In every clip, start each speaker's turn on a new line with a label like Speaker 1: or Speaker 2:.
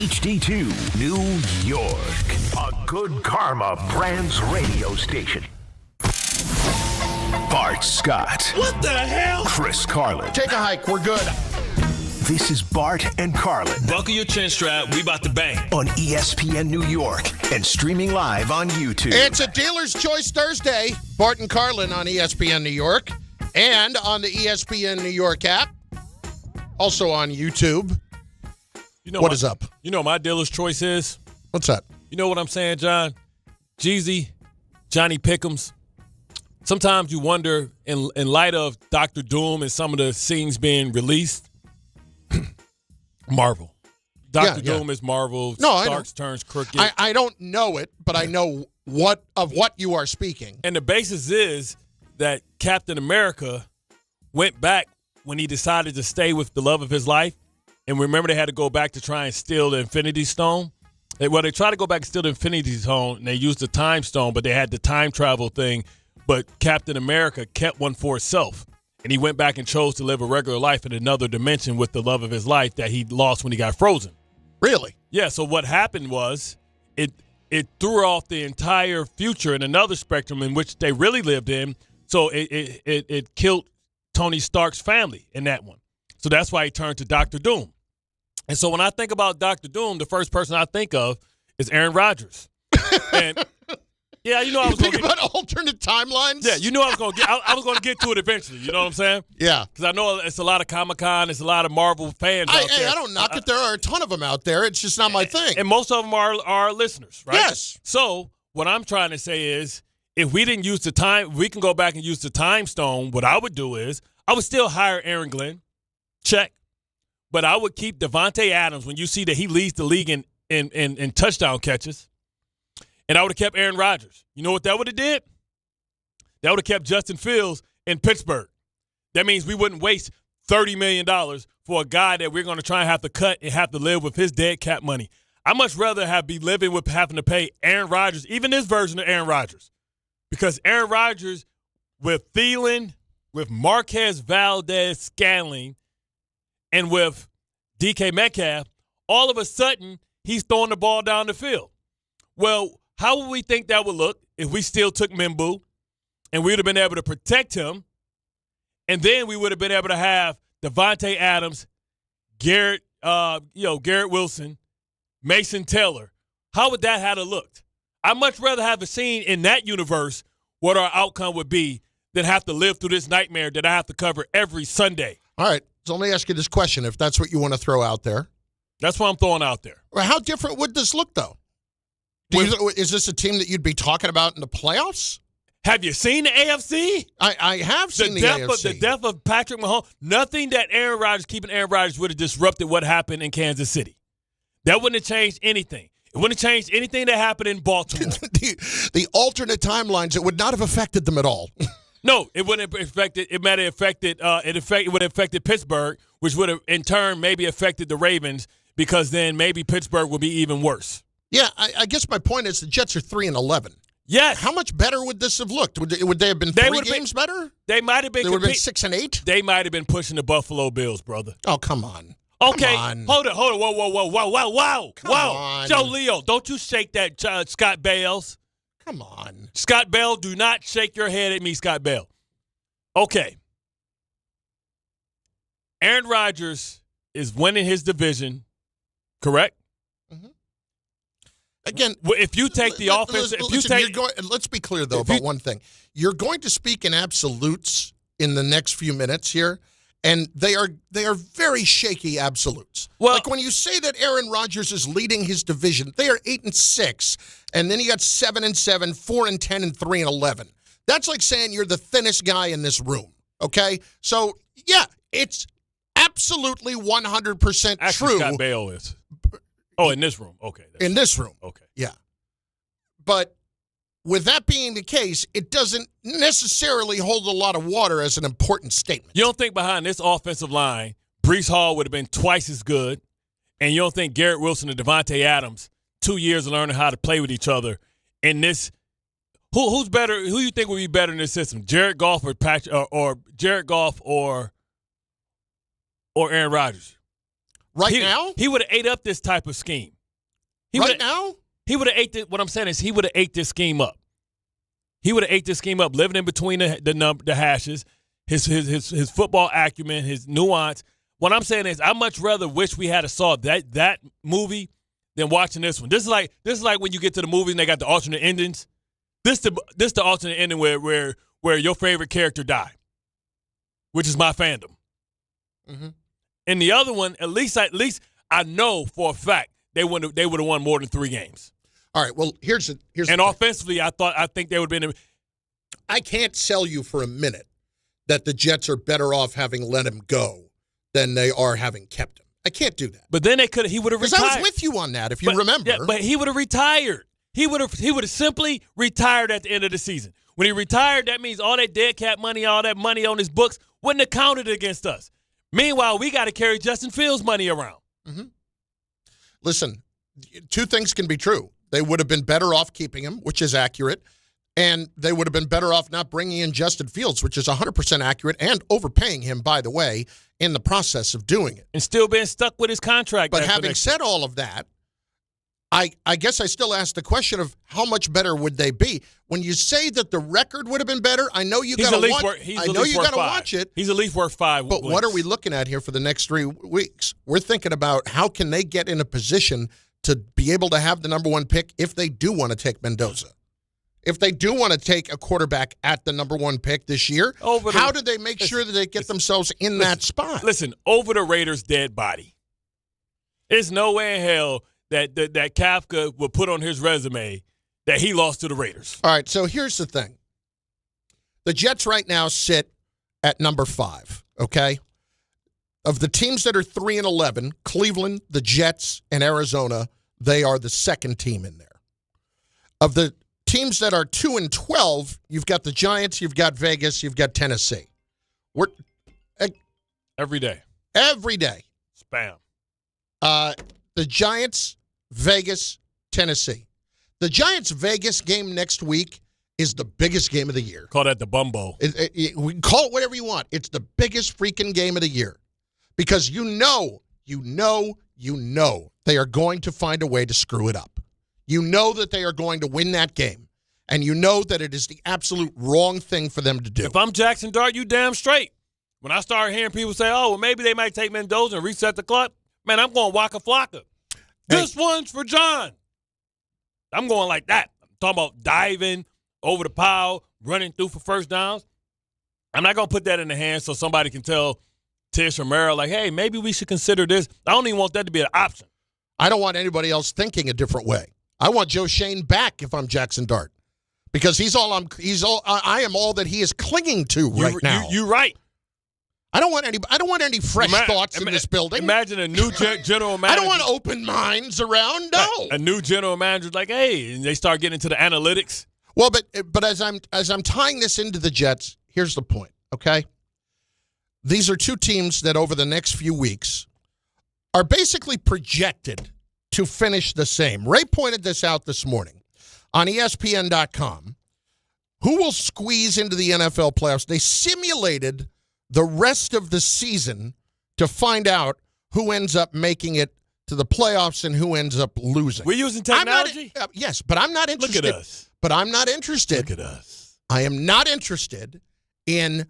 Speaker 1: HD2 New York, a Good Karma Brands radio station. Bart Scott.
Speaker 2: What the hell?
Speaker 1: Chris Carlin.
Speaker 3: Take a hike. We're good.
Speaker 1: This is Bart and Carlin
Speaker 2: Buckle your chin strap. We about to bang.
Speaker 1: on ESPN New York and streaming live on YouTube.
Speaker 3: It's a Dealer's Choice Thursday. Bart and Carlin on ESPN New York and on the ESPN New York app. Also on YouTube.
Speaker 2: You know
Speaker 3: What is up?
Speaker 2: You know my dealer's choice is?
Speaker 3: What's that?
Speaker 2: You know what I'm saying, John? Jeezy, Johnny Pick'ems. Sometimes you wonder, in light of Dr. Doom and some of the scenes being released, Marvel. Dr. Doom is Marvel.
Speaker 3: No,
Speaker 2: Starks turns crooked.
Speaker 3: I don't know it, but I know what you are speaking.
Speaker 2: And the basis is that Captain America went back when he decided to stay with the love of his life. And remember, they had to go back to try and steal the Infinity Stone. They tried to go back and steal the Infinity Stone, and they used the Time Stone, but they had the time travel thing. But Captain America kept one for himself, and he went back and chose to live a regular life in another dimension with the love of his life that he lost when he got frozen.
Speaker 3: Really?
Speaker 2: Yeah, so what happened was it threw off the entire future in another spectrum in which they really lived in. So it killed Tony Stark's family in that one. So that's why he turned to Dr. Doom. And so when I think about Dr. Doom, the first person I think of is Aaron Rodgers. And yeah, you know I was going to
Speaker 3: about alternate timelines.
Speaker 2: Yeah, you know I was going to get. I was going to get to it eventually. You know what I'm saying?
Speaker 3: Yeah,
Speaker 2: because I know it's a lot of Comic-Con, it's a lot of Marvel fans out there.
Speaker 3: I don't knock it. There are a ton of them out there. It's just not my thing.
Speaker 2: And most of them are our listeners, right?
Speaker 3: Yes.
Speaker 2: So what I'm trying to say is, if we didn't use the time, we can go back and use the Time Stone. What I would do is, I would still hire Aaron Glenn. Check. But I would keep Devontae Adams when you see that he leads the league in touchdown catches. And I would have kept Aaron Rodgers. You know what that would have did? That would have kept Justin Fields in Pittsburgh. That means we wouldn't waste $30 million for a guy that we're going to try and have to cut and have to live with his dead cap money. I'd much rather be living with having to pay Aaron Rodgers, even this version of Aaron Rodgers. Because Aaron Rodgers, with Thielen, with Marquez Valdez-Scantling, and with DK Metcalf, all of a sudden, he's throwing the ball down the field. Well, how would we think that would look if we still took Mimbu and we would have been able to protect him, and then we would have been able to have Devontae Adams, Garrett Wilson, Mason Taylor? How would that have looked? I'd much rather have a scene in that universe what our outcome would be than have to live through this nightmare that I have to cover every Sunday.
Speaker 3: All right. So let me ask you this question, if that's what you want to throw out there.
Speaker 2: That's what I'm throwing out there.
Speaker 3: Well, how different would this look, though? Is this a team that you'd be talking about in the playoffs?
Speaker 2: Have you seen the AFC?
Speaker 3: I have seen the AFC.
Speaker 2: The death of Patrick Mahomes. Nothing that keeping Aaron Rodgers would have disrupted what happened in Kansas City. That wouldn't have changed anything. It wouldn't have changed anything that happened in Baltimore.
Speaker 3: the alternate timelines, it would not have affected them at all.
Speaker 2: No, it wouldn't have affected. It might have affected. It would have affected Pittsburgh, which would have in turn maybe affected the Ravens, because then maybe Pittsburgh would be even worse.
Speaker 3: Yeah, I guess my point is the Jets are 3-11.
Speaker 2: Yes.
Speaker 3: How much better would this have looked? Would they have been three games better?
Speaker 2: They might have been.
Speaker 3: They would have been 6-8.
Speaker 2: They might have been pushing the Buffalo Bills, brother.
Speaker 3: Oh, come on.
Speaker 2: Okay,
Speaker 3: come on.
Speaker 2: hold it. Whoa.
Speaker 3: Come on.
Speaker 2: Joe Leo, don't you shake that, Scott Bales.
Speaker 3: Come on.
Speaker 2: Scott Bell, do not shake your head at me, Scott Bell. Okay. Aaron Rodgers is winning his division, correct?
Speaker 3: Mm-hmm. Again,
Speaker 2: if you take the offense,
Speaker 3: let's be clear though about one thing. You're going to speak in absolutes in the next few minutes here, and they are very shaky absolutes. Well, like when you say that Aaron Rodgers is leading his division, they are 8-6, and then you got 7-7, 4-10, and 3-11. That's like saying you're the thinnest guy in this room. Okay, so yeah, it's absolutely 100%
Speaker 2: actually,
Speaker 3: true.
Speaker 2: Scott Bale is. Oh, in this room. Okay.
Speaker 3: In this room.
Speaker 2: Okay.
Speaker 3: Yeah. But with that being the case, it doesn't necessarily hold a lot of water as an important statement.
Speaker 2: You don't think behind this offensive line, Breece Hall would have been twice as good, and you don't think Garrett Wilson and Devontae Adams, 2 years of learning how to play with each other in this – who's better? Who you think would be better in this system, Jared Goff or Jared Goff or Aaron Rodgers?
Speaker 3: now?
Speaker 2: He would have ate up this type of scheme.
Speaker 3: Now?
Speaker 2: He would have ate this. What I'm saying is he would have ate this scheme up. He would have ate this scheme up, living in between the hashes, his football acumen, his nuance. What I'm saying is I much rather wish we had saw that movie than watching this one. This is like when you get to the movie and they got the alternate endings. This the alternate ending where your favorite character died, which is my fandom. Mm-hmm. And the other one, at least I know for a fact they would have won more than 3 games.
Speaker 3: All right. Well, here's
Speaker 2: and
Speaker 3: the
Speaker 2: offensively, I think they would have been.
Speaker 3: I can't sell you for a minute that the Jets are better off having let him go than they are having kept him. I can't do that.
Speaker 2: But then he would have retired.
Speaker 3: Because I was with you on that, if you remember.
Speaker 2: Yeah, but he would have retired. He would have simply retired at the end of the season. When he retired, that means all that dead cap money, all that money on his books wouldn't have counted against us. Meanwhile, we got to carry Justin Fields' money around.
Speaker 3: Mm-hmm. Listen, 2 things can be true. They would have been better off keeping him, which is accurate, and they would have been better off not bringing in Justin Fields, which is 100% accurate, and overpaying him, by the way, in the process of doing it.
Speaker 2: And still being stuck with his contract.
Speaker 3: But having said all of that, I guess I still ask the question of how much better would they be? When you say that the record would have been better, I know you got to watch. I know you got to watch it.
Speaker 2: He's at least worth 5.
Speaker 3: But what are we looking at here for the next 3 weeks? We're thinking about how can they get in a position to be able to have the number 1 pick if they do want to take Mendoza. If they do want to take a quarterback at the number 1 pick this year, how do they make sure that they get themselves in that spot?
Speaker 2: Listen, over the Raiders' dead body. There's no way in hell that Kafka would put on his resume that he lost to the Raiders.
Speaker 3: All right, so here's the thing. The Jets right now sit at number 5, okay? Of the teams that are 3-11, Cleveland, the Jets, and Arizona, they are the second team in there. Of the teams that are 2-12, you've got the Giants, you've got Vegas, you've got Tennessee.
Speaker 2: Every day.
Speaker 3: Every day.
Speaker 2: Spam.
Speaker 3: The Giants, Vegas, Tennessee. The Giants-Vegas game next week is the biggest game of the year.
Speaker 2: Call that the Bumbo.
Speaker 3: We can call it whatever you want. It's the biggest freaking game of the year. Because you know they are going to find a way to screw it up. You know that they are going to win that game. And you know that it is the absolute wrong thing for them to do.
Speaker 2: If I'm Jackson Dart, you damn straight. When I start hearing people say, oh, well, maybe they might take Mendoza and reset the clock, man, I'm going Waka Flocka. This one's for John. I'm going like that. I'm talking about diving over the pile, running through for first downs. I'm not going to put that in the hands so somebody can tell Tish or Merrill, like, hey, maybe we should consider this. I don't even want that to be an option.
Speaker 3: I don't want anybody else thinking a different way. I want Joe Shane back if I'm Jackson Dart. Because I am all that he is clinging to right now.
Speaker 2: You're right.
Speaker 3: I don't want any fresh thoughts in this building.
Speaker 2: Imagine a new general manager.
Speaker 3: I don't want open minds around. No.
Speaker 2: A new general manager's like, hey, and they start getting into the analytics.
Speaker 3: Well, but as I'm tying this into the Jets, here's the point, okay? These are 2 teams that over the next few weeks are basically projected to finish the same. Ray pointed this out this morning on ESPN.com. Who will squeeze into the NFL playoffs? They simulated the rest of the season to find out who ends up making it to the playoffs and who ends up losing.
Speaker 2: We're using technology?
Speaker 3: Yes, but I'm not interested.
Speaker 2: Look at us.
Speaker 3: But I'm not interested.
Speaker 2: Look at us.
Speaker 3: I am not interested in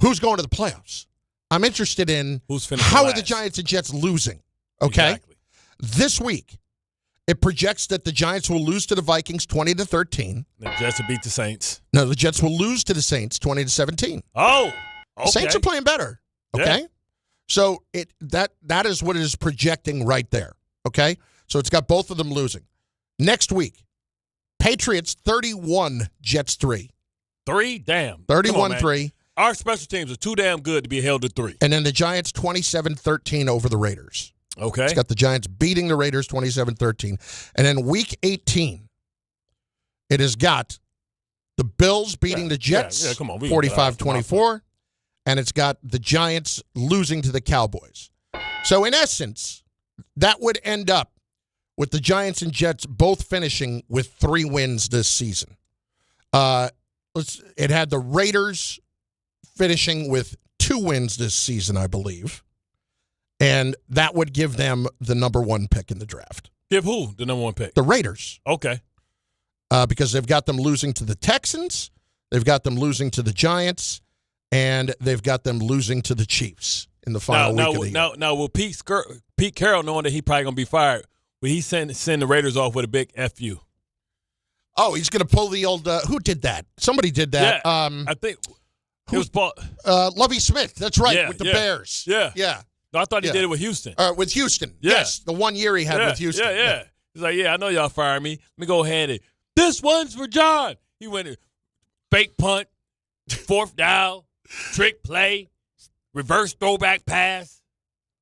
Speaker 3: who's going to the playoffs. I'm interested in how are the Giants and Jets losing, okay?
Speaker 2: Exactly.
Speaker 3: This week, it projects that the Giants will lose to the Vikings 20-13.
Speaker 2: The Jets will beat the Saints.
Speaker 3: No, the Jets will lose to the Saints 20-17.
Speaker 2: Oh, okay.
Speaker 3: Saints are playing better, okay?
Speaker 2: Yeah.
Speaker 3: So that is what it is projecting right there, okay? So it's got both of them losing. Next week, Patriots 31, Jets 3.
Speaker 2: 3? Damn.
Speaker 3: 31-3.
Speaker 2: Our special teams are too damn good to be held to 3.
Speaker 3: And then the Giants 27-13 over the Raiders.
Speaker 2: Okay.
Speaker 3: It's got the Giants beating the Raiders 27-13. And then week 18, it has got the Bills beating the Jets 45-24. And it's got the Giants losing to the Cowboys. So in essence, that would end up with the Giants and Jets both finishing with 3 wins this season. It had the Raiders finishing with 2 wins this season, I believe. And that would give them the number 1 pick in the draft.
Speaker 2: Give who the number 1 pick?
Speaker 3: The Raiders.
Speaker 2: Okay.
Speaker 3: Because they've got them losing to the Texans, they've got them losing to the Giants, and they've got them losing to the Chiefs in the final week of the year.
Speaker 2: Now, will Pete Carroll, knowing that he's probably going to be fired, will he send the Raiders off with a big FU?
Speaker 3: Oh, he's going to pull the old who did that? Somebody did that.
Speaker 2: Yeah, I think it was Paul.
Speaker 3: Lovie Smith. That's right, with the Bears.
Speaker 2: Yeah.
Speaker 3: Yeah.
Speaker 2: No, I thought he did it with Houston.
Speaker 3: With Houston.
Speaker 2: Yeah.
Speaker 3: Yes, the 1 year he had with Houston.
Speaker 2: Yeah. He's like, I know y'all fired me. Let me go ahead and this one's for John. He went and fake punt, 4th down, trick play, reverse throwback pass,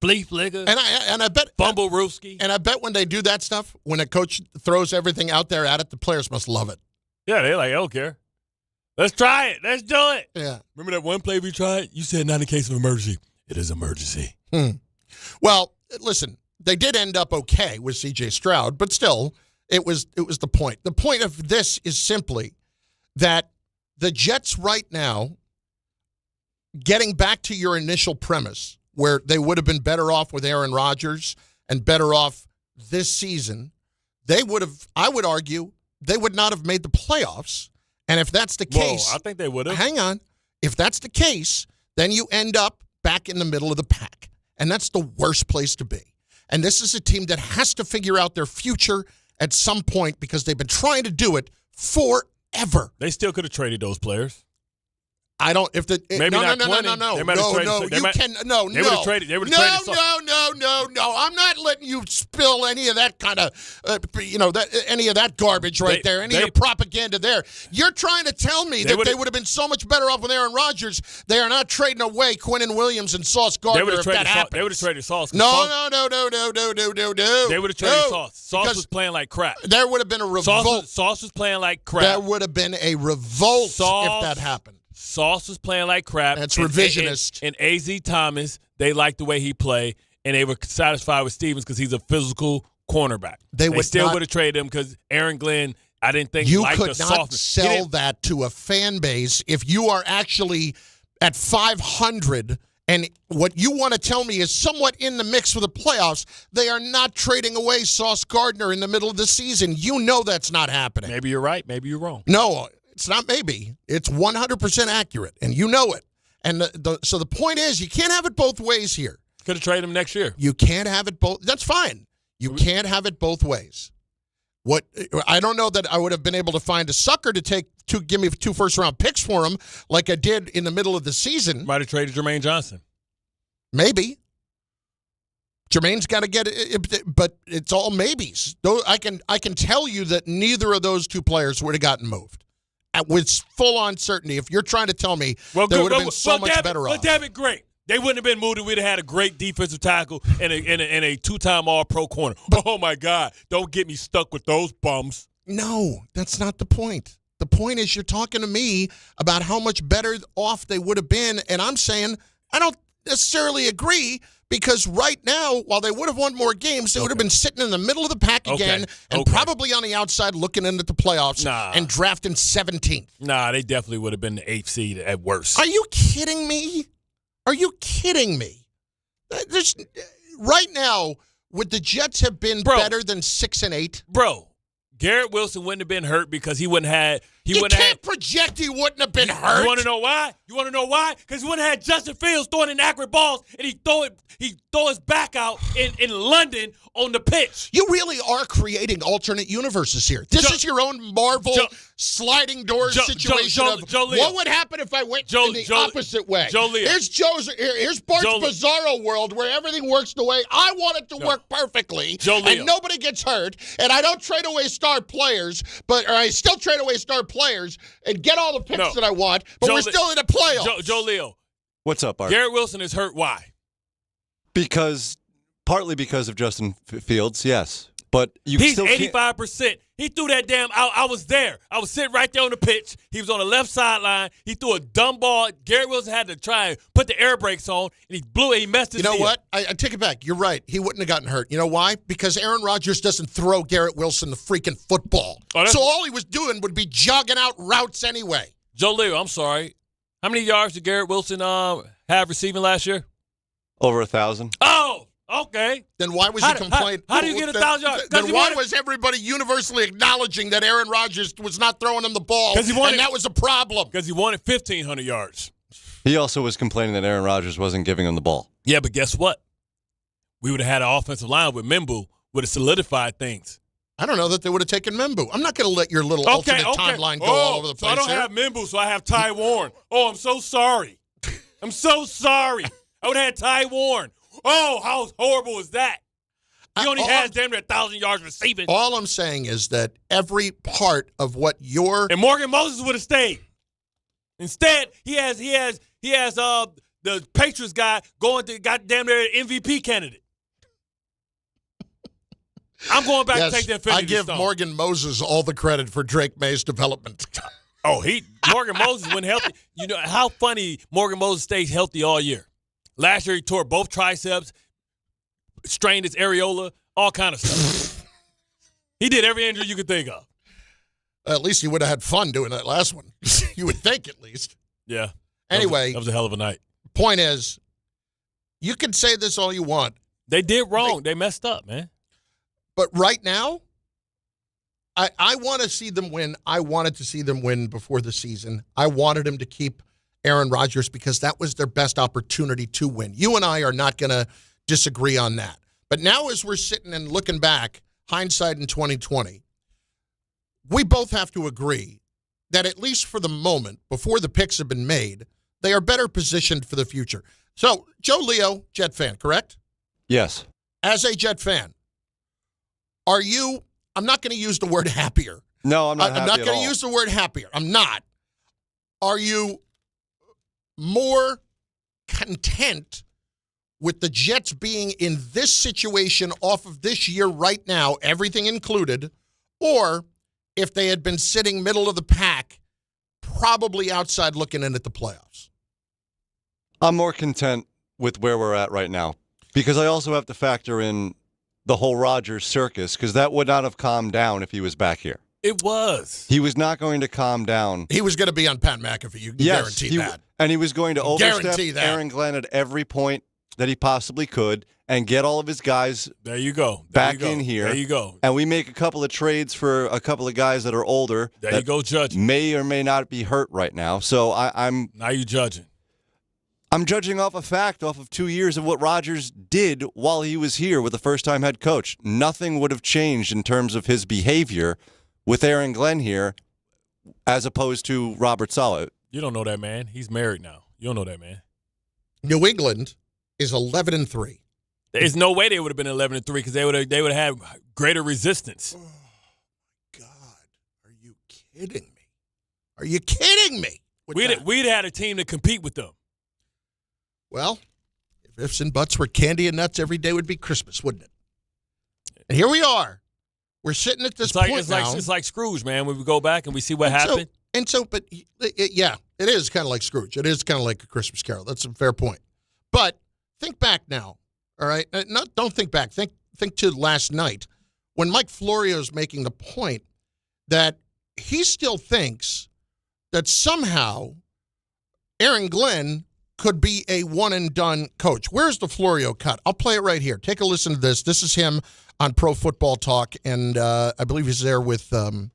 Speaker 2: flea flicker,
Speaker 3: and I bet
Speaker 2: fumble rooski.
Speaker 3: And I bet when they do that stuff, when a coach throws everything out there at it, the players must love it.
Speaker 2: Yeah, they're like, I don't care. Let's try it. Let's do it.
Speaker 3: Yeah.
Speaker 2: Remember that one play we tried? You said not in case of emergency. It is emergency.
Speaker 3: Well, listen, they did end up okay with C.J. Stroud, but still, it was the point. The point of this is simply that the Jets right now, getting back to your initial premise, where they would have been better off with Aaron Rodgers and better off this season, I would argue, they would not have made the playoffs. And if that's the case,
Speaker 2: I think they would have.
Speaker 3: Hang on. If that's the case, then you end up back in the middle of the pack. And that's the worst place to be. And this is a team that has to figure out their future at some point because they've been trying to do it forever.
Speaker 2: They still could have traded those players.
Speaker 3: I don't. If the
Speaker 2: maybe
Speaker 3: no,
Speaker 2: not
Speaker 3: no,
Speaker 2: 20.
Speaker 3: no, no, no,
Speaker 2: They might have
Speaker 3: no,
Speaker 2: traded,
Speaker 3: no.
Speaker 2: they
Speaker 3: You
Speaker 2: might,
Speaker 3: can no,
Speaker 2: they
Speaker 3: no.
Speaker 2: would have traded. They would have traded.
Speaker 3: No. I'm not letting you spill any of that kind of, any of that garbage there. Any of your propaganda there. You're trying to tell me that they would have been so much better off with Aaron Rodgers. They are not trading away Quinnen Williams and Sauce Gardner if that happens.
Speaker 2: They would have traded Sauce.
Speaker 3: No.
Speaker 2: They would have traded Sauce. Sauce was playing like crap.
Speaker 3: There would have been a revolt.
Speaker 2: Sauce was playing like crap.
Speaker 3: There would have been a revolt if that happened.
Speaker 2: Sauce was playing like crap.
Speaker 3: That's revisionist.
Speaker 2: And A.Z. Thomas, they liked the way he played, and they were satisfied with Stevens because he's a physical cornerback. They still would have traded him because Aaron Glenn, I didn't think
Speaker 3: you
Speaker 2: liked
Speaker 3: could
Speaker 2: the
Speaker 3: not
Speaker 2: softness.
Speaker 3: sell that to a fan base if you are actually at 500 and what you want to tell me is somewhat in the mix for the playoffs. They are not trading away Sauce Gardner in the middle of the season. You know that's not happening.
Speaker 2: Maybe you're right. Maybe you're wrong.
Speaker 3: No, it's not maybe. It's 100% accurate, and you know it. And so the point is, you can't have it both ways here.
Speaker 2: Could have traded him next year.
Speaker 3: You can't have it both. That's fine. You can't have it both ways. What I don't know that I would have been able to find a sucker to give me 2 first-round picks for him like I did in the middle of the season.
Speaker 2: Might have traded Jermaine Johnson.
Speaker 3: Maybe. Jermaine's got to get it, but it's all maybes. I can tell you that neither of those 2 players would have gotten moved. With full-on certainty, if you're trying to tell me they would have been so much better off.
Speaker 2: Well, damn it, great. They wouldn't have been moved if we'd have had a great defensive tackle and a 2-time All-Pro corner. Oh, my God. Don't get me stuck with those bums.
Speaker 3: No, that's not the point. The point is you're talking to me about how much better off they would have been, and I'm saying I don't necessarily agree because right now, while they would have won more games, they would have been sitting in the middle of the pack again and probably on the outside looking into the playoffs and drafting 17th.
Speaker 2: Nah, they definitely would have been the 8th seed at worst.
Speaker 3: Are you kidding me? Are you kidding me? Right now, would the Jets have been better than 6 and 8?
Speaker 2: Bro, Garrett Wilson wouldn't have been hurt because he wouldn't have had.
Speaker 3: You can't project he wouldn't have been hurt.
Speaker 2: You want to know why? Because he wouldn't have had Justin Fields throwing inaccurate balls and he throw his back out in London on the pitch.
Speaker 3: You really are creating alternate universes here. This is your own Marvel sliding doors situation what would happen if I went in the opposite way. Here's Bart's bizarro world where everything works the way I want it to work perfectly, and nobody gets hurt, and I don't trade away star players, or I still trade away star players and get all the picks that I want, but we're still in the playoffs.
Speaker 2: Joe Leo.
Speaker 4: What's up, Art?
Speaker 2: Garrett Wilson is hurt. Why?
Speaker 4: Partly because of Justin Fields, yes. But
Speaker 2: he's 85%. He threw that damn out. I was there. I was sitting right there on the pitch. He was on the left sideline. He threw a dumb ball. Garrett Wilson had to try and put the air brakes on, and he blew it. He messed his
Speaker 3: You know
Speaker 2: deal.
Speaker 3: what? I take it back. You're right. He wouldn't have gotten hurt. You know why? Because Aaron Rodgers doesn't throw Garrett Wilson the freaking football. So all he was doing would be jogging out routes anyway.
Speaker 2: Joe Leo, I'm sorry. How many yards did Garrett Wilson have receiving last year?
Speaker 4: Over 1,000.
Speaker 2: Oh! Okay.
Speaker 3: Then why was he complaining?
Speaker 2: How do you get 1,000 yards?
Speaker 3: Then why was everybody universally acknowledging that Aaron Rodgers was not throwing him the ball and that was a problem?
Speaker 2: Because he wanted 1,500 yards.
Speaker 4: He also was complaining that Aaron Rodgers wasn't giving him the ball.
Speaker 2: Yeah, but guess what? We would have had an offensive line with Membu would have solidified things.
Speaker 3: I don't know that they would have taken Membu. I'm not going to let your little alternate timeline go all over the place.
Speaker 2: So I don't have Membu, so I have Ty Warren. Oh, I'm so sorry. I'm so sorry. I would have had Ty Warren. Oh, how horrible is that? He only has damn near 1,000 yards receiving.
Speaker 3: All I'm saying is that every part of what you're
Speaker 2: and Morgan Moses would have stayed. Instead, he has the Patriots guy going to goddamn near MVP candidate. I'm going back to take that 50.
Speaker 3: I give Morgan Moses all the credit for Drake May's development.
Speaker 2: Morgan Moses went healthy. You know how funny Morgan Moses stays healthy all year. Last year he tore both triceps, strained his areola, all kind of stuff. He did every injury you could think of.
Speaker 3: At least he would have had fun doing that last one. You would think, at least.
Speaker 2: Yeah.
Speaker 3: Anyway.
Speaker 2: That was a hell of a night.
Speaker 3: Point is, you can say this all you want.
Speaker 2: They did wrong. They messed up, man.
Speaker 3: But right now, I want to see them win. I wanted to see them win before the season. I wanted them to keep Aaron Rodgers because that was their best opportunity to win. You and I are not going to disagree on that. But now as we're sitting and looking back, hindsight in 2020, we both have to agree that at least for the moment, before the picks have been made, they are better positioned for the future. So, Joe Leo, Jet fan, correct?
Speaker 4: Yes.
Speaker 3: As a Jet fan, are you, I'm not going to use the word happier.
Speaker 4: No, I'm not happy
Speaker 3: I'm not
Speaker 4: at
Speaker 3: going
Speaker 4: all.
Speaker 3: to use the word happier. I'm not. Are you more content with the Jets being in this situation off of this year right now, everything included, or if they had been sitting middle of the pack, probably outside looking in at the playoffs?
Speaker 4: I'm more content with where we're at right now because I also have to factor in the whole Rodgers circus because that would not have calmed down if he was back here.
Speaker 2: It was.
Speaker 4: He was not going to calm down.
Speaker 3: He was going to be on Pat McAfee. You can guarantee that.
Speaker 4: And he was going to overstep
Speaker 3: that.
Speaker 4: Aaron Glenn at every point that he possibly could and get all of his guys
Speaker 2: there you go.
Speaker 4: back in here.
Speaker 2: There you go.
Speaker 4: And we make a couple of trades for a couple of guys that are older.
Speaker 2: There you go, judging.
Speaker 4: May or may not be hurt right now. So I'm
Speaker 2: now you judging.
Speaker 4: I'm judging off a fact, off of 2 years of what Rodgers did while he was here with the first-time head coach. Nothing would have changed in terms of his behavior with Aaron Glenn here as opposed to Robert Saleh.
Speaker 2: You don't know that man. He's married now. You don't know that man.
Speaker 3: New England is 11-3.
Speaker 2: There's no way they would have been 11-3 because they would have had greater resistance.
Speaker 3: Oh, my God. Are you kidding me? Are you kidding me?
Speaker 2: We'd had a team to compete with them.
Speaker 3: Well, if ifs and buts were candy and nuts, every day would be Christmas, wouldn't it? And here we are. We're sitting at this point now.
Speaker 2: It's like Scrooge, man, when we go back and we see what happened.
Speaker 3: But yeah, it is kind of like Scrooge. It is kind of like A Christmas Carol. That's a fair point. But think back now, all right? Don't think back. Think to last night when Mike Florio is making the point that he still thinks that somehow Aaron Glenn could be a one-and-done coach. Where's the Florio cut? I'll play it right here. Take a listen to this. This is him on Pro Football Talk, and I believe he's there with Devin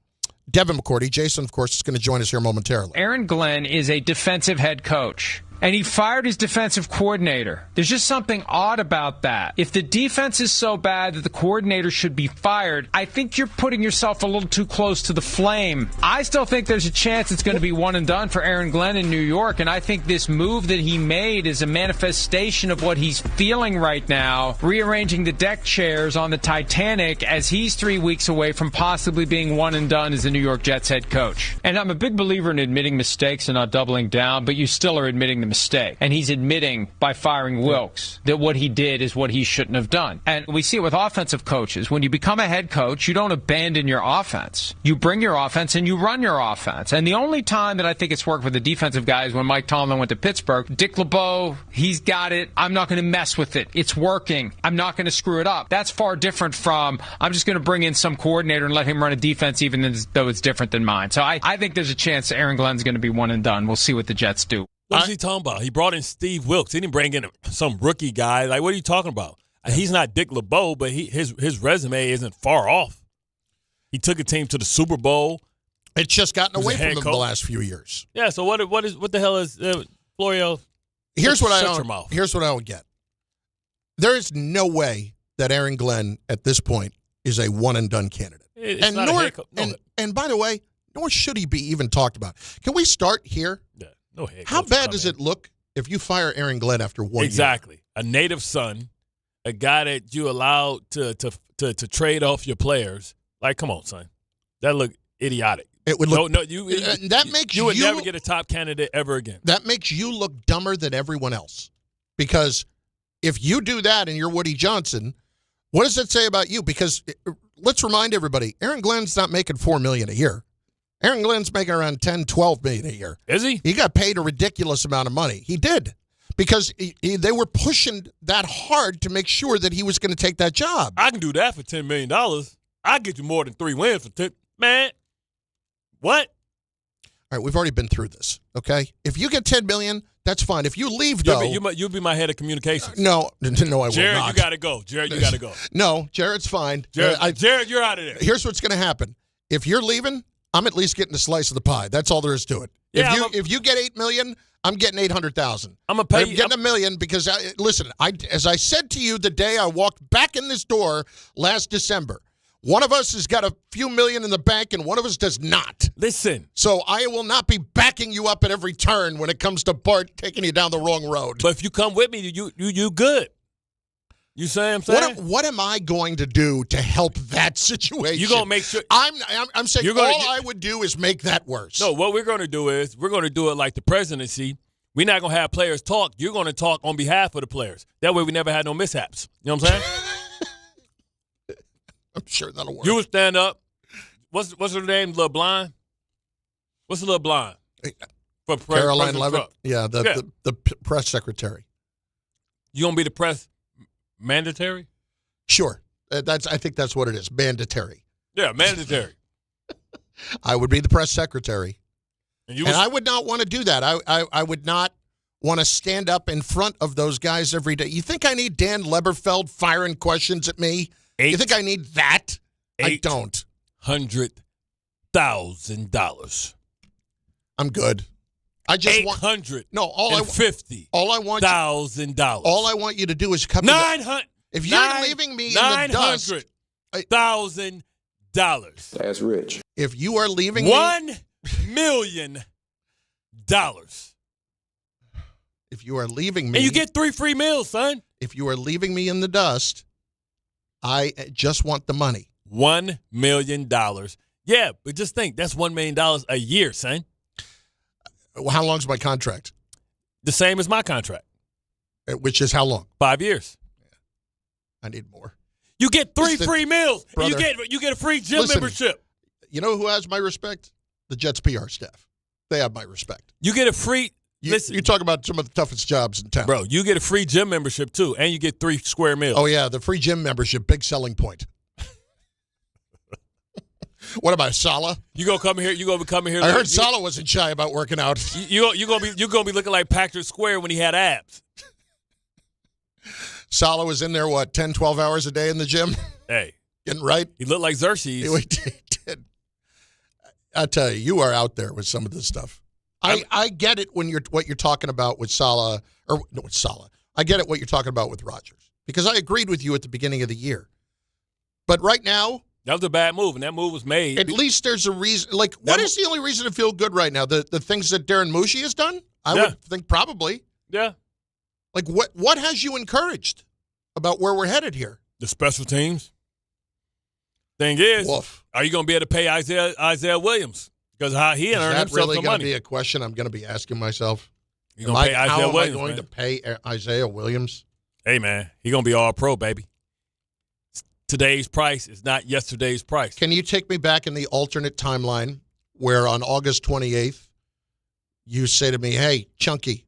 Speaker 3: McCourty. Jason, of course, is going to join us here momentarily.
Speaker 5: Aaron Glenn is a defensive head coach, and he fired his defensive coordinator. There's just something odd about that. If the defense is so bad that the coordinator should be fired, I think you're putting yourself a little too close to the flame. I still think there's a chance it's going to be one and done for Aaron Glenn in New York, and I think this move that he made is a manifestation of what he's feeling right now, rearranging the deck chairs on the Titanic as he's 3 weeks away from possibly being one and done as the New York Jets head coach. And I'm a big believer in admitting mistakes and not doubling down, but you still are admitting the mistake. And he's admitting by firing Wilkes that what he did is what he shouldn't have done. And we see it with offensive coaches. When you become a head coach, you don't abandon your offense. You bring your offense and you run your offense. And the only time that I think it's worked with the defensive guys when Mike Tomlin went to Pittsburgh, Dick LeBeau, he's got it. I'm not going to mess with it. It's working. I'm not going to screw it up. That's far different from I'm just going to bring in some coordinator and let him run a defense even though it's different than mine. So I think there's a chance Aaron Glenn's going to be one and done. We'll see what the Jets do.
Speaker 2: What is he talking about? He brought in Steve Wilkes. He didn't bring in some rookie guy. Like, what are you talking about? He's not Dick LeBeau, but his resume isn't far off. He took a team to the Super Bowl.
Speaker 3: It's just gotten away from him the last few years.
Speaker 2: Yeah. So what the hell is Florio?
Speaker 3: Here's what I don't get. There is no way that Aaron Glenn at this point is a one and done candidate. And by the way, nor should he be even talked about. Can we start here?
Speaker 2: Yeah. No head
Speaker 3: How bad does it look if you fire Aaron Glenn after 1 year?
Speaker 2: Exactly. A native son, a guy that you allowed to trade off your players. Like, come on, son. That look idiotic.
Speaker 3: It would look.
Speaker 2: You would never get a top candidate ever again.
Speaker 3: That makes you look dumber than everyone else. Because if you do that and you're Woody Johnson, what does that say about you? Because let's remind everybody, Aaron Glenn's not making $4 million a year. Aaron Glenn's making around $10, $12 million a year.
Speaker 2: Is he?
Speaker 3: He got paid a ridiculous amount of money. He did. Because they were pushing that hard to make sure that he was going to take that job.
Speaker 2: I can do that for $10 million. I'll get you more than 3 wins for 10. Man, what?
Speaker 3: All right, we've already been through this, okay? If you get $10 million, that's fine. If you leave, though.
Speaker 2: You'll be my head of communications.
Speaker 3: No, I will not.
Speaker 2: Jared, you got to go. Jared, you got to go.
Speaker 3: No, Jared's fine.
Speaker 2: Jared, you're out of there.
Speaker 3: Here's what's going to happen. If you're leaving, I'm at least getting a slice of the pie. That's all there is to it.
Speaker 2: Yeah,
Speaker 3: if you get $8 million, I'm getting $800,000.
Speaker 2: I'm gonna pay.
Speaker 3: I'm getting $1 million because listen. As I said to you the day I walked back in this door last December, one of us has got a few million in the bank and one of us does not.
Speaker 2: Listen.
Speaker 3: So I will not be backing you up at every turn when it comes to Bart taking you down the wrong road.
Speaker 2: But if you come with me, you good. You see what I'm saying?
Speaker 3: What am I going to do to help that situation?
Speaker 2: You're going to make sure.
Speaker 3: I'm saying I would do is make that worse.
Speaker 2: No, what we're going to do is we're going to do it like the presidency. We're not going to have players talk. You're going to talk on behalf of the players. That way we never had no mishaps. You know what I'm saying?
Speaker 3: I'm sure that'll work.
Speaker 2: You would stand up. What's her name? Little Blind? What's the little Blind? For
Speaker 3: Caroline Levitt? Yeah, the press secretary.
Speaker 2: You going to be the press mandatory?
Speaker 3: Sure. I think that's what it is. Mandatory.
Speaker 2: Yeah, mandatory.
Speaker 3: I would be the press secretary. And I would not want to do that. I would not want to stand up in front of those guys every day. You think I need Dan Leberfeld firing questions at me? You think I need that? I don't.
Speaker 2: $800,000.
Speaker 3: I'm good. I just want
Speaker 2: $850,000.
Speaker 3: All I want you to do is come.
Speaker 2: $900,000.
Speaker 3: If you're leaving me in the dust,
Speaker 2: $900,000.
Speaker 6: That's rich.
Speaker 3: If you are leaving
Speaker 2: $1 million.
Speaker 3: If you are leaving me,
Speaker 2: and you get 3 free meals, son.
Speaker 3: If you are leaving me in the dust, I just want the money.
Speaker 2: $1 million. Yeah, but just think, that's $1 million a year, son.
Speaker 3: How long's my contract?
Speaker 2: The same as my contract.
Speaker 3: Which is how long?
Speaker 2: 5 years.
Speaker 3: Yeah. I need more.
Speaker 2: You get 3 free meals.
Speaker 3: Brother,
Speaker 2: you get a free gym membership.
Speaker 3: You know who has my respect? The Jets PR staff. They have my respect.
Speaker 2: You get a free. Listen,
Speaker 3: you talk about some of the toughest jobs in town.
Speaker 2: Bro, you get a free gym membership, too, and you get 3 square meals.
Speaker 3: Oh, yeah, the free gym membership, big selling point. What about Salah?
Speaker 2: You gonna come here?
Speaker 3: I heard Salah wasn't shy about working out.
Speaker 2: You gonna be looking like Patrick Square when he had abs.
Speaker 3: Salah was in there, 10, 12 hours a day in the gym?
Speaker 2: Hey.
Speaker 3: Getting right?
Speaker 2: He looked like Xerxes.
Speaker 3: He did. I tell you are out there with some of this stuff. I get it what you're talking about with Salah, or no, with Salah. I get it what you're talking about with Rodgers, because I agreed with you at the beginning of the year. But right now,
Speaker 2: that was a bad move, and that move was made.
Speaker 3: At least there's a reason. Like, what is the only reason to feel good right now? The things that Darren Mushi has done? I would think probably.
Speaker 2: Yeah.
Speaker 3: Like, what has you encouraged about where we're headed here?
Speaker 2: The special teams. Thing is,
Speaker 3: Woof.
Speaker 2: Are you going to be able to pay Isaiah Williams? Because he earned himself some money. Is that really going
Speaker 3: to be a question I'm going to be asking myself?
Speaker 2: How am I going
Speaker 3: to pay Isaiah Williams?
Speaker 2: Hey, man, he's going to be all pro, baby. Today's price is not yesterday's price.
Speaker 3: Can you take me back in the alternate timeline where on August 28th, you say to me, hey, Chunky,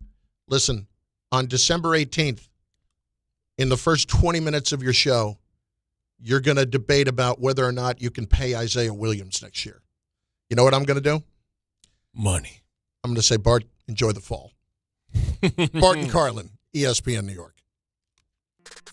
Speaker 3: listen, on December 18th, in the first 20 minutes of your show, you're going to debate about whether or not you can pay Isaiah Williams next year. You know what I'm going to do?
Speaker 2: Money.
Speaker 3: I'm going to say, Bart, enjoy the fall. Bart and Carlin, ESPN New York.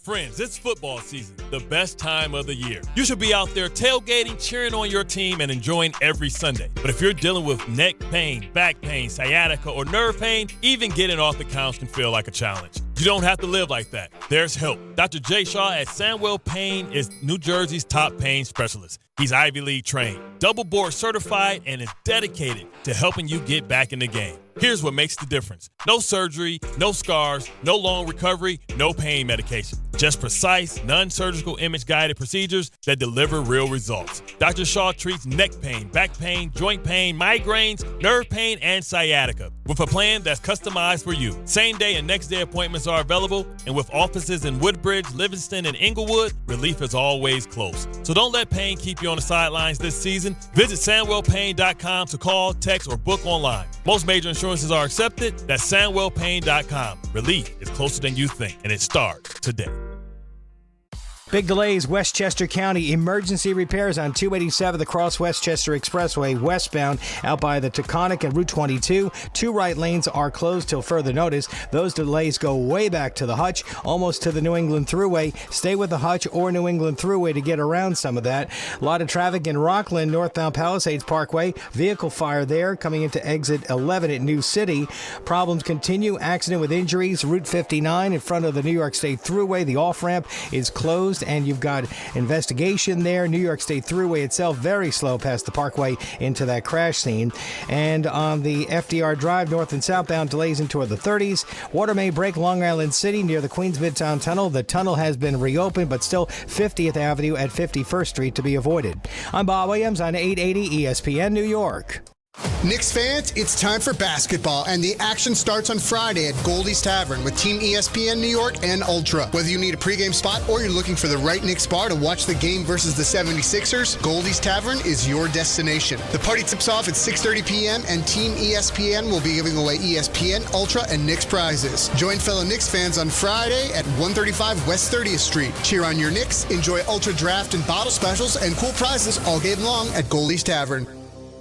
Speaker 2: Friends, it's football season, the best time of the year. You should be out there tailgating, cheering on your team, and enjoying every Sunday. But if you're dealing with neck pain, back pain, sciatica, or nerve pain, even getting off the couch can feel like a challenge. You don't have to live like that. There's help. Dr. Jay Shaw at Sandwell Pain is New Jersey's top pain specialist. He's Ivy League trained, double board certified, and is dedicated to helping you get back in the game. Here's what makes the difference. No surgery, no scars, no long recovery, no pain medication. Just precise, non-surgical image-guided procedures that deliver real results. Dr. Shaw treats neck pain, back pain, joint pain, migraines, nerve pain, and sciatica with a plan that's customized for you. Same-day and next-day appointments are available, and with offices in Woodbridge, Livingston, and Inglewood, relief is always close. So don't let pain keep you on the sidelines this season. Visit SandwellPain.com to call, text, or book online. Most major insurances are accepted. That's SandwellPain.com. Relief is closer than you think, and it starts today.
Speaker 7: Big delays, Westchester County. Emergency repairs on 287, the Cross Westchester Expressway westbound out by the Taconic and Route 22. Two right lanes are closed till further notice. Those delays go way back to the Hutch, almost to the New England Thruway. Stay with the Hutch or New England Thruway to get around some of that. A lot of traffic in Rockland, northbound Palisades Parkway. Vehicle fire there coming into exit 11 at New City. Problems continue. Accident with injuries. Route 59 in front of the New York State Thruway. The off-ramp is closed, and you've got investigation there. New York State Thruway itself very slow past the Parkway into that crash scene. And on the FDR Drive north and southbound, delays into the 30s. Water main break, Long Island City near the Queens Midtown Tunnel. The tunnel has been reopened, but still 50th Avenue at 51st Street to be avoided. I'm Bob Williams on 880 ESPN New York.
Speaker 8: Knicks fans, it's time for basketball, and the action starts on Friday at Goldie's Tavern with Team ESPN New York and Ultra. Whether you need a pregame spot or you're looking for the right Knicks bar to watch the game versus the 76ers, Goldie's Tavern is your destination. The party tips off at 6:30 p.m., and Team ESPN will be giving away ESPN, Ultra, and Knicks prizes. Join fellow Knicks fans on Friday at 135 West 30th Street. Cheer on your Knicks, enjoy Ultra draft and bottle specials, and cool prizes all game long at Goldie's Tavern.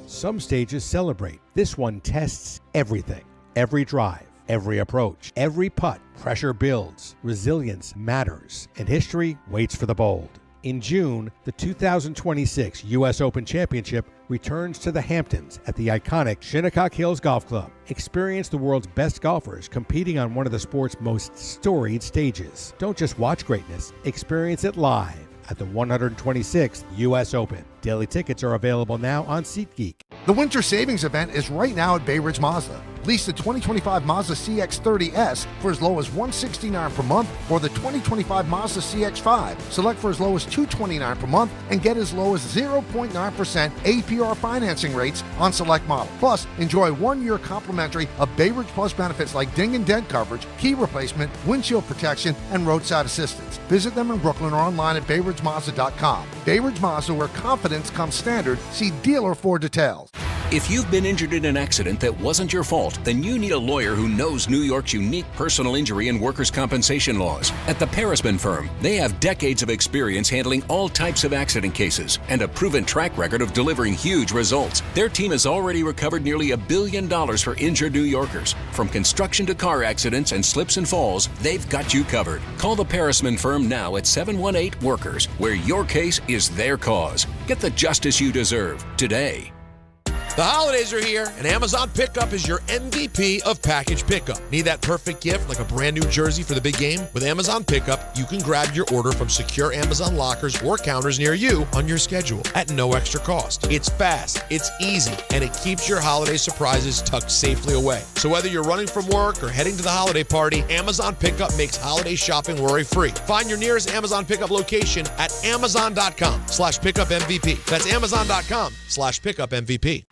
Speaker 9: Some stages celebrate. This one tests everything. Every drive, every approach, every putt. Pressure builds. Resilience matters. And history waits for the bold. In June, the 2026 U.S. Open Championship returns to the Hamptons at the iconic Shinnecock Hills Golf Club. Experience the world's best golfers competing on one of the sport's most storied stages. Don't just watch greatness. Experience it live at the 126th U.S. Open. Daily tickets are available now on SeatGeek.
Speaker 10: The Winter Savings Event is right now at Bay Ridge Mazda. Lease the 2025 Mazda CX-30S for as low as $169 per month, or the 2025 Mazda CX-5. Select for as low as $229 per month and get as low as 0.9% APR financing rates on select model. Plus, enjoy 1 year complimentary of Bay Ridge Plus benefits like ding and dent coverage, key replacement, windshield protection, and roadside assistance. Visit them in Brooklyn or online at BayRidgeMazda.com. Bay Ridge Mazda, where confidence comes standard. See dealer for details.
Speaker 11: If you've been injured in an accident that wasn't your fault, then you need a lawyer who knows New York's unique personal injury and workers' compensation laws. At the Parisman Firm, they have decades of experience handling all types of accident cases and a proven track record of delivering huge results. Their team has already recovered nearly $1 billion for injured New Yorkers. From construction to car accidents and slips and falls, they've got you covered. Call the Parisman Firm now at 718-WORKERS, where your case is their cause. Get the justice you deserve today.
Speaker 12: The holidays are here, and Amazon Pickup is your MVP of package pickup. Need that perfect gift like a brand new jersey for the big game? With Amazon Pickup, you can grab your order from secure Amazon lockers or counters near you on your schedule at no extra cost. It's fast, it's easy, and it keeps your holiday surprises tucked safely away. So whether you're running from work or heading to the holiday party, Amazon Pickup makes holiday shopping worry-free. Find your nearest Amazon Pickup location at amazon.com/pickupmvp. That's amazon.com/pickupmvp.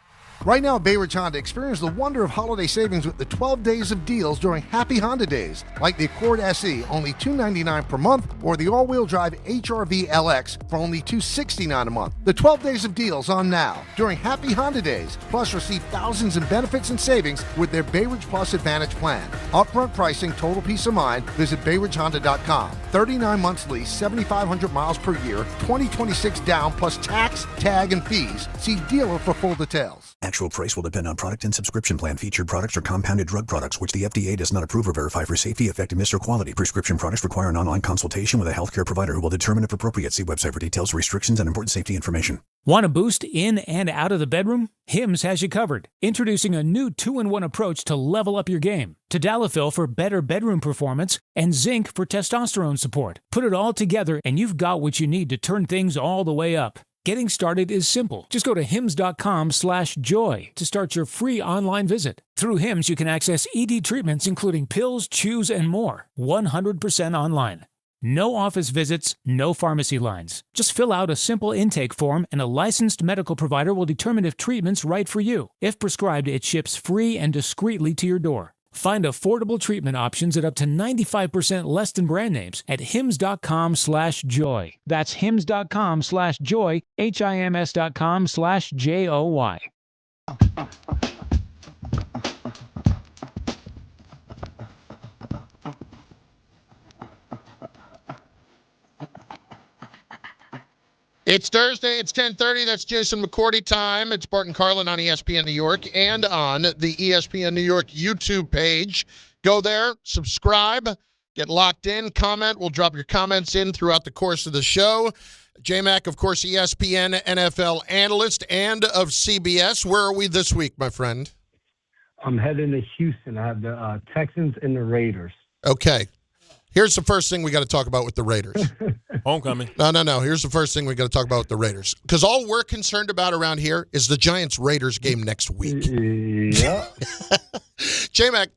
Speaker 10: Right now at Bay Ridge Honda, experience the wonder of holiday savings with the 12 days of deals during Happy Honda Days, like the Accord SE, only $299 per month, or the all-wheel drive HR-V LX for only $269 a month. The 12 days of deals on now during Happy Honda Days, plus receive thousands in benefits and savings with their Bay Ridge Plus Advantage plan. Upfront pricing, total peace of mind. Visit BayRidgeHonda.com. 39 months lease, 7,500 miles per year, 2026 down, plus tax, tag, and fees. See dealer for full details.
Speaker 13: Actual price will depend on product and subscription plan. Featured products are compounded drug products, which the FDA does not approve or verify for safety, effectiveness, or quality. Prescription products require an online consultation with a healthcare provider who will determine if appropriate. See website for details, restrictions, and important safety information.
Speaker 14: Want a boost in and out of the bedroom? Hims has you covered. Introducing a new 2-in-1 approach to level up your game. Tadalafil for better bedroom performance and zinc for testosterone support. Put it all together and you've got what you need to turn things all the way up. Getting started is simple. Just go to hims.com/joy to start your free online visit. Through Hims, you can access ED treatments including pills, chews, and more. 100% online. No office visits, no pharmacy lines. Just fill out a simple intake form and a licensed medical provider will determine if treatment's right for you. If prescribed, it ships free and discreetly to your door. Find affordable treatment options at up to 95% less than brand names at hims.com/joy. That's hims.com/joy, hims.com/joy.
Speaker 3: It's Thursday. It's 10:30. That's Jason McCourty time. It's Bart Carlin on ESPN New York and on the ESPN New York YouTube page. Go there, subscribe, get locked in, comment. We'll drop your comments in throughout the course of the show. J-Mac, of course, ESPN NFL analyst and of CBS. Where are we this week, my friend?
Speaker 15: I'm heading to Houston. I have the Texans and the Raiders.
Speaker 3: Okay. Here's the first thing we got to talk about with the Raiders.
Speaker 2: Homecoming.
Speaker 3: No. Here's the first thing we got to talk about with the Raiders. Because all we're concerned about around here is the Giants-Raiders game next week.
Speaker 15: Yeah.
Speaker 3: J-Mac,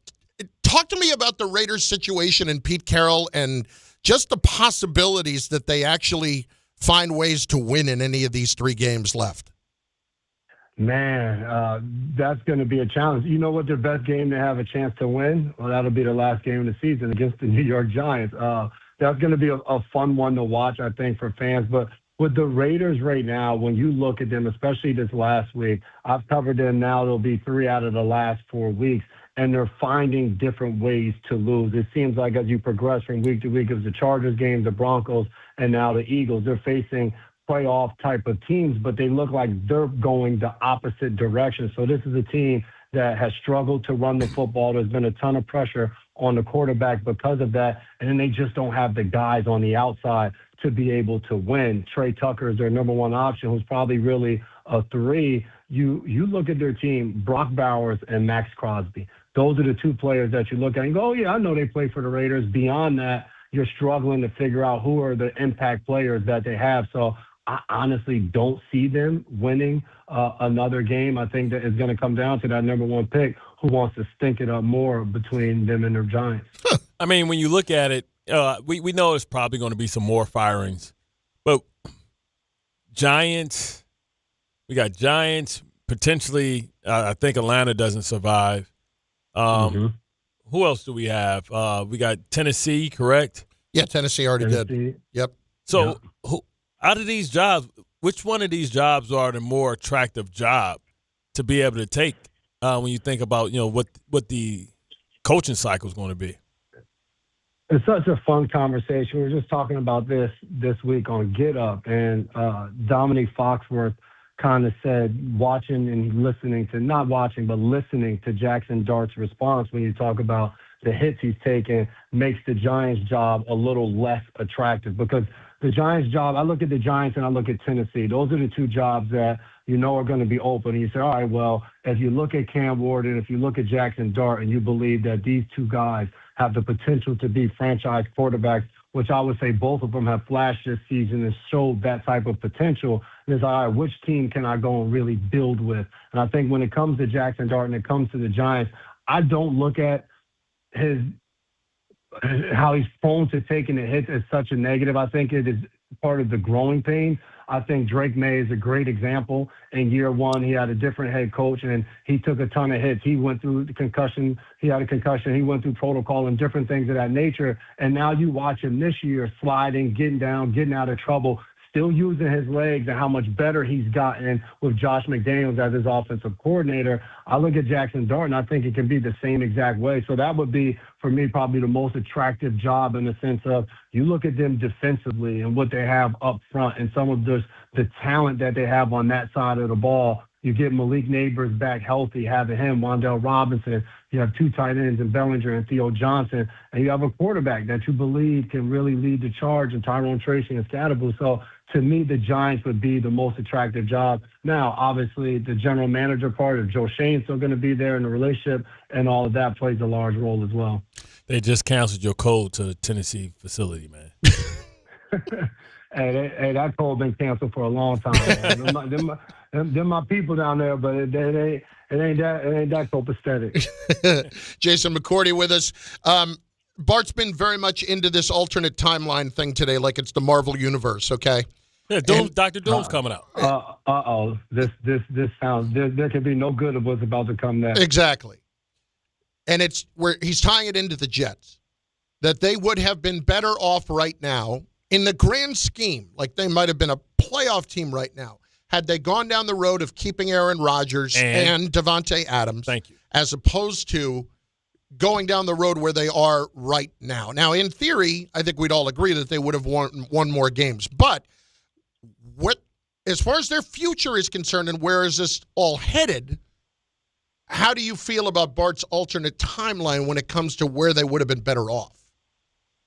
Speaker 3: talk to me about the Raiders situation and Pete Carroll and just the possibilities that they actually find ways to win in any of these 3 games left.
Speaker 15: Man, that's going to be a challenge. You know what their best game to have a chance to win? Well, that'll be the last game of the season against the New York Giants. That's going to be a fun one to watch, I think, for fans. But with the Raiders right now, when you look at them, especially this last week, I've covered them now. It'll be 3 out of the last 4 weeks, and they're finding different ways to lose. It seems like as you progress from week to week, it was the Chargers game, the Broncos, and now the Eagles. They're facing playoff type of teams, but they look like they're going the opposite direction. So this is a team that has struggled to run the football. There's been a ton of pressure on the quarterback because of that, and then they just don't have the guys on the outside to be able to win. Trey Tucker is their number 1 option, who's probably really a 3. You look at their team, Brock Bowers and Max Crosby. Those are the 2 players that you look at and go, oh, yeah, I know they play for the Raiders. Beyond that, you're struggling to figure out who are the impact players that they have. So I honestly don't see them winning another game. I think that it's going to come down to that number 1 pick who wants to stink it up more between them and their Giants.
Speaker 2: I mean, when you look at it, we know it's probably going to be some more firings. But Giants, we got Giants, potentially, I think Atlanta doesn't survive. Who else do we have? We got Tennessee, correct?
Speaker 3: Yeah, Tennessee already did. Yep.
Speaker 2: So out of these jobs, which one of these jobs are the more attractive job to be able to take when you think about, what the coaching cycle is going to be?
Speaker 15: It's such a fun conversation. We were just talking about this week on Get Up, and Dominique Foxworth kind of said listening to Jackson Dart's response when you talk about the hits he's taken makes the Giants' job a little less attractive because the Giants' job, I look at the Giants and I look at Tennessee. Those are the 2 jobs that are going to be open. And you say, all right, well, if you look at Cam Ward and if you look at Jackson Dart and you believe that these 2 guys have the potential to be franchise quarterbacks, which I would say both of them have flashed this season and showed that type of potential, and it's all right, which team can I go and really build with? And I think when it comes to Jackson Dart and it comes to the Giants, I don't look at how he's prone to taking the hits as such a negative. I think it is part of the growing pains. I think Drake May is a great example. In year 1, he had a different head coach, and he took a ton of hits. He went through the concussion. He had a concussion. He went through protocol and different things of that nature. And now you watch him this year sliding, getting down, getting out of trouble, still using his legs, and how much better he's gotten with Josh McDaniels as his offensive coordinator. I look at Jackson Dart, and I think it can be the same exact way. So that would be, for me, probably the most attractive job in the sense of you look at them defensively and what they have up front and some of the talent that they have on that side of the ball. You get Malik Neighbors back healthy, having him, Wan'Dale Robinson. You have 2 tight ends in Bellinger and Theo Johnson. And you have a quarterback that you believe can really lead the charge in Tyrone Tracy and Scatterbo. So to me, the Giants would be the most attractive job. Now, obviously, the general manager part of Joe Shane's still going to be there in the relationship, and all of that plays a large role as well.
Speaker 2: They just canceled your code to the Tennessee facility, man.
Speaker 15: Hey, that code been canceled for a long time. They're my people down there, but it ain't that copacetic.
Speaker 3: Jason McCourty with us. Bart's been very much into this alternate timeline thing today, like it's the Marvel universe. Okay.
Speaker 2: Yeah, Dr. Doom's coming out.
Speaker 15: This sounds there can be no good of what's about to come next.
Speaker 3: Exactly. And it's where he's tying it into the Jets, that they would have been better off right now in the grand scheme, like they might have been a playoff team right now, had they gone down the road of keeping Aaron Rodgers and Davante Adams.
Speaker 2: Thank you.
Speaker 3: As opposed to going down the road where they are right now. Now, in theory, I think we'd all agree that they would have won more games. But as far as their future is concerned and where is this all headed, how do you feel about Bart's alternate timeline when it comes to where they would have been better off?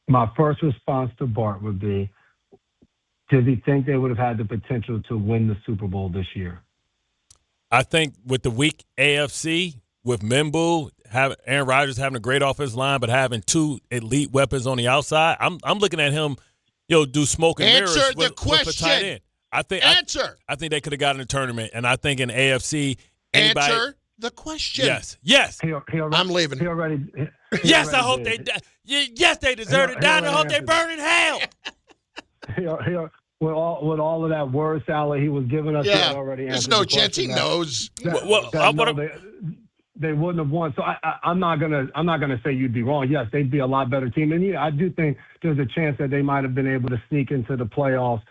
Speaker 15: My first response to Bart would be, does he think they would have had the potential to win the Super Bowl this year?
Speaker 2: I think with the weak AFC, with Mimbu, Aaron Rodgers having a great offensive line, but having 2 elite weapons on the outside, I'm looking at him, do smoke and mirrors with a tight end. I think they could have gotten a tournament, and I think in AFC, anybody.
Speaker 3: Answer the question.
Speaker 2: Yes.
Speaker 3: I'm leaving.
Speaker 2: Yes, I hope they. Yes, they deserve it. I hope they burn in hell.
Speaker 15: With all of that word salad he was giving us, he had already answered.
Speaker 3: There's no chance he knows.
Speaker 15: They wouldn't have won. So I'm not gonna say you'd be wrong. Yes, they'd be a lot better team, and I do think there's a chance that they might have been able to sneak into the playoffs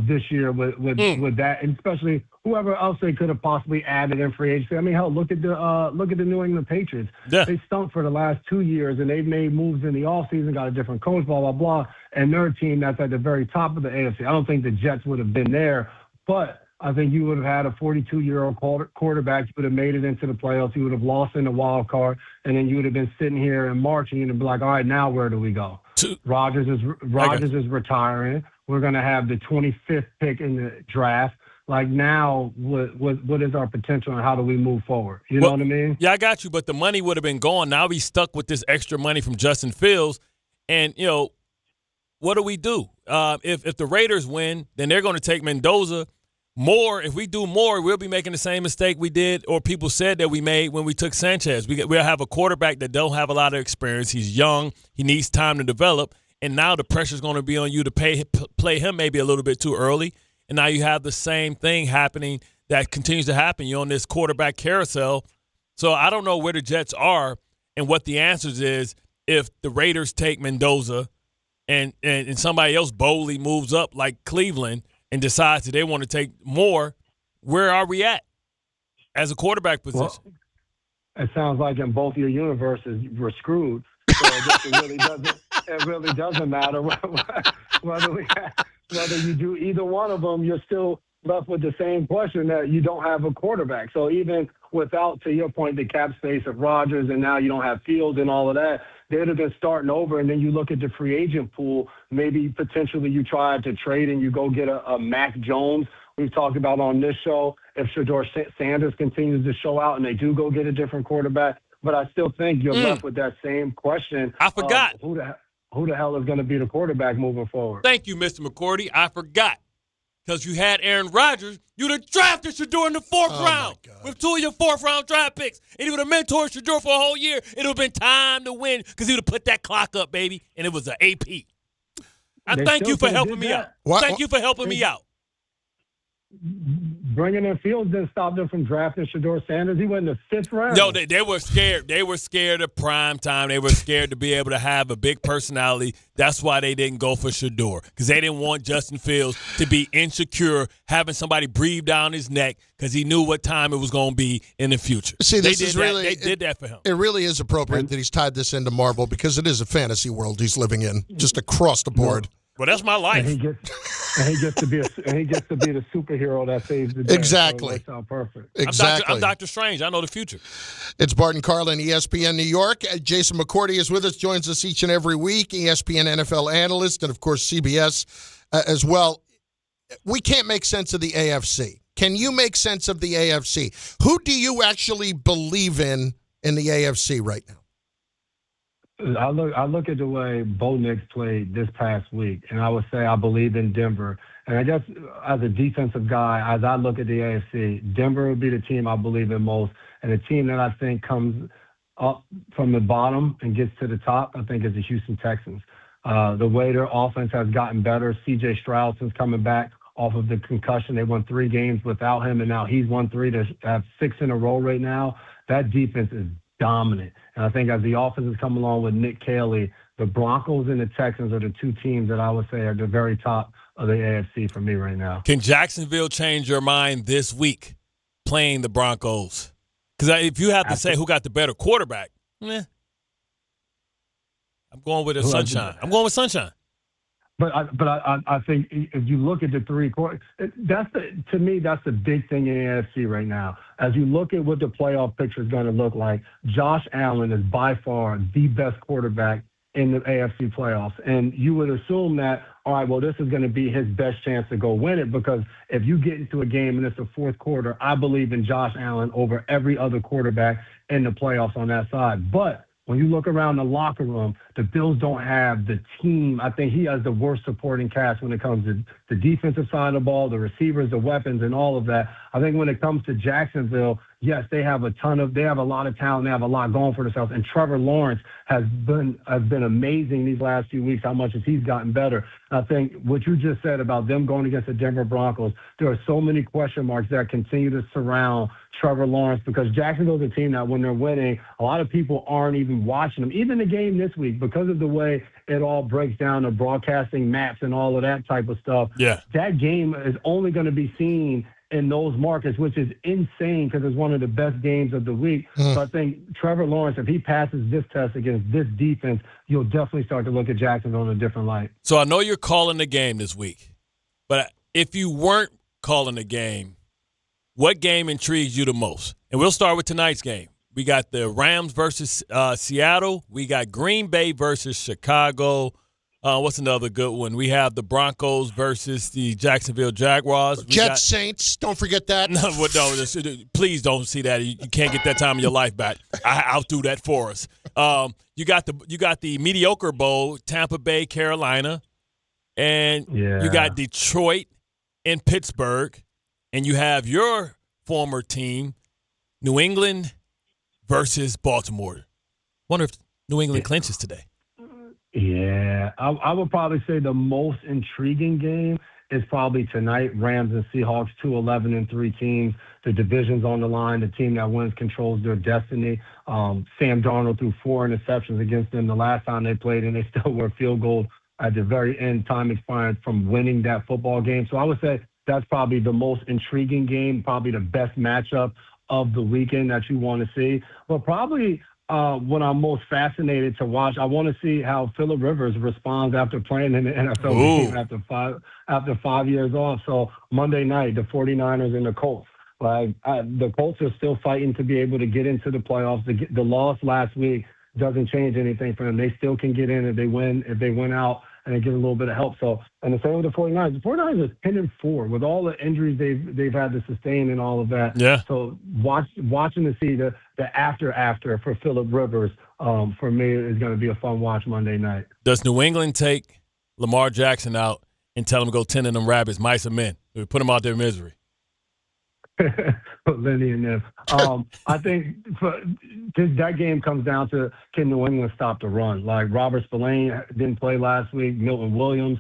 Speaker 15: this year with that, and especially whoever else they could have possibly added in free agency. I mean, hell, look at the New England Patriots.
Speaker 2: Yeah.
Speaker 15: They stunk for the last 2 years, and they've made moves in the offseason, got a different coach, blah, blah, blah, and they're a team that's at the very top of the AFC. I don't think the Jets would have been there, but I think you would have had a 42-year-old quarterback. You would have made it into the playoffs. You would have lost in the wild card, and then you would have been sitting here in March, and you'd be like, all right, now where do we go? Rodgers is retiring. We're going to have the 25th pick in the draft. Like, now, what is our potential and how do we move forward? You know what I mean?
Speaker 2: Yeah, I got you, but the money would have been gone. Now he's stuck with this extra money from Justin Fields. And, what do we do? If the Raiders win, then they're going to take Mendoza. If we do more, we'll be making the same mistake we did or people said that we made when we took Sanchez. We'll have a quarterback that don't have a lot of experience. He's young. He needs time to develop. And now the pressure's going to be on you to play him maybe a little bit too early. And now you have the same thing happening that continues to happen. You're on this quarterback carousel. So I don't know where the Jets are and what the answers is if the Raiders take Mendoza and somebody else boldly moves up like Cleveland and decides that they want to take more. Where are we at as a quarterback position?
Speaker 15: Well, it sounds like in both your universes we're screwed. So it really doesn't matter whether you do either one of them. You're still left with the same question that you don't have a quarterback. So even without, to your point, the cap space of Rodgers, and now you don't have Fields and all of that, they'd have been starting over. And then you look at the free agent pool. Maybe potentially you try to trade and you go get a Mac Jones. We've talked about on this show if Shedeur Sanders continues to show out and they do go get a different quarterback. But I still think you're left with that same question.
Speaker 2: I forgot.
Speaker 15: Who the hell is going to be the quarterback moving forward?
Speaker 2: Thank you, Mr. McCourty. I forgot. Because you had Aaron Rodgers, you'd have drafted Shedeur in the fourth round with 2 of your fourth-round draft picks. And he would have mentored Shedeur for a whole year. It would have been time to win because he would have put that clock up, baby, and it was an AP. Thank you for helping me out. Thank you for helping me out.
Speaker 15: Bringing in Fields didn't stop them from drafting Shedeur Sanders. He went in the 5th round.
Speaker 2: No, they were scared. They were scared of prime time. They were scared to be able to have a big personality. That's why they didn't go for Shedeur, because they didn't want Justin Fields to be insecure, having somebody breathe down his neck because he knew what time it was going to be in the future.
Speaker 3: See,
Speaker 2: they did that for him.
Speaker 3: It really is appropriate that he's tied this into Marvel because it is a fantasy world he's living in, just across the board.
Speaker 2: Well, that's my life.
Speaker 15: And he gets to be the superhero that saves the day.
Speaker 3: Exactly.
Speaker 15: So it works out perfect.
Speaker 3: Exactly.
Speaker 2: I'm Dr. Strange. I know the future.
Speaker 3: It's Bart Carlin, ESPN New York. Jason McCourty is with us, joins us each and every week, ESPN NFL analyst, and, of course, CBS as well. We can't make sense of the AFC. Can you make sense of the AFC? Who do you actually believe in the AFC right now?
Speaker 15: I look at the way Bo Nix played this past week, and I would say I believe in Denver. And I guess as a defensive guy, as I look at the AFC, Denver would be the team I believe in most. And the team that I think comes up from the bottom and gets to the top, I think, is the Houston Texans. The way their offense has gotten better, C.J. Stroud since coming back off of the concussion. They won 3 games without him, and now he's won 3 to have 6 in a row right now. That defense is dominant. And I think as the offense has come along with Nick Caley, the Broncos and the Texans are the 2 teams that I would say are the very top of the AFC for me right now.
Speaker 2: Can Jacksonville change your mind this week playing the Broncos? Because if you have to say who got the better quarterback, I'm going with Sunshine. I'm going with Sunshine.
Speaker 15: But I think if you look at the 3 quarters, to me that's the big thing in the AFC right now. As you look at what the playoff picture is going to look like, Josh Allen is by far the best quarterback in the AFC playoffs, and you would assume that, all right, well, this is going to be his best chance to go win it, because if you get into a game and it's the fourth quarter, I believe in Josh Allen over every other quarterback in the playoffs on that side. But when you look around the locker room, the Bills don't have the team. I think he has the worst supporting cast when it comes to the defensive side of the ball, the receivers, the weapons, and all of that. I think when it comes to Jacksonville, yes, they have a lot of talent. They have a lot going for themselves. And Trevor Lawrence has been amazing these last few weeks, how much as he's gotten better. I think what you just said about them going against the Denver Broncos, there are so many question marks that continue to surround Trevor Lawrence, because Jacksonville's a team that when they're winning, a lot of people aren't even watching them. Even the game this week, because of the way it all breaks down, the broadcasting maps and all of that type of stuff, that game is only going to be seen in those markets, which is insane because it's one of the best games of the week. So I think Trevor Lawrence, if he passes this test against this defense, you'll definitely start to look at Jacksonville in a different light.
Speaker 2: So I know you're calling the game this week, but if you weren't calling the game, what game intrigues you the most? And we'll start with tonight's game. We got the Rams versus Seattle. We got Green Bay versus Chicago. What's another good one? We have the Broncos versus the Jacksonville Jaguars.
Speaker 3: Jets, Saints. Don't forget that.
Speaker 2: No, please don't see that. You can't get that time of your life back. I'll do that for us. You got the mediocre bowl, Tampa Bay, Carolina, and you got Detroit and Pittsburgh, and you have your former team, New England versus Baltimore. Wonder if New England clinches today.
Speaker 15: Yeah, I would probably say the most intriguing game is probably tonight. Rams and Seahawks, 2-11-3 teams. The division's on the line. The team that wins controls their destiny. Sam Darnold threw 4 interceptions against them the last time they played, and they still were field goal at the very end, time expired from winning that football game. So I would say that's probably the most intriguing game, probably the best matchup of the weekend that you want to see. But probably what I'm most fascinated to watch, I want to see how Phillip Rivers responds after playing in the NFL game after 5 years off. So Monday night, the 49ers and the Colts. The Colts are still fighting to be able to get into the playoffs. The loss last week doesn't change anything for them. They still can get in if they win out and they get a little bit of help. So, and the same with the 49ers. The 49ers are 10-4 with all the injuries they've had to sustain and all of that.
Speaker 2: Yeah.
Speaker 15: So watching to see the after for Phillip Rivers, for me, is going to be a fun watch Monday night.
Speaker 2: Does New England take Lamar Jackson out and tell him to go tend to them rabbits, mice and men? We put them out their misery.
Speaker 15: Lenny and them. I think that game comes down to, can New England stop the run? Like Robert Spillane didn't play last week. Milton Williams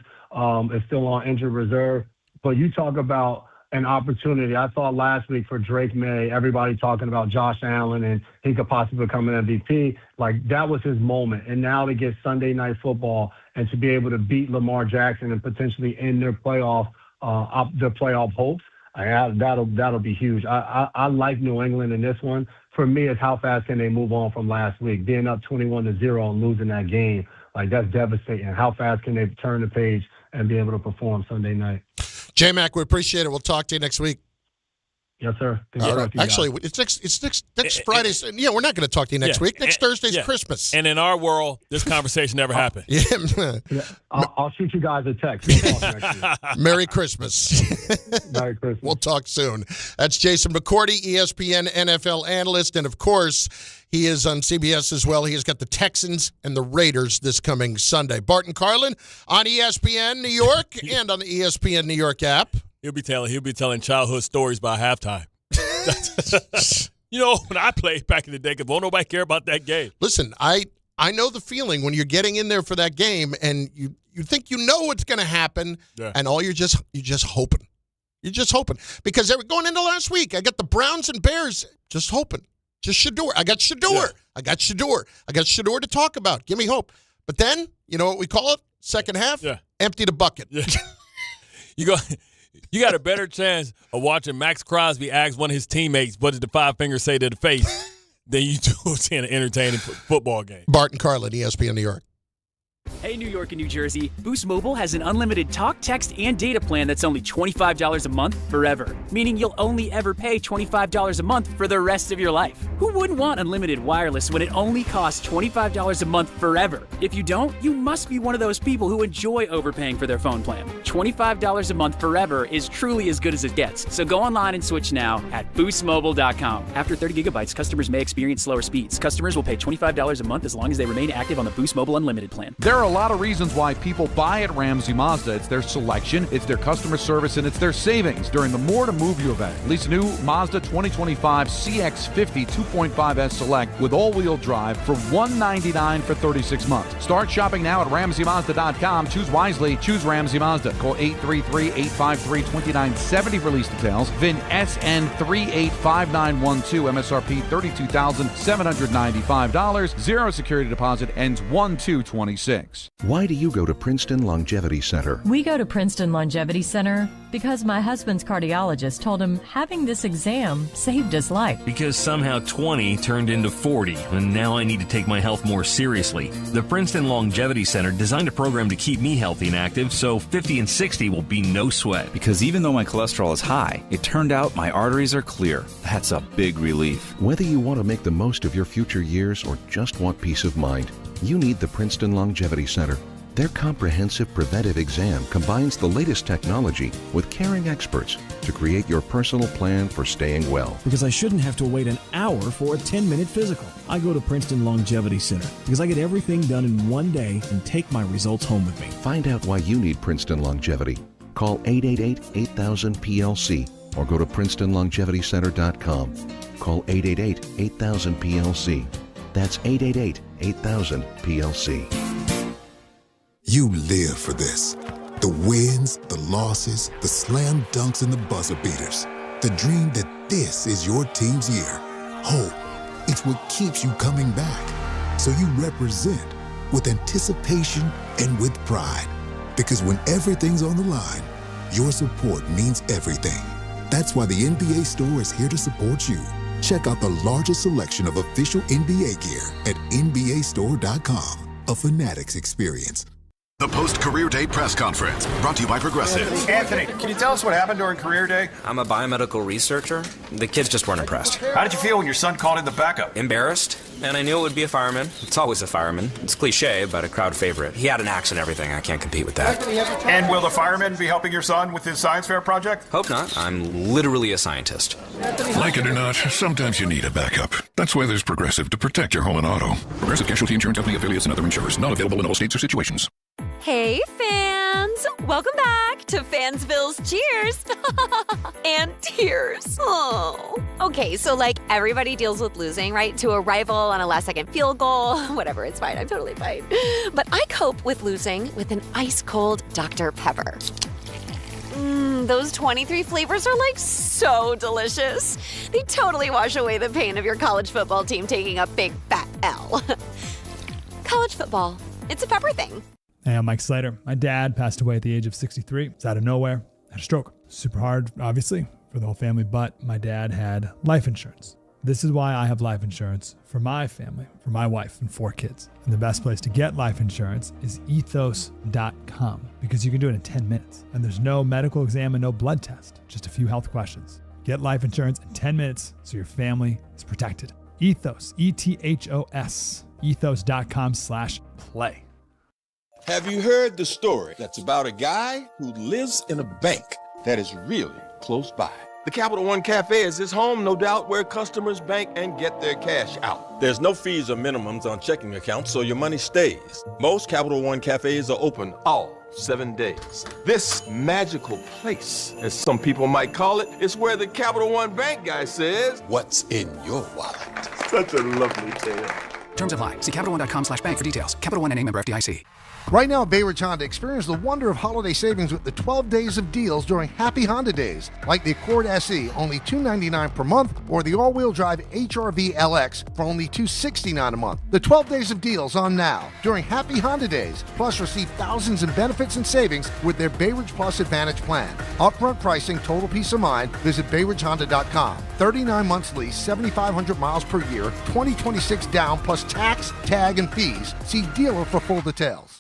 Speaker 15: is still on injured reserve. But you talk about an opportunity. I thought last week for Drake May, everybody talking about Josh Allen and he could possibly become an MVP. Like that was his moment. And now to get Sunday Night Football and to be able to beat Lamar Jackson and potentially end their playoff hopes, that'll be huge. I like New England in this one. For me, it's how fast can they move on from last week, being up 21-0 and losing that game. Like that's devastating. How fast can they turn the page and be able to perform Sunday night.
Speaker 3: J-Mac, we appreciate it. We'll talk to you next week.
Speaker 15: Yes, sir.
Speaker 3: All right. Actually, it's next Friday. Yeah, we're not going to talk to you next week. Next Thursday's Christmas.
Speaker 2: And in our world, this conversation never happened.
Speaker 15: I'll shoot you guys a text. We'll talk next week.
Speaker 3: Merry Christmas.
Speaker 15: Merry Christmas.
Speaker 3: We'll talk soon. That's Jason McCourty, ESPN NFL analyst. And, of course, he is on CBS as well. He has got the Texans and the Raiders this coming Sunday. Bart Carlin on ESPN New York and on the ESPN New York app.
Speaker 2: He'll be telling childhood stories by halftime. When I played back in the day, because won't nobody care about that game.
Speaker 3: Listen, I know the feeling when you're getting in there for that game and you think you know what's going to happen, and all you're just hoping. You're just hoping. Because they were going into last week. I got the Browns and Bears just hoping. Just Shador. I got Shador. Yeah. I got Shador to talk about. Give me hope. But then, you know what we call it? Second half? Yeah. Empty the bucket.
Speaker 2: Yeah. You got a better chance of watching Max Crosby ask one of his teammates, what did the five fingers say to the face, than you do seeing an entertaining football game.
Speaker 3: Bart Carlin, ESPN New York.
Speaker 16: Hey, New York and New Jersey, Boost Mobile has an unlimited talk, text, and data plan that's only $25 a month forever, meaning you'll only ever pay $25 a month for the rest of your life. Who wouldn't want unlimited wireless when it only costs $25 a month forever? If you don't, you must be one of those people who enjoy overpaying for their phone plan. $25 a month forever is truly as good as it gets, so go online and switch now at boostmobile.com. After 30 gigabytes, customers may experience slower speeds. Customers will pay $25 a month as long as they remain active on the Boost Mobile Unlimited plan.
Speaker 17: There are a lot of reasons why people buy at Ramsey Mazda. It's their selection, it's their customer service, and it's their savings during the More to Move You event. Lease a new Mazda 2025 CX-50 2.5S Select with all-wheel drive for $199 for 36 months. Start shopping now at RamseyMazda.com. Choose wisely. Choose Ramsey Mazda. Call 833-853-2970 for lease details. VIN SN385912. MSRP $32,795. Zero security deposit. Ends 1/2/26.
Speaker 18: Why do you go to Princeton Longevity Center?
Speaker 19: We go to Princeton Longevity Center because my husband's cardiologist told him having this exam saved his life.
Speaker 20: Because somehow 20 turned into 40, and now I need to take my health more seriously. The Princeton Longevity Center designed a program to keep me healthy and active, so 50 and 60 will be no sweat.
Speaker 21: Because even though my cholesterol is high, it turned out my arteries are clear. That's a big relief.
Speaker 18: Whether you want to make the most of your future years or just want peace of mind, you need the Princeton Longevity Center. Their comprehensive preventive exam combines the latest technology with caring experts to create your personal plan for staying well.
Speaker 22: Because I shouldn't have to wait an hour for a 10-minute physical. I go to Princeton Longevity Center because I get everything done in one day and take my results home with me.
Speaker 18: Find out why you need Princeton Longevity. Call 888-8000-PLC or go to PrincetonLongevityCenter.com. Call 888-8000-PLC. That's 888-8000-PLC.
Speaker 23: You live for this. The wins, the losses, the slam dunks, and the buzzer beaters. The dream that this is your team's year. Hope, it's what keeps you coming back. So you represent with anticipation and with pride. Because when everything's on the line, your support means everything. That's why the NBA Store is here to support you. Check out the largest selection of official NBA gear at NBAstore.com. A Fanatics experience.
Speaker 24: The post-career day press conference, brought to you by Progressive.
Speaker 25: Anthony, can you tell us what happened during career day?
Speaker 26: I'm a biomedical researcher. The kids just weren't impressed.
Speaker 25: How did you feel when your son called in the backup?
Speaker 26: Embarrassed, and I knew it would be a fireman. It's always a fireman. It's cliche, but a crowd favorite. He had an axe and everything. I can't compete with that.
Speaker 25: And will the fireman be helping your son with his science fair project?
Speaker 26: Hope not. I'm literally a scientist.
Speaker 24: Like it or not, sometimes you need a backup. That's why there's Progressive to protect your home and auto. Progressive Casualty Insurance Company affiliates and other insurers. Not available in all states or situations.
Speaker 27: Hey, fans! Welcome back to Fansville's Cheers and Tears. Oh. Okay, so like everybody deals with losing, right? To a rival on a last-second field goal. Whatever, it's fine. I'm totally fine. But I cope with losing with an ice-cold Dr. Pepper. Those 23 flavors are like so delicious. They totally wash away the pain of your college football team taking a big fat L. College football. It's a pepper thing.
Speaker 28: Hey, I'm Mike Slater. My dad passed away at the age of 63. It's out of nowhere. Had a stroke. Super hard, obviously, for the whole family, but my dad had life insurance. This is why I have life insurance for my family, for my wife and 4 kids. And the best place to get life insurance is ethos.com because you can do it in 10 minutes. And there's no medical exam and no blood test, just a few health questions. Get life insurance in 10 minutes so your family is protected. Ethos, ETHOS, ethos.com/play.
Speaker 1: Have you heard the story that's about a guy who lives in a bank that is really close by? The Capital One Cafe is his home, no doubt, where customers bank and get their cash out. There's no fees or minimums on checking accounts, so your money stays. Most Capital One Cafes are open all 7 days. This magical place, as some people might call it, is where the Capital One Bank guy says, "What's in your wallet?" Such a lovely tale.
Speaker 4: Terms apply. See CapitalOne.com/bank for details. Capital One NA, member FDIC.
Speaker 10: Right now at Bay Ridge Honda, experience the wonder of holiday savings with the 12 days of deals during Happy Honda Days, like the Accord SE, only $299 per month, or the all-wheel drive HRV LX for only $269 a month. The 12 days of deals on now during Happy Honda Days. Plus, receive thousands in benefits and savings with their Bay Ridge Plus Advantage plan. Upfront pricing, total peace of mind. Visit BayRidgeHonda.com. 39 months lease, 7,500 miles per year, 2026 down, plus tax, tag, and fees. See dealer for full details.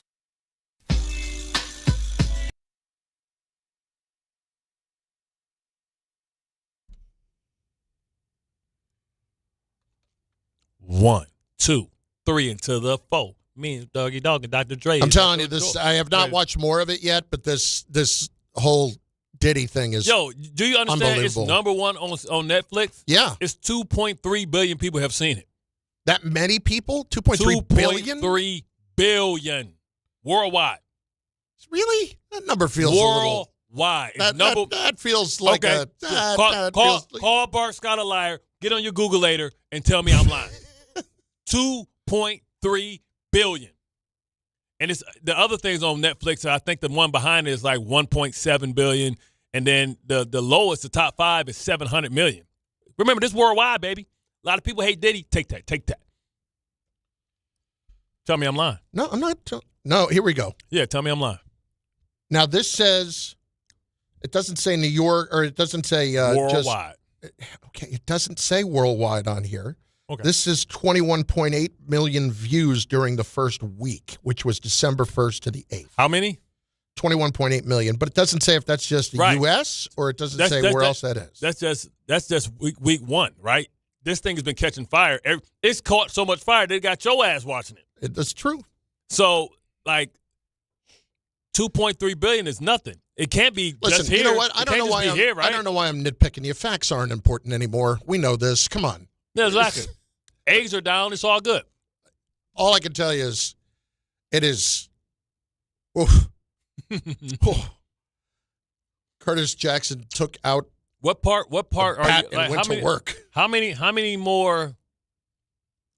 Speaker 2: One, two, three into the 4. Me and Doggy Dog and Dr. Dre.
Speaker 3: I'm telling you, this. I have not watched more of it yet, but this whole Diddy thing is
Speaker 2: do you understand it's number 1 on Netflix?
Speaker 3: Yeah.
Speaker 2: It's 2.3 billion people have seen it.
Speaker 3: That many people? 2.3 billion?
Speaker 2: 2.3 billion worldwide.
Speaker 3: Really? That number feels
Speaker 2: worldwide.
Speaker 3: A little... That feels like
Speaker 2: call Bart Scott a liar. Get on your Google later and tell me I'm lying. 2.3 billion. And it's the other things on Netflix. I think the one behind it is like 1.7 billion. And then the lowest, the top 5 is 700 million. Remember, this worldwide, baby. A lot of people hate Diddy. Take that. Tell me I'm lying.
Speaker 3: No, I'm not. No, here we go.
Speaker 2: Yeah, tell me I'm lying.
Speaker 3: Now, this says, it doesn't say New York, or it doesn't say
Speaker 2: worldwide.
Speaker 3: Okay, it doesn't say worldwide on here.
Speaker 2: Okay.
Speaker 3: This is 21.8 million views during the first week, which was December 1st to the 8th.
Speaker 2: How many?
Speaker 3: 21.8 million, but it doesn't say if that's just the U.S. or it doesn't say where else that is.
Speaker 2: That's just week 1, right? This thing has been catching fire. It's caught so much fire they got your ass watching it.
Speaker 3: That's true.
Speaker 2: So, like, 2.3 billion is nothing. It can't be just here.
Speaker 3: You know what? I don't know why I'm nitpicking you. Facts aren't important anymore. We know this. Come on.
Speaker 2: Yeah, exactly. Eggs are down. It's all good.
Speaker 3: All I can tell you is it is. Oof. Curtis Jackson took out.
Speaker 2: What part are you?
Speaker 3: And went to work.
Speaker 2: How many more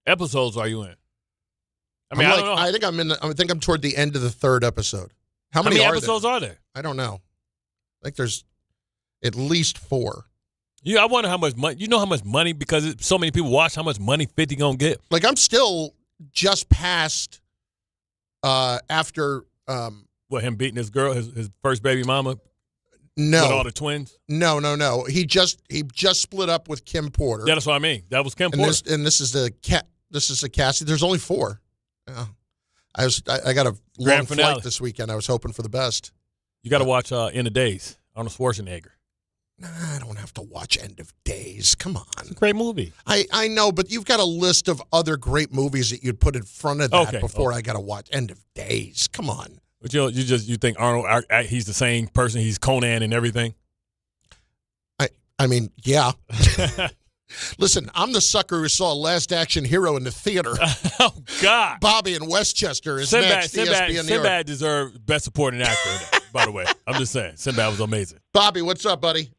Speaker 2: episodes are you in? I mean, I don't know.
Speaker 3: I think I'm toward the end of the 3rd episode. How many
Speaker 2: episodes are there?
Speaker 3: I don't know. I think there's at least 4.
Speaker 2: Yeah, I wonder how much money. You know how much money, because so many people watch, how much money 50 gonna get?
Speaker 3: Like, I'm still just past after
Speaker 2: him beating his girl, his first baby mama?
Speaker 3: No.
Speaker 2: With all the twins?
Speaker 3: No. He just split up with Kim Porter.
Speaker 2: Yeah, that's what I mean. That was Kim Porter.
Speaker 3: This is the Cassie. There's only 4. Yeah. I got a long flight this weekend. I was hoping for the best.
Speaker 2: You got to watch End of Days, Arnold Schwarzenegger.
Speaker 3: Nah, I don't have to watch End of Days. Come on.
Speaker 2: It's a great movie.
Speaker 3: I know, but you've got a list of other great movies that you'd put in front of that before I got to watch End of Days. Come on.
Speaker 2: But you think Arnold, he's the same person? He's Conan and everything?
Speaker 3: I mean, yeah. Listen, I'm the sucker who saw Last Action Hero in the theater.
Speaker 2: Oh, God.
Speaker 3: Bobby in Westchester is next.
Speaker 2: Sinbad deserved Best Supporting Actor, by the way. I'm just saying. Sinbad was amazing.
Speaker 3: Bobby, what's up, buddy?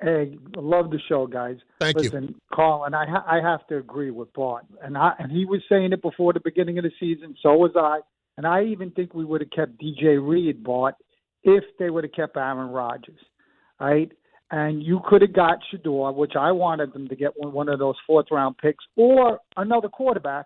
Speaker 5: Hey, I love the show, guys.
Speaker 3: Thank you.
Speaker 5: Listen, Carlin, I have to agree with Bart. And he was saying it before the beginning of the season. So was I. And I even think we would have kept DJ Reed, Bart, if they would have kept Aaron Rodgers, right? And you could have got Shador, which I wanted them to get one of those 4th-round picks, or another quarterback.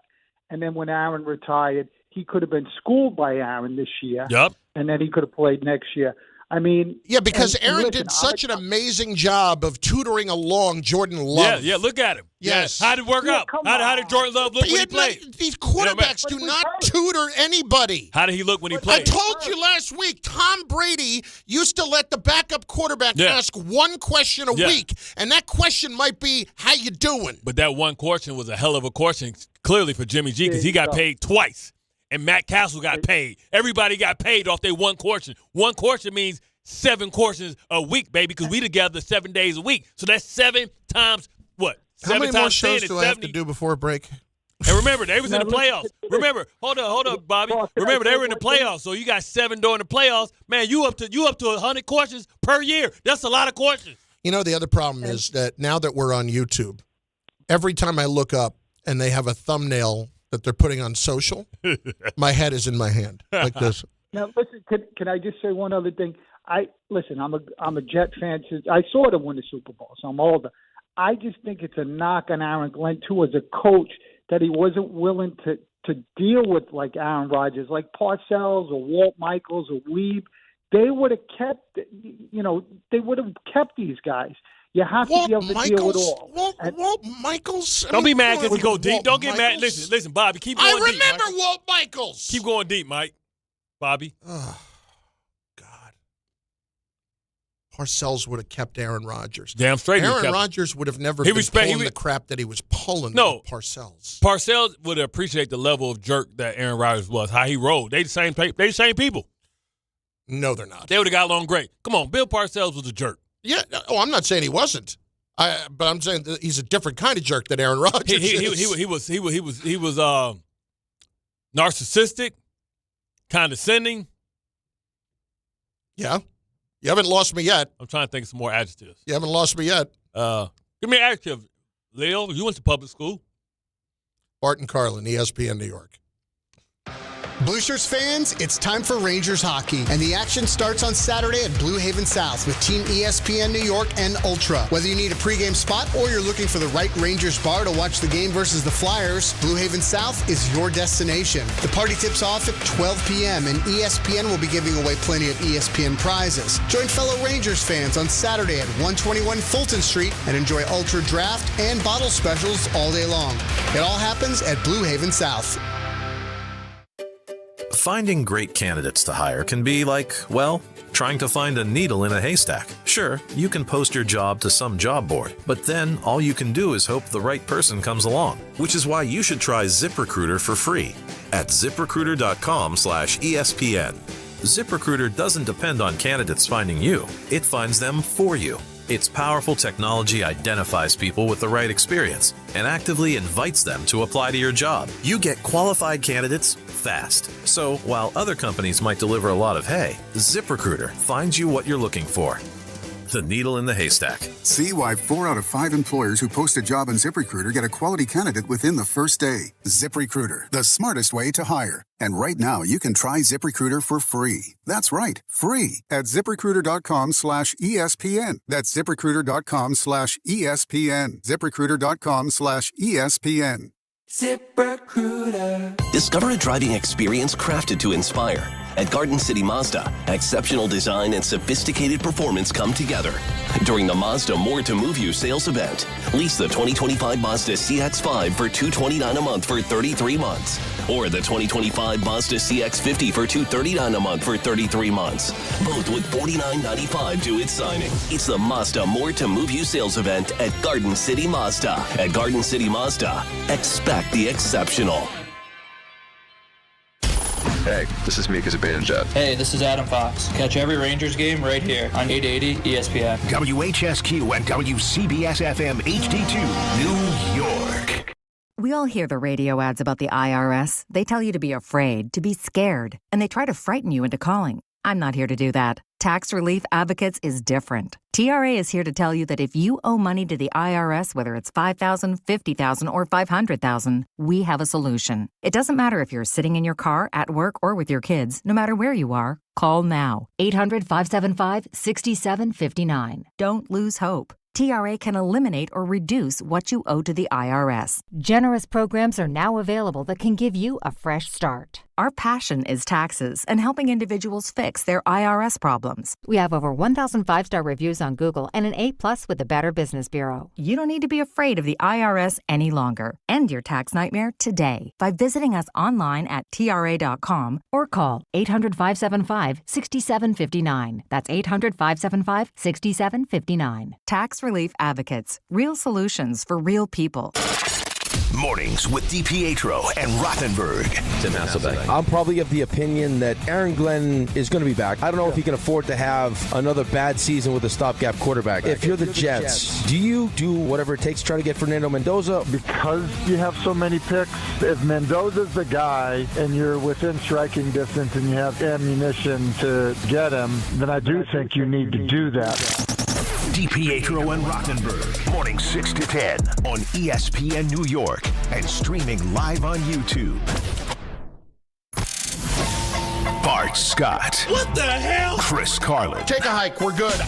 Speaker 5: And then when Aaron retired, he could have been schooled by Aaron this year.
Speaker 2: Yep.
Speaker 5: And then he could have played next year. I mean,
Speaker 3: yeah, because
Speaker 5: and
Speaker 3: Aaron
Speaker 5: listen,
Speaker 3: did such an amazing job of tutoring along Jordan Love.
Speaker 2: Yeah, look at him.
Speaker 3: Yes.
Speaker 2: How did it work out? How did Jordan Love look when he played?
Speaker 3: These quarterbacks do not tutor anybody.
Speaker 2: How did he look when he
Speaker 3: I
Speaker 2: played?
Speaker 3: told you last week, Tom Brady used to let the backup quarterback ask one question a week, and that question might be, how you doing?
Speaker 2: But that one question was a hell of a question, clearly, for Jimmy G, because he got paid twice, and Matt Castle got paid. Everybody got paid off their one question. One question means 7 courses a week, baby, because we together 7 days a week. So that's 7 times what?
Speaker 3: How
Speaker 2: 7
Speaker 3: many
Speaker 2: times
Speaker 3: more shows
Speaker 2: 10
Speaker 3: do
Speaker 2: is
Speaker 3: I have
Speaker 2: 70.
Speaker 3: to do before break?
Speaker 2: And remember, they was in the playoffs. Remember, hold up, Bobby. Remember, they were in the playoffs, so you got 7 during the playoffs. Man, you up to 100 questions per year. That's a lot of questions.
Speaker 3: You know, the other problem is that now that we're on YouTube, every time I look up and they have a thumbnail that they're putting on social, my head is in my hand like this.
Speaker 5: Now, listen, can I just say one other thing? I'm a Jet fan. I saw them win the Super Bowl, so I'm older. I just think it's a knock on Aaron Glenn, too, as a coach, that he wasn't willing to deal with, like, Aaron Rodgers, like Parcells or Walt Michaels or Weeb. They would have kept, they would have kept these guys. You have to be able to deal with all.
Speaker 3: Walt Michaels?
Speaker 2: Don't be mad because he go deep. Don't get mad. Listen, Bobby, keep going deep.
Speaker 3: I remember Walt Michaels.
Speaker 2: Keep going deep, Mike. Bobby.
Speaker 3: Oh, God. Parcells would have kept Aaron Rodgers.
Speaker 2: Damn straight.
Speaker 3: Aaron Rodgers would have never been pulling the crap that he was pulling with Parcells.
Speaker 2: Parcells would appreciate the level of jerk that Aaron Rodgers was, how he rolled. They the same people.
Speaker 3: No, they're not.
Speaker 2: They would have got along great. Come on, Bill Parcells was a jerk.
Speaker 3: Yeah. Oh, I'm not saying he wasn't. But I'm saying that he's a different kind of jerk than Aaron Rodgers is.
Speaker 2: He was narcissistic, condescending.
Speaker 3: Yeah. You haven't lost me yet.
Speaker 2: I'm trying to think of some more adjectives.
Speaker 3: You haven't lost me yet.
Speaker 2: Give me an adjective, Leo. You went to public school.
Speaker 3: Bart Carlin, ESPN New York.
Speaker 6: Blue Shirts fans, it's time for Rangers hockey, and the action starts on Saturday at Blue Haven South with Team ESPN New York and Ultra. Whether you need a pregame spot or you're looking for the right Rangers bar to watch the game versus the Flyers, Blue Haven South is your destination. The party tips off at 12 p.m., and ESPN will be giving away plenty of ESPN prizes. Join fellow Rangers fans on Saturday at 121 Fulton Street and enjoy Ultra draft and bottle specials all day long. It all happens at Blue Haven South.
Speaker 7: Finding great candidates to hire can be like, well, trying to find a needle in a haystack. Sure, you can post your job to some job board, but then all you can do is hope the right person comes along, which is why you should try ZipRecruiter for free at ZipRecruiter.com/ESPN. ZipRecruiter doesn't depend on candidates finding you. It finds them for you. Its powerful technology identifies people with the right experience and actively invites them to apply to your job. You get qualified candidates fast. So while other companies might deliver a lot of hay, ZipRecruiter finds you what you're looking for. The needle in the haystack.
Speaker 8: See why 4 out of 5 employers who post a job on ZipRecruiter get a quality candidate within the first day. ZipRecruiter, the smartest way to hire. And right now, you can try ZipRecruiter for free. That's right, free at ZipRecruiter.com/ESPN. That's ZipRecruiter.com/ESPN. ZipRecruiter.com/ESPN.
Speaker 9: ZipRecruiter. Discover a driving experience crafted to inspire. At Garden City Mazda, exceptional design and sophisticated performance come together. During the Mazda More to Move You sales event, lease the 2025 Mazda CX-5 for $229 a month for 33 months. Or the 2025 Mazda CX-50 for $239 a month for 33 months. Both with $49.95 due at signing. It's the Mazda More to Move You sales event at Garden City Mazda. At Garden City Mazda, expect the exceptional.
Speaker 11: Hey, this is Mika Zibanejad.
Speaker 12: Hey, this is Adam Fox. Catch every Rangers game right here on 880 ESPN.
Speaker 13: WHSQ and WCBS-FM HD2, New York.
Speaker 14: We all hear the radio ads about the IRS. They tell you to be afraid, to be scared, and they try to frighten you into calling. I'm not here to do that. Tax Relief Advocates is different. TRA is here to tell you that if you owe money to the IRS, whether it's $5,000, $50,000, or $500,000, we have a solution. It doesn't matter if you're sitting in your car, at work, or with your kids. No matter where you are, call now. 800-575-6759. Don't lose hope. TRA can eliminate or reduce what you owe to the IRS. Generous programs are now available that can give you a fresh start. Our passion is taxes and helping individuals fix their IRS problems. We have over 1,000 5-star reviews on Google and an A+ with the Better Business Bureau. You don't need to be afraid of the IRS any longer. End your tax nightmare today by visiting us online at TRA.com or call 800-575-6759. That's 800-575-6759. Tax Relief Advocates. Real solutions for real people.
Speaker 13: Mornings with DiPietro and Rothenberg.
Speaker 15: Tim Hasselbeck. I'm probably of the opinion that Aaron Glenn is going to be back. I don't know if he can afford to have another bad season with a stopgap quarterback. If you're the Jets, do you do whatever it takes to try to get Fernando Mendoza?
Speaker 16: Because you have so many picks, if Mendoza's the guy and you're within striking distance and you have ammunition to get him, then I do think you need to do that.
Speaker 13: DiPietro and Rothenberg, morning 6 to 10 on ESPN New York and streaming live on YouTube. Bart Scott.
Speaker 2: What the hell?
Speaker 13: Chris Carlin.
Speaker 3: Take a hike. We're good.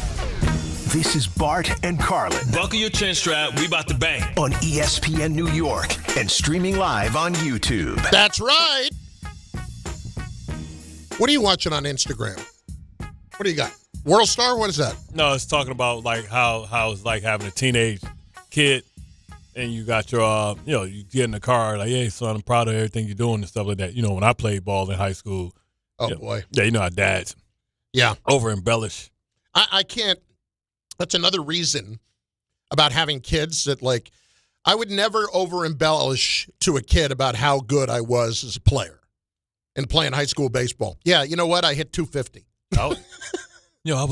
Speaker 13: This is Bart and Carlin.
Speaker 2: Buckle your chin strap. We about to bang.
Speaker 13: On ESPN New York and streaming live on YouTube.
Speaker 3: That's right. What are you watching on Instagram? What do you got? World Star? What is that?
Speaker 2: No, it's talking about like how it's like having a teenage kid, and you got your you get in the car like, hey son, I'm proud of everything you're doing and stuff like that. You know, when I played ball in high school.
Speaker 3: Oh boy.
Speaker 2: Yeah, you know how dads.
Speaker 3: Yeah.
Speaker 2: Over embellish.
Speaker 3: I can't. That's another reason about having kids that like I would never over embellish to a kid about how good I was as a player and playing high school baseball. Yeah, you know what? I hit 250.
Speaker 2: I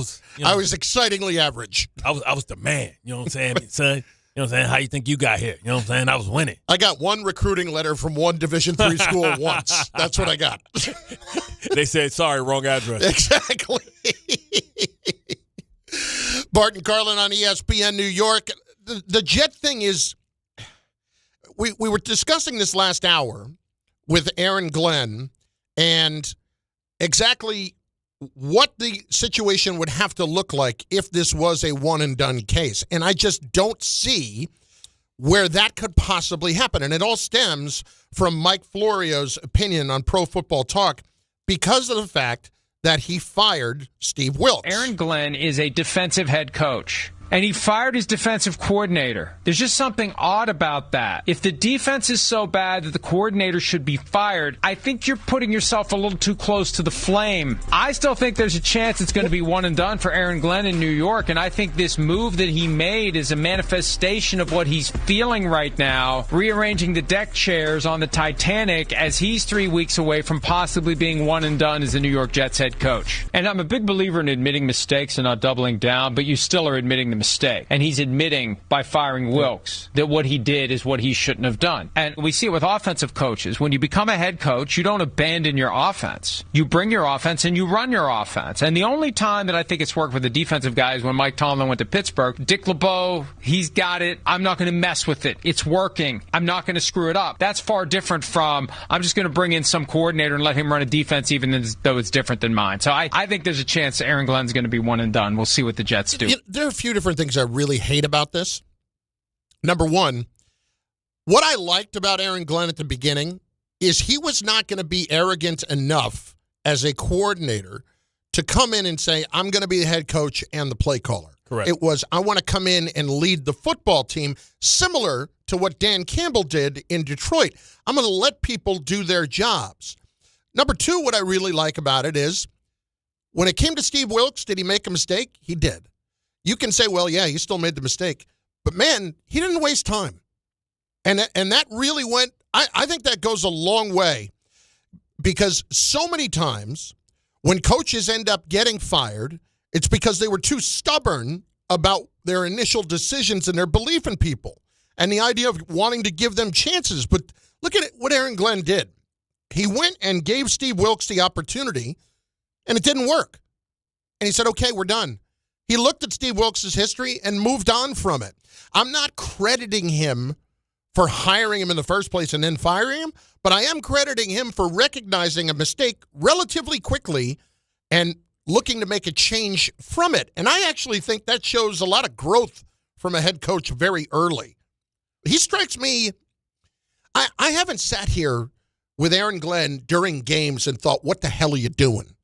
Speaker 2: was
Speaker 3: excitingly average.
Speaker 2: I was the man. You know what I'm saying, son? You know what I'm saying? How you think you got here? You know what I'm saying? I was winning.
Speaker 3: I got one recruiting letter from one Division III school once. That's what I got.
Speaker 2: They said, sorry, wrong address.
Speaker 3: Exactly. Bart and Carlin on ESPN New York. The Jet thing is, we were discussing this last hour with Aaron Glenn and exactly what the situation would have to look like if this was a one-and-done case. And I just don't see where that could possibly happen. And it all stems from Mike Florio's opinion on Pro Football Talk because of the fact that he fired Steve Wilks.
Speaker 17: Aaron Glenn is a defensive head coach, and he fired his defensive coordinator. There's just something odd about that. If the defense is so bad that the coordinator should be fired, I think you're putting yourself a little too close to the flame. I still think there's a chance it's going to be one and done for Aaron Glenn in New York, and I think this move that he made is a manifestation of what he's feeling right now, rearranging the deck chairs on the Titanic as he's 3 weeks away from possibly being one and done as the New York Jets head coach. And I'm a big believer in admitting mistakes and not doubling down, but you still are admitting the mistake. And he's admitting by firing Wilks that what he did is what he shouldn't have done. And we see it with offensive coaches. When you become a head coach, you don't abandon your offense. You bring your offense and you run your offense. And the only time that I think it's worked for the defensive guys when Mike Tomlin went to Pittsburgh, Dick LeBeau, he's got it. I'm not going to mess with it. It's working. I'm not going to screw it up. That's far different from I'm just going to bring in some coordinator and let him run a defense even though it's different than mine. So I think there's a chance that Aaron Glenn's going to be one and done. We'll see what the Jets do.
Speaker 3: There are a few different things I really hate about this. Number one, what I liked about Aaron Glenn at the beginning is he was not going to be arrogant enough as a coordinator to come in and say, I'm going to be the head coach and the play caller.
Speaker 2: Correct.
Speaker 3: It was, I want to come in and lead the football team, similar to what Dan Campbell did in Detroit. I'm going to let people do their jobs. Number two, what I really like about it is when it came to Steve Wilks, did he make a mistake? He did. You can say, well, yeah, he still made the mistake. But, man, he didn't waste time. And that really went – I think that goes a long way because so many times when coaches end up getting fired, it's because they were too stubborn about their initial decisions and their belief in people and the idea of wanting to give them chances. But look at what Aaron Glenn did. He went and gave Steve Wilks the opportunity, and it didn't work. And he said, okay, we're done. He looked at Steve Wilks' history and moved on from it. I'm not crediting him for hiring him in the first place and then firing him, but I am crediting him for recognizing a mistake relatively quickly and looking to make a change from it. And I actually think that shows a lot of growth from a head coach very early. He strikes me, I haven't sat here with Aaron Glenn during games and thought, what the hell are you doing?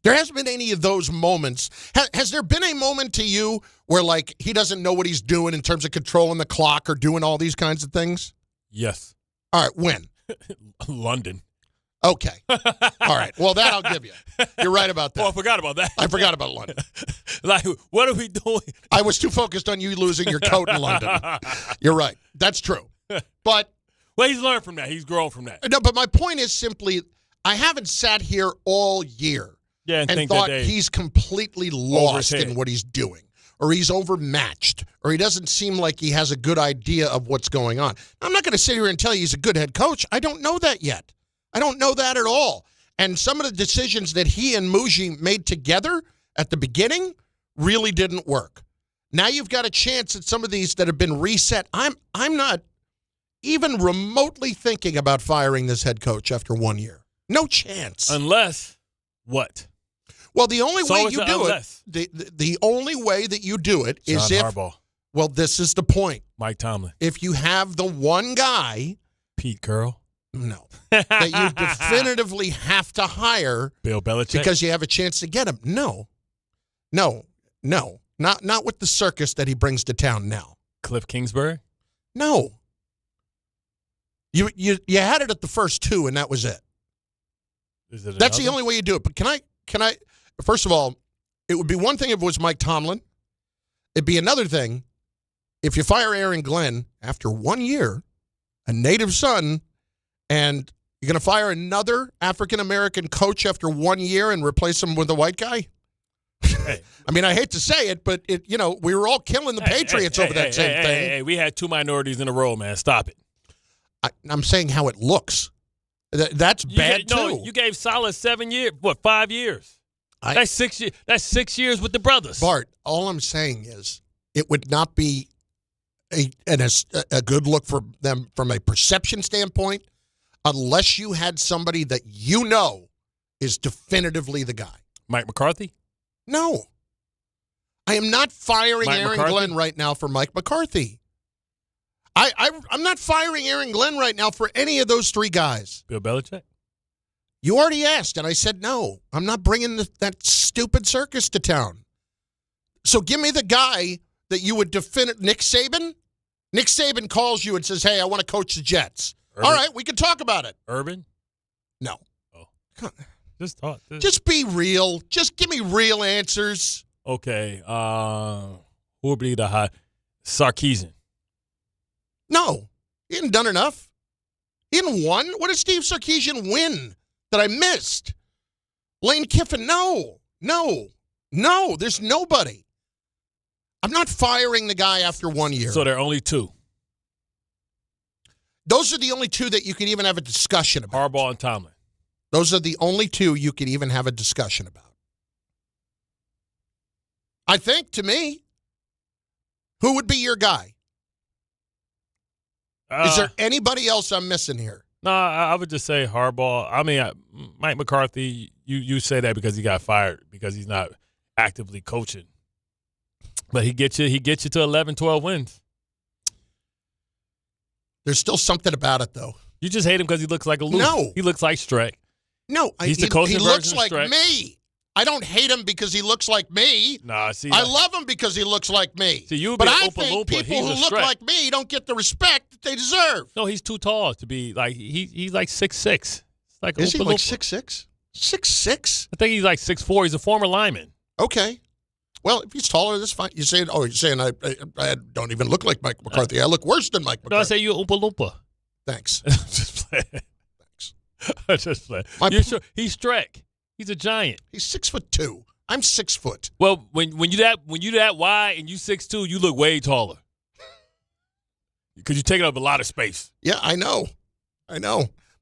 Speaker 3: There hasn't been any of those moments. Has there been a moment to you where, like, he doesn't know what he's doing in terms of controlling the clock or doing all these kinds of things?
Speaker 2: Yes.
Speaker 3: All right, when?
Speaker 2: London.
Speaker 3: Okay. All right. Well, that I'll give you. You're right about that.
Speaker 2: Oh, I forgot about that.
Speaker 3: I forgot about London.
Speaker 2: Like, what are we doing?
Speaker 3: I was too focused on you losing your coat in London. You're right. That's true. But
Speaker 2: well, he's learned from that. He's grown from that.
Speaker 3: No, but my point is simply, I haven't sat here all year and thought he's completely lost in what he's doing, or he's overmatched, or he doesn't seem like he has a good idea of what's going on. I'm not going to sit here and tell you he's a good head coach. I don't know that yet. I don't know that at all. And some of the decisions that he and Muji made together at the beginning really didn't work. Now you've got a chance at some of these that have been reset. I'm not even remotely thinking about firing this head coach after 1 year. No chance.
Speaker 2: Unless what?
Speaker 3: Well, the only way you do it, the only way that you do it is if
Speaker 2: Harbaugh.
Speaker 3: Well, this is the point.
Speaker 2: Mike Tomlin.
Speaker 3: If you have the one guy,
Speaker 2: Pete Carroll.
Speaker 3: No. That you definitively have to hire
Speaker 2: Bill Belichick
Speaker 3: because you have a chance to get him. No. Not with the circus that he brings to town now.
Speaker 2: Cliff Kingsbury?
Speaker 3: No. You had it at the first two, and that was it. That's the only way you do it. But can I? First of all, it would be one thing if it was Mike Tomlin. It'd be another thing if you fire Aaron Glenn after 1 year, a native son, and you're going to fire another African-American coach after 1 year and replace him with a white guy? Hey. I mean, I hate to say it, but we were all killing the Patriots over that same thing.
Speaker 2: Hey, we had two minorities in a row, man. Stop it.
Speaker 3: I'm saying how it looks. That's bad, too.
Speaker 2: No, you gave Salah 7 years. What, 5 years? That's 6 years. That's 6 years with the brothers.
Speaker 3: Bart, all I'm saying is it would not be a good look for them from a perception standpoint unless you had somebody that you know is definitively the guy.
Speaker 2: Mike McCarthy?
Speaker 3: No. I am not firing Aaron Glenn right now for Mike McCarthy. I'm not firing Aaron Glenn right now for any of those three guys.
Speaker 2: Bill Belichick?
Speaker 3: You already asked, and I said no. I'm not bringing that stupid circus to town. So give me the guy that you would Nick Saban? Nick Saban calls you and says, hey, I want to coach the Jets. Urban? All right, we can talk about it.
Speaker 2: Urban?
Speaker 3: No.
Speaker 2: Oh. Just talk.
Speaker 3: Just be real. Just give me real answers.
Speaker 2: Okay. Who would be the high? Sarkisian.
Speaker 3: No. He hadn't done enough. He hadn't won. What did Steve Sarkisian win that I missed? Lane Kiffin, no. There's nobody. I'm not firing the guy after 1 year.
Speaker 2: So there are only two.
Speaker 3: Those are the only two that you can even have a discussion about.
Speaker 2: Harbaugh and Tomlin.
Speaker 3: Those are the only two you can even have a discussion about. I think, to me, who would be your guy? Is there anybody else I'm missing here?
Speaker 2: No, I would just say Harbaugh. I mean, Mike McCarthy, you say that because he got fired, because he's not actively coaching. But he gets you to 11, 12 wins.
Speaker 3: There's still something about it, though.
Speaker 2: You just hate him because he looks like a loser.
Speaker 3: No.
Speaker 2: He looks like Streck.
Speaker 3: No.
Speaker 2: He's the coaching
Speaker 3: he looks
Speaker 2: version
Speaker 3: like
Speaker 2: of Streck.
Speaker 3: me. I don't hate him because he looks like me.
Speaker 2: Nah, see,
Speaker 3: I love him because he looks like me.
Speaker 2: See,
Speaker 3: but I think people who look like me don't get the respect that they deserve.
Speaker 2: No, he's too tall to be like he's like 6'6". Like
Speaker 3: is he like 6'6"? 6'6"?
Speaker 2: I think he's like 6'4". He's a former lineman.
Speaker 3: Okay. Well, if he's taller, that's fine. You're saying I don't even look like Mike McCarthy. I look worse than Mike McCarthy.
Speaker 2: No, I say you're Oompa Loompa.
Speaker 3: Thanks.
Speaker 2: Just playing. Thanks. Just playing. He's Streck. He's a giant.
Speaker 3: He's 6'2". I'm 6 foot.
Speaker 2: Well, when you that wide and you 6'2", you look way taller. Because you're taking up a lot of space.
Speaker 3: Yeah, I know.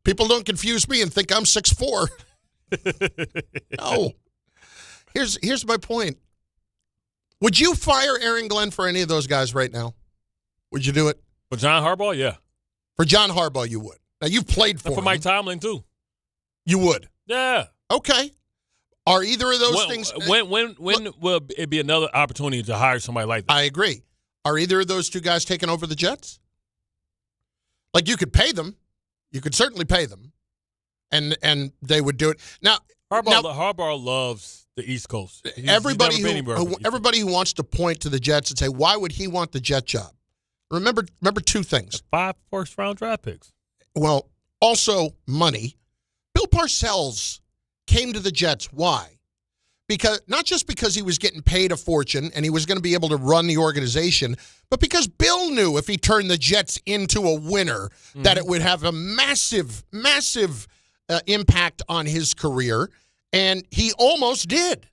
Speaker 3: People don't confuse me and think I'm 6'4". No. Here's my point. Would you fire Aaron Glenn for any of those guys right now? Would you do it?
Speaker 2: For John Harbaugh, yeah.
Speaker 3: For John Harbaugh, you would. Now, you've played for him.
Speaker 2: For Mike Tomlin, too.
Speaker 3: You would?
Speaker 2: Yeah.
Speaker 3: Okay. Are either of those things...
Speaker 2: When will it be another opportunity to hire somebody like that?
Speaker 3: I agree. Are either of those two guys taking over the Jets? Like, you could pay them. You could certainly pay them. and they would do it. Now
Speaker 2: Harbaugh loves the East Coast.
Speaker 3: Everybody who wants to point to the Jets and say, why would he want the Jet job? Remember two things.
Speaker 2: 5 first-round draft picks.
Speaker 3: Well, also money. Bill Parcells came to the Jets. Why? Because not just because he was getting paid a fortune and he was going to be able to run the organization, but because Bill knew if he turned the Jets into a winner, that it would have a massive, massive impact on his career. And he almost did.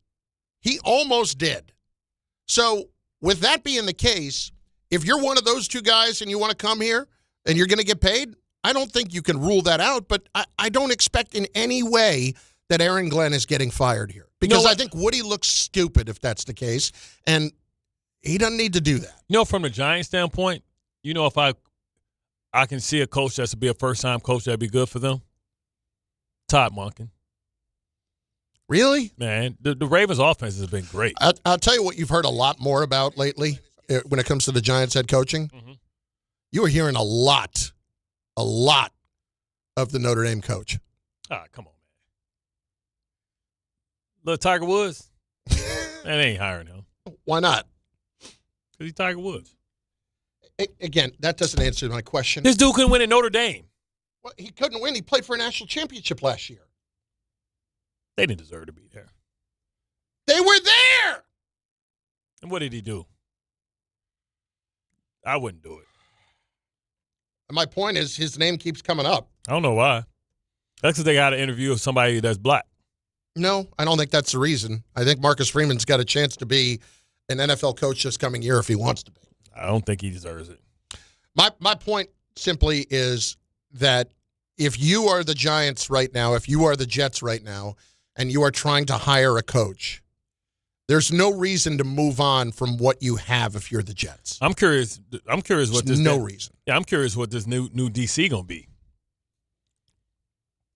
Speaker 3: So with that being the case, if you're one of those two guys and you want to come here and you're going to get paid, I don't think you can rule that out. But I don't expect in any way that Aaron Glenn is getting fired here. Because I think Woody looks stupid if that's the case. And he doesn't need to do that.
Speaker 2: From the Giants standpoint, if I can see a coach that's to be a first-time coach that'd be good for them, Todd Monken.
Speaker 3: Really?
Speaker 2: Man, the Ravens' offense has been great.
Speaker 3: I'll tell you what you've heard a lot more about lately when it comes to the Giants head coaching. Mm-hmm. You are hearing a lot of the Notre Dame coach.
Speaker 2: Ah, come on, man. Little Tiger Woods? Man, they ain't hiring him.
Speaker 3: Why not?
Speaker 2: Because he's Tiger Woods.
Speaker 3: Again, that doesn't answer my question.
Speaker 2: This dude couldn't win at Notre Dame.
Speaker 3: Well, he couldn't win. He played for a national championship last year.
Speaker 2: They didn't deserve to be there.
Speaker 3: They were there!
Speaker 2: And what did he do? I wouldn't do it.
Speaker 3: My point is his name keeps coming up.
Speaker 2: I don't know why. That's because they got an interview with somebody that's black.
Speaker 3: No, I don't think that's the reason. I think Marcus Freeman's got a chance to be an NFL coach this coming year if he wants to be.
Speaker 2: I don't think he deserves it.
Speaker 3: My point simply is that if you are the Giants right now, if you are the Jets right now, and you are trying to hire a coach, there's no reason to move on from what you have if you're the Jets.
Speaker 2: I'm curious what this
Speaker 3: reason.
Speaker 2: Yeah, I'm curious what this new DC gonna be.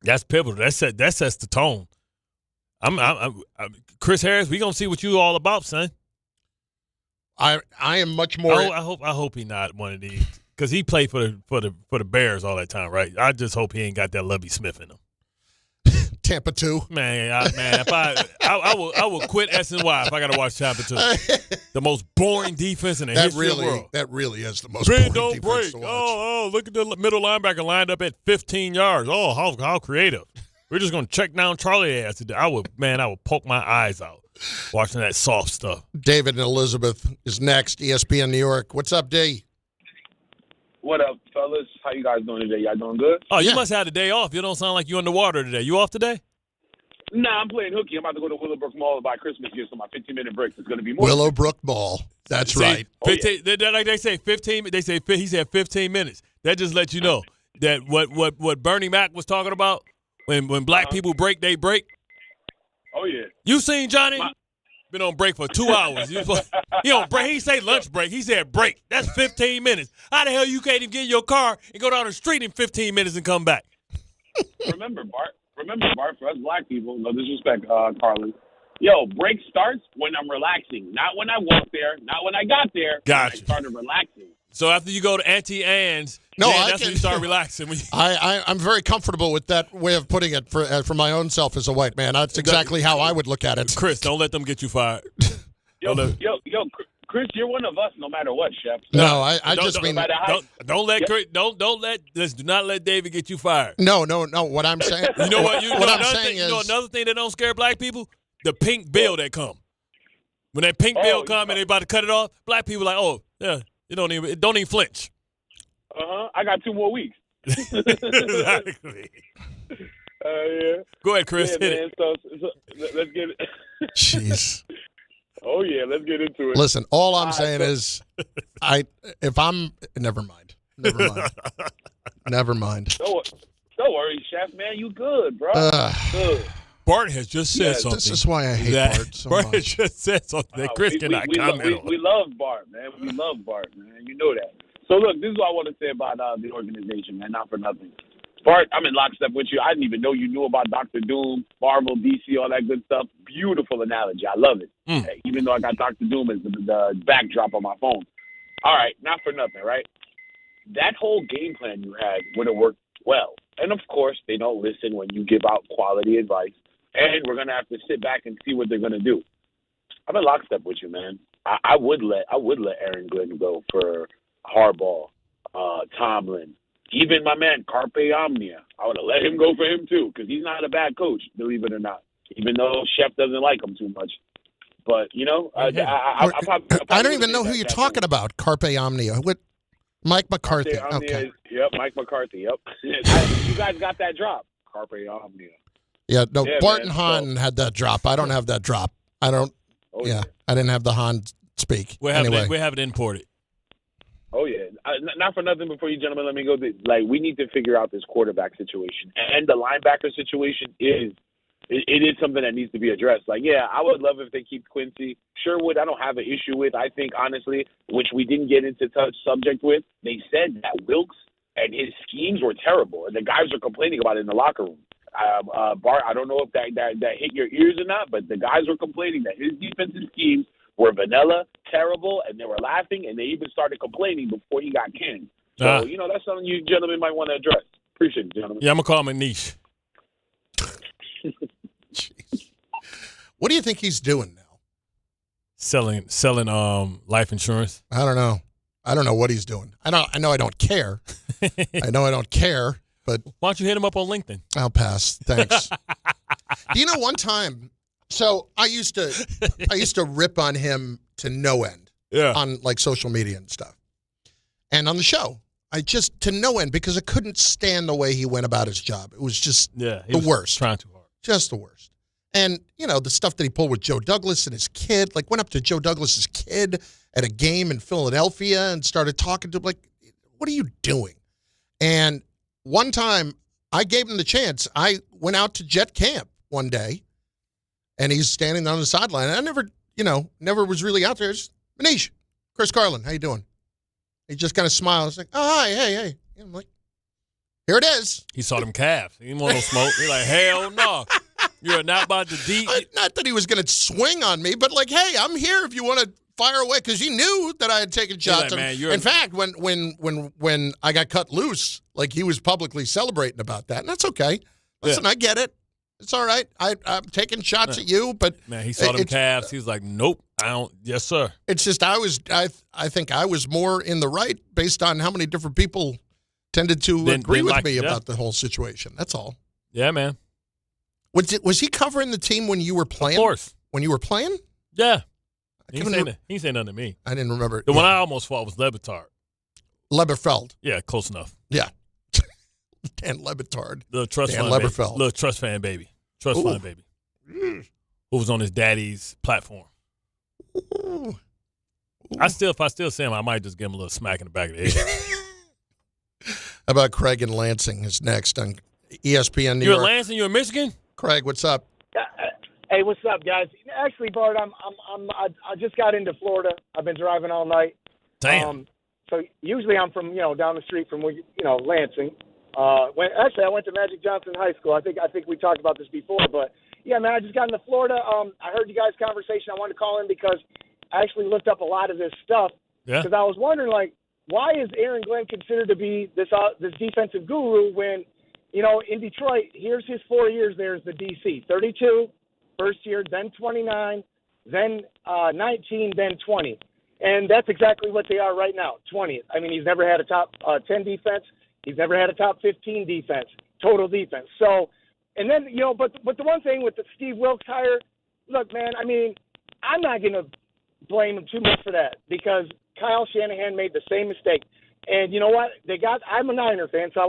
Speaker 2: That's pivotal. That sets the tone. I'm Chris Harris. We gonna see what you all about, son.
Speaker 3: I am much more.
Speaker 2: I hope he not one of these because he played for the Bears all that time, right? I just hope he ain't got that Lovie Smith in him.
Speaker 3: Tampa 2.
Speaker 2: Man, if I will quit S&Y if I got to watch Tampa 2. The most boring defense in the history of the world.
Speaker 3: That really is the most boring
Speaker 2: don't
Speaker 3: defense
Speaker 2: break.
Speaker 3: to watch.
Speaker 2: Oh, look at the middle linebacker lined up at 15 yards. Oh, how creative. We're just going to check down Charlie ass today. I would poke my eyes out watching that soft stuff.
Speaker 3: David and Elizabeth is next, ESPN New York. What's up, D?
Speaker 18: What up, fellas? How you guys doing today? Y'all doing good?
Speaker 2: Oh, you must have the day off. You don't sound like you underwater today. You off today?
Speaker 18: Nah, I'm playing hooky. I'm about to go to Willowbrook Mall to buy Christmas gifts on my 15-minute break. It's going to be more.
Speaker 3: Willowbrook Mall. That's right.
Speaker 2: 15, like they say 15. They say he said 15 minutes. That just lets you know that what Bernie Mac was talking about when black people break, they break.
Speaker 18: Oh yeah.
Speaker 2: You seen Johnny? Been on break for 2 hours. He on break. He say lunch break. He said break. That's 15 minutes. How the hell you can't even get in your car and go down the street in 15 minutes and come back?
Speaker 18: Remember, Bart, for us black people, no disrespect, Carlin. Yo, break starts when I'm relaxing, not when I walk there, not when I got there.
Speaker 2: Gotcha.
Speaker 18: I started relaxing.
Speaker 2: So after you go to Auntie Anne's, that's when you start relaxing.
Speaker 3: I'm very comfortable with that way of putting it for my own self as a white man. That's exactly how I would look at it.
Speaker 2: Chris, don't let them get you fired.
Speaker 18: Yo, Chris, you're one of us no matter what, Chef.
Speaker 3: No, I just mean
Speaker 2: do not let David get you fired.
Speaker 3: No. What I'm saying,
Speaker 2: you know what? Another thing that don't scare black people, the pink bill that come. When that pink bill come and they about to cut it off, black people like, oh yeah, it don't even flinch.
Speaker 18: I got 2 more weeks.
Speaker 2: Exactly.
Speaker 18: Yeah.
Speaker 2: Go ahead, Chris.
Speaker 18: Yeah,
Speaker 2: hit
Speaker 18: man,
Speaker 2: it.
Speaker 18: So let's get it.
Speaker 3: Jeez.
Speaker 18: Oh yeah, let's get into it.
Speaker 3: Listen, all I'm saying is, never mind. Never mind.
Speaker 18: Don't worry, Chef, man, you good, bro. Good.
Speaker 2: Bart has just said something.
Speaker 3: This is why I hate Bart so
Speaker 2: Bart
Speaker 3: much.
Speaker 2: has just said something that Chris cannot comment on.
Speaker 18: We love Bart, man. We love Bart, man. You know that. So look, this is what I want to say about the organization, man. Not for nothing. Bart, I'm in lockstep with you. I didn't even know you knew about Dr. Doom, Marvel, DC, all that good stuff. Beautiful analogy. I love it. Hey, even though I got Dr. Doom as the backdrop on my phone. All right, not for nothing, right? That whole game plan you had would have worked well And, of course, they don't listen when you give out quality advice. And we're going to have to sit back and see what they're going to do. I'm in lockstep with you, man. I would let Aaron Glenn go for Harbaugh, Tomlin, even my man Carpe Omnia. I would have let him go for him too, because he's not a bad coach, believe it or not. Even though Shep doesn't like him too much, but I
Speaker 3: don't even know who you're talking about. Carpe Omnia. What? Mike McCarthy. Okay.
Speaker 18: Yep, Mike McCarthy. Yep. You guys got that drop. Carpe Omnia.
Speaker 3: Yeah. No. Yeah, Barton Hahn had that drop. I don't have that drop. I don't. Oh, yeah. I didn't have the Hahn speak.
Speaker 2: We have it imported.
Speaker 18: Oh, yeah. Not for nothing before you gentlemen let me go. We need to figure out this quarterback situation. And the linebacker situation is something that needs to be addressed. I would love if they keep Quincy. Sherwood, I don't have an issue with. I think, honestly, which we didn't get into subject with, they said that Wilkes and his schemes were terrible. And the guys are complaining about it in the locker room. Bart, I don't know if that hit your ears or not, but the guys were complaining that his defensive schemes were vanilla, terrible, and they were laughing, and they even started complaining before he got canned. So, that's something you gentlemen might want to address. Appreciate it, gentlemen.
Speaker 2: Yeah, I'm going to call him a niche.
Speaker 3: What do you think he's doing now?
Speaker 2: Selling life insurance.
Speaker 3: I don't know what he's doing. I know I don't care. I know I don't care, but
Speaker 2: why don't you hit him up on LinkedIn?
Speaker 3: I'll pass. Thanks. Do you know one time? So I used to rip on him to no end.
Speaker 2: Yeah.
Speaker 3: On social media and stuff, and on the show. I just to no end because I couldn't stand the way he went about his job. It was just the worst.
Speaker 2: Trying too hard.
Speaker 3: Just the worst. And, the stuff that he pulled with Joe Douglas and his kid, went up to Joe Douglas's kid at a game in Philadelphia and started talking to him, what are you doing? And one time I gave him the chance. I went out to Jet Camp one day and he's standing on the sideline. And I never was really out there. Just, Manish, Chris Carlin, how you doing? He just kind of smiles, like, oh, hi, hey. And I'm like, here it is.
Speaker 2: He saw them calves. He didn't want no smoke. He's like, hell no. You're not about to deep.
Speaker 3: Not that he was going to swing on me, but hey, I'm here if you want to fire away, because he knew that I had taken shots. In fact, when I got cut loose, he was publicly celebrating about that, and that's okay. Listen, I get it. It's all right. I'm taking shots at you, but
Speaker 2: he saw them calves. He was like, nope, I don't. Yes, sir.
Speaker 3: It's just I think I was more in the right based on how many different people tended to agree with me about the whole situation. That's all.
Speaker 2: Yeah, man.
Speaker 3: Was he covering the team when you were playing?
Speaker 2: Of course.
Speaker 3: When you were playing?
Speaker 2: Yeah. He ain't saying nothing to me.
Speaker 3: I didn't remember.
Speaker 2: The one I almost fought was Lebitard.
Speaker 3: Leberfeld.
Speaker 2: Yeah, close enough.
Speaker 3: Yeah. Dan Lebitard.
Speaker 2: Little trust
Speaker 3: Dan
Speaker 2: fund
Speaker 3: Leberfeld.
Speaker 2: Baby. Little trust fan baby. Trust fund baby. Who was on his daddy's platform. Ooh. If I still see him, I might just give him a little smack in the back of the head.
Speaker 3: How about Craig in Lansing is next on ESPN New
Speaker 2: You're
Speaker 3: York.
Speaker 2: in Lansing? You're in Michigan?
Speaker 3: Craig, what's up?
Speaker 19: Hey, what's up, guys? Actually, Bart, I just got into Florida. I've been driving all night.
Speaker 2: Damn.
Speaker 19: So usually I'm from down the street from Lansing. I went to Magic Johnson High School. I think we talked about this before, but yeah, man, I just got into Florida. I heard you guys' conversation. I wanted to call in because I actually looked up a lot of this stuff.
Speaker 2: Yeah.
Speaker 19: Because I was wondering, why is Aaron Glenn considered to be this defensive guru when, in Detroit, here's his 4 years there as the DC. 32, first year, then 29, then 19, then 20. And that's exactly what they are right now, 20th. I mean, he's never had a top 10 defense. He's never had a top 15 defense, total defense. So, and then, but the one thing with the Steve Wilkes hire, look, man, I mean, I'm not going to blame him too much for that because Kyle Shanahan made the same mistake. And you know what? I'm a Niner fan, so I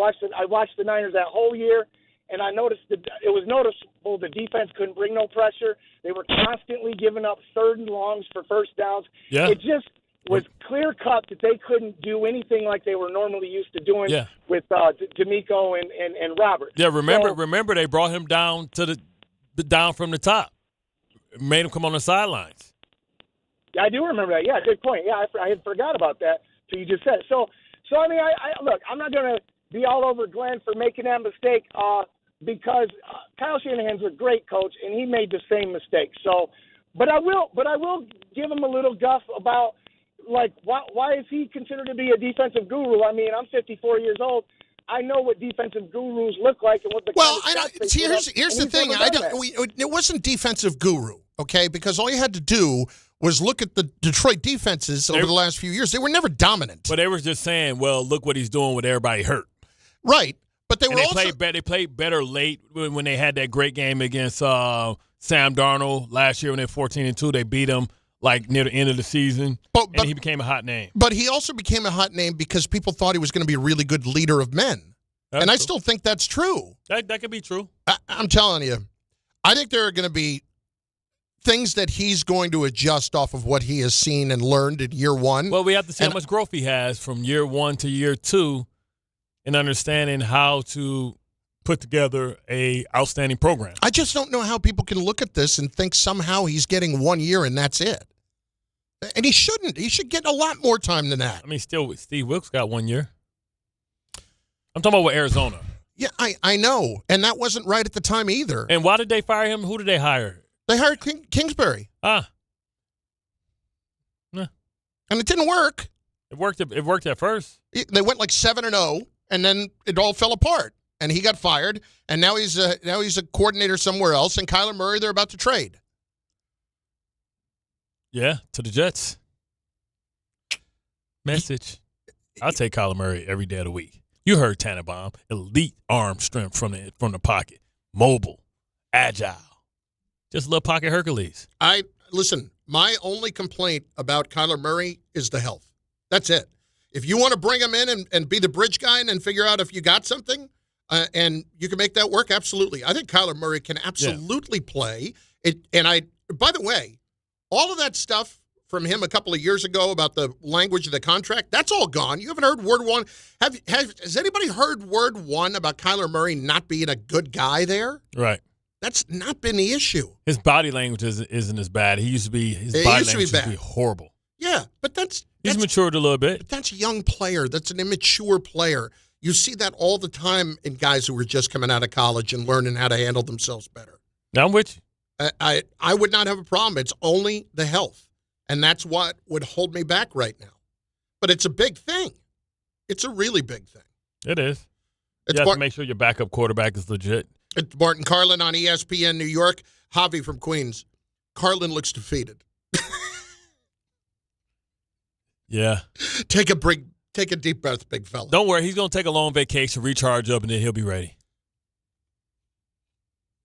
Speaker 19: watched the Niners that whole year, and I noticed that it was noticeable the defense couldn't bring no pressure. They were constantly giving up third and longs for first downs.
Speaker 2: Yeah.
Speaker 19: It just was clear-cut that they couldn't do anything like they were normally used to doing with D'Amico and Robert.
Speaker 2: Yeah, remember they brought him down to down from the top, made him come on the sidelines.
Speaker 19: Yeah, I do remember that. Yeah, good point. Yeah, I had forgot about that till you just said it. So I mean, I look, I'm not going to be all over Glenn for making that mistake because Kyle Shanahan's a great coach and he made the same mistake. So, but I will give him a little guff about why is he considered to be a defensive guru? I mean, I'm 54 years old. I know what defensive gurus look like and what the
Speaker 3: here's the thing. It wasn't defensive guru, okay? Because all you had to do was look at the Detroit defenses over the last few years. They were never dominant.
Speaker 2: But they were just saying, well, look what he's doing with everybody hurt.
Speaker 3: Right. But they
Speaker 2: played better late when they had that great game against Sam Darnold last year when they were 14-2. They beat him like near the end of the season, and he became a hot name.
Speaker 3: But he also became a hot name because people thought he was going to be a really good leader of men. And I still think that's true.
Speaker 2: That could be true.
Speaker 3: I'm telling you. I think there are going to be things that he's going to adjust off of what he has seen and learned in year one.
Speaker 2: Well, we have to see how much growth he has from year one to year two in understanding how to put together a outstanding program.
Speaker 3: I just don't know how people can look at this and think somehow he's getting 1 year and that's it. And he shouldn't. He should get a lot more time than that.
Speaker 2: I mean, still, Steve Wilkes got 1 year. I'm talking about with Arizona.
Speaker 3: Yeah, I know. And that wasn't right at the time either.
Speaker 2: And why did they fire him? Who did they hire?
Speaker 3: They hired Kingsbury.
Speaker 2: Nah.
Speaker 3: And it didn't work.
Speaker 2: It worked at first.
Speaker 3: They went like 7-0, and then it all fell apart. And he got fired, and now he's a coordinator somewhere else. And Kyler Murray, they're about to trade.
Speaker 2: Yeah, to the Jets. Message. I'll take Kyler Murray every day of the week. You heard Tannenbaum. Elite arm strength from the pocket. Mobile. Agile. Just a little pocket Hercules.
Speaker 3: Listen, my only complaint about Kyler Murray is the health. That's it. If you want to bring him in and be the bridge guy and then figure out if you got something and you can make that work, absolutely. I think Kyler Murray can absolutely play. By the way, all of that stuff from him a couple of years ago about the language of the contract, that's all gone. You haven't heard word one. Has anybody heard word one about Kyler Murray not being a good guy there?
Speaker 2: Right.
Speaker 3: That's not been the issue.
Speaker 2: His body language isn't as bad. His body language used to be horrible.
Speaker 3: Yeah, but
Speaker 2: he's matured a little bit.
Speaker 3: But that's a young player. That's an immature player. You see that all the time in guys who are just coming out of college and learning how to handle themselves better.
Speaker 2: Now I'm with
Speaker 3: you. I would not have a problem. It's only the health. And that's what would hold me back right now. But it's a big thing. It's a really big thing.
Speaker 2: It is. You have to make sure your backup quarterback is legit.
Speaker 3: It's Bart Carlin on ESPN New York. Javi from Queens. Carlin looks defeated.
Speaker 2: Yeah.
Speaker 3: Take a deep breath, big fella.
Speaker 2: Don't worry. He's going to take a long vacation, recharge up, and then he'll be ready.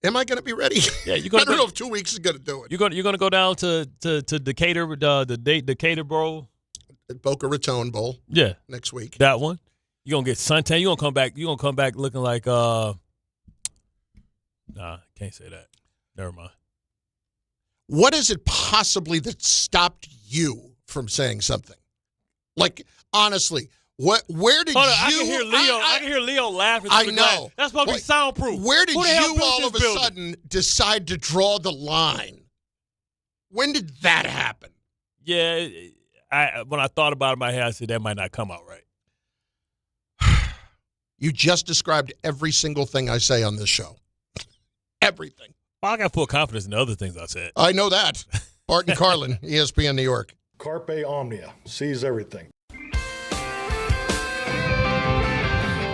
Speaker 3: Am I going to be ready?
Speaker 2: Yeah,
Speaker 3: I don't know if 2 weeks is going to do it.
Speaker 2: You're going to go down to Decatur, the Decatur Bowl,
Speaker 3: Boca Raton Bowl.
Speaker 2: Yeah,
Speaker 3: next week.
Speaker 2: That one. You're going to get suntan. You're going to come back looking like Nah, can't say that. Never mind.
Speaker 3: What is it possibly that stopped you from saying something? Like, honestly, where did
Speaker 2: Hold
Speaker 3: you?
Speaker 2: on, I can hear Leo laughing.
Speaker 3: I know.
Speaker 2: That's supposed to be soundproof.
Speaker 3: Where did you all of a sudden decide to draw the line? When did that happen?
Speaker 2: Yeah, when I thought about it in my head, I said that might not come out right.
Speaker 3: You just described every single thing I say on this show. Everything.
Speaker 2: Well, I got full confidence in the other things I said.
Speaker 3: I know that. Bart and Carlin, ESPN New York.
Speaker 20: Carpe Omnia. Sees everything.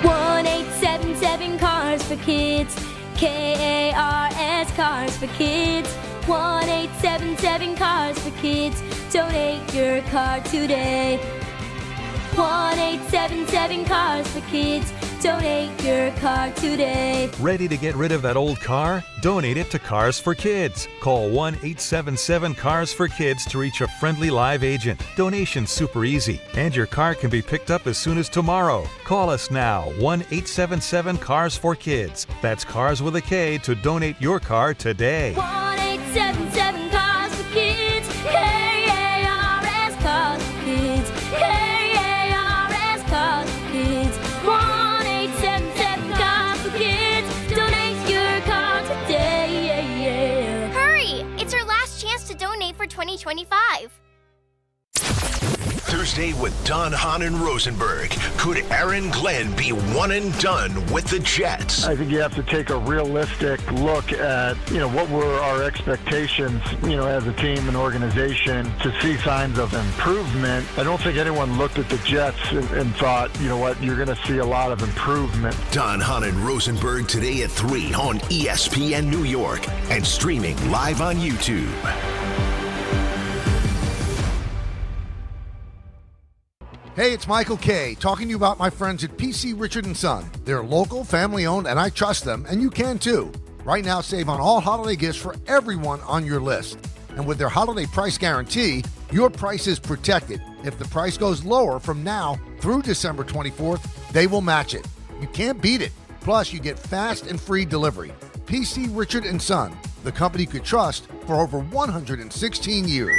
Speaker 21: 1-877 Cars for Kids. KARS Cars for Kids. 1-877 Cars for Kids. Donate your car today. 1-877 Cars for Kids. Donate your car today.
Speaker 22: Ready to get rid of that old car? Donate it to Cars for Kids. Call 1-877-CARS-FOR-KIDS to reach a friendly live agent. Donation's super easy, and your car can be picked up as soon as tomorrow. Call us now, 1-877-CARS-FOR-KIDS. That's Cars with a K to donate your car today.
Speaker 21: 1-877 Cars for Kids. KARS Cars for Kids. KARS Cars for Kids. 1-877 Cars for Kids. Donate your car today.
Speaker 23: Hurry! It's our last chance to donate for 2025.
Speaker 13: Wednesday with Don, Hahn, and Rosenberg. Could Aaron Glenn be one and done with the Jets?
Speaker 16: I think you have to take a realistic look at, what were our expectations, as a team and organization to see signs of improvement. I don't think anyone looked at the Jets and thought, you're going to see a lot of improvement.
Speaker 13: Don, Hahn, and Rosenberg today at 3 on ESPN New York and streaming live on YouTube.
Speaker 10: Hey, it's Michael Kay talking to you about my friends at PC Richard & Son. They're local, family-owned, and I trust them, and you can too. Right now, save on all holiday gifts for everyone on your list. And with their holiday price guarantee, your price is protected. If the price goes lower from now through December 24th, they will match it. You can't beat it. Plus, you get fast and free delivery. PC Richard & Son, the company you could trust for over 116 years.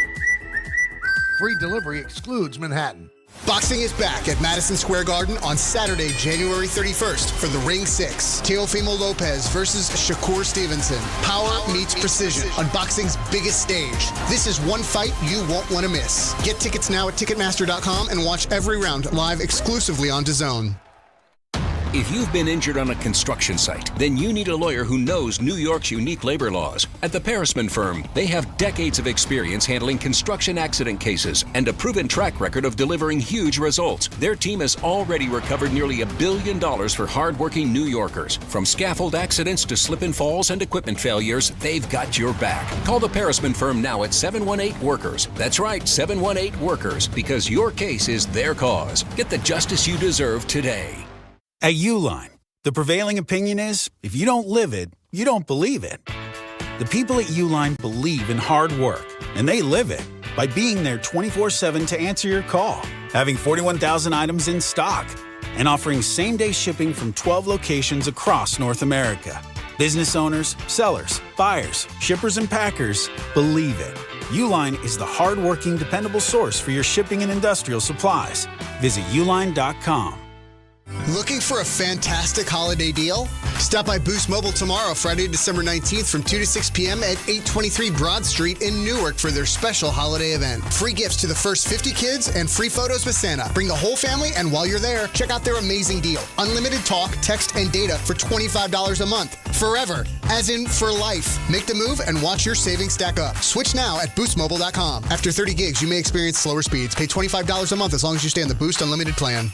Speaker 10: Free delivery excludes Manhattan.
Speaker 6: Boxing is back at Madison Square Garden on Saturday, January 31st for the Ring 6. Teofimo Lopez versus Shakur Stevenson. Power meets precision on boxing's biggest stage. This is one fight you won't want to miss. Get tickets now at Ticketmaster.com and watch every round live exclusively on DAZN.
Speaker 1: If you've been injured on a construction site, then you need a lawyer who knows New York's unique labor laws. At the Parisman Firm, they have decades of experience handling construction accident cases and a proven track record of delivering huge results. Their team has already recovered nearly $1 billion for hardworking New Yorkers. From scaffold accidents to slip and falls and equipment failures, they've got your back. Call the Parisman Firm now at 718-WORKERS. That's right, 718-WORKERS, because your case is their cause. Get the justice you deserve today.
Speaker 4: At Uline, the prevailing opinion is, if you don't live it, you don't believe it. The people at Uline believe in hard work, and they live it by being there 24/7 to answer your call, having 41,000 items in stock, and offering same-day shipping from 12 locations across North America. Business owners, sellers, buyers, shippers, and packers believe it. Uline is the hard-working, dependable source for your shipping and industrial supplies. Visit uline.com.
Speaker 6: Looking for a fantastic holiday deal? Stop by Boost Mobile tomorrow, Friday, December 19th from 2 to 6 p.m. at 823 Broad Street in Newark for their special holiday event. Free gifts to the first 50 kids and free photos with Santa. Bring the whole family, and while you're there, check out their amazing deal. Unlimited talk, text, and data for $25 a month. Forever, as in for life. Make the move and watch your savings stack up. Switch now at boostmobile.com. After 30 gigs, you may experience slower speeds. Pay $25 a month as long as you stay on the Boost Unlimited plan.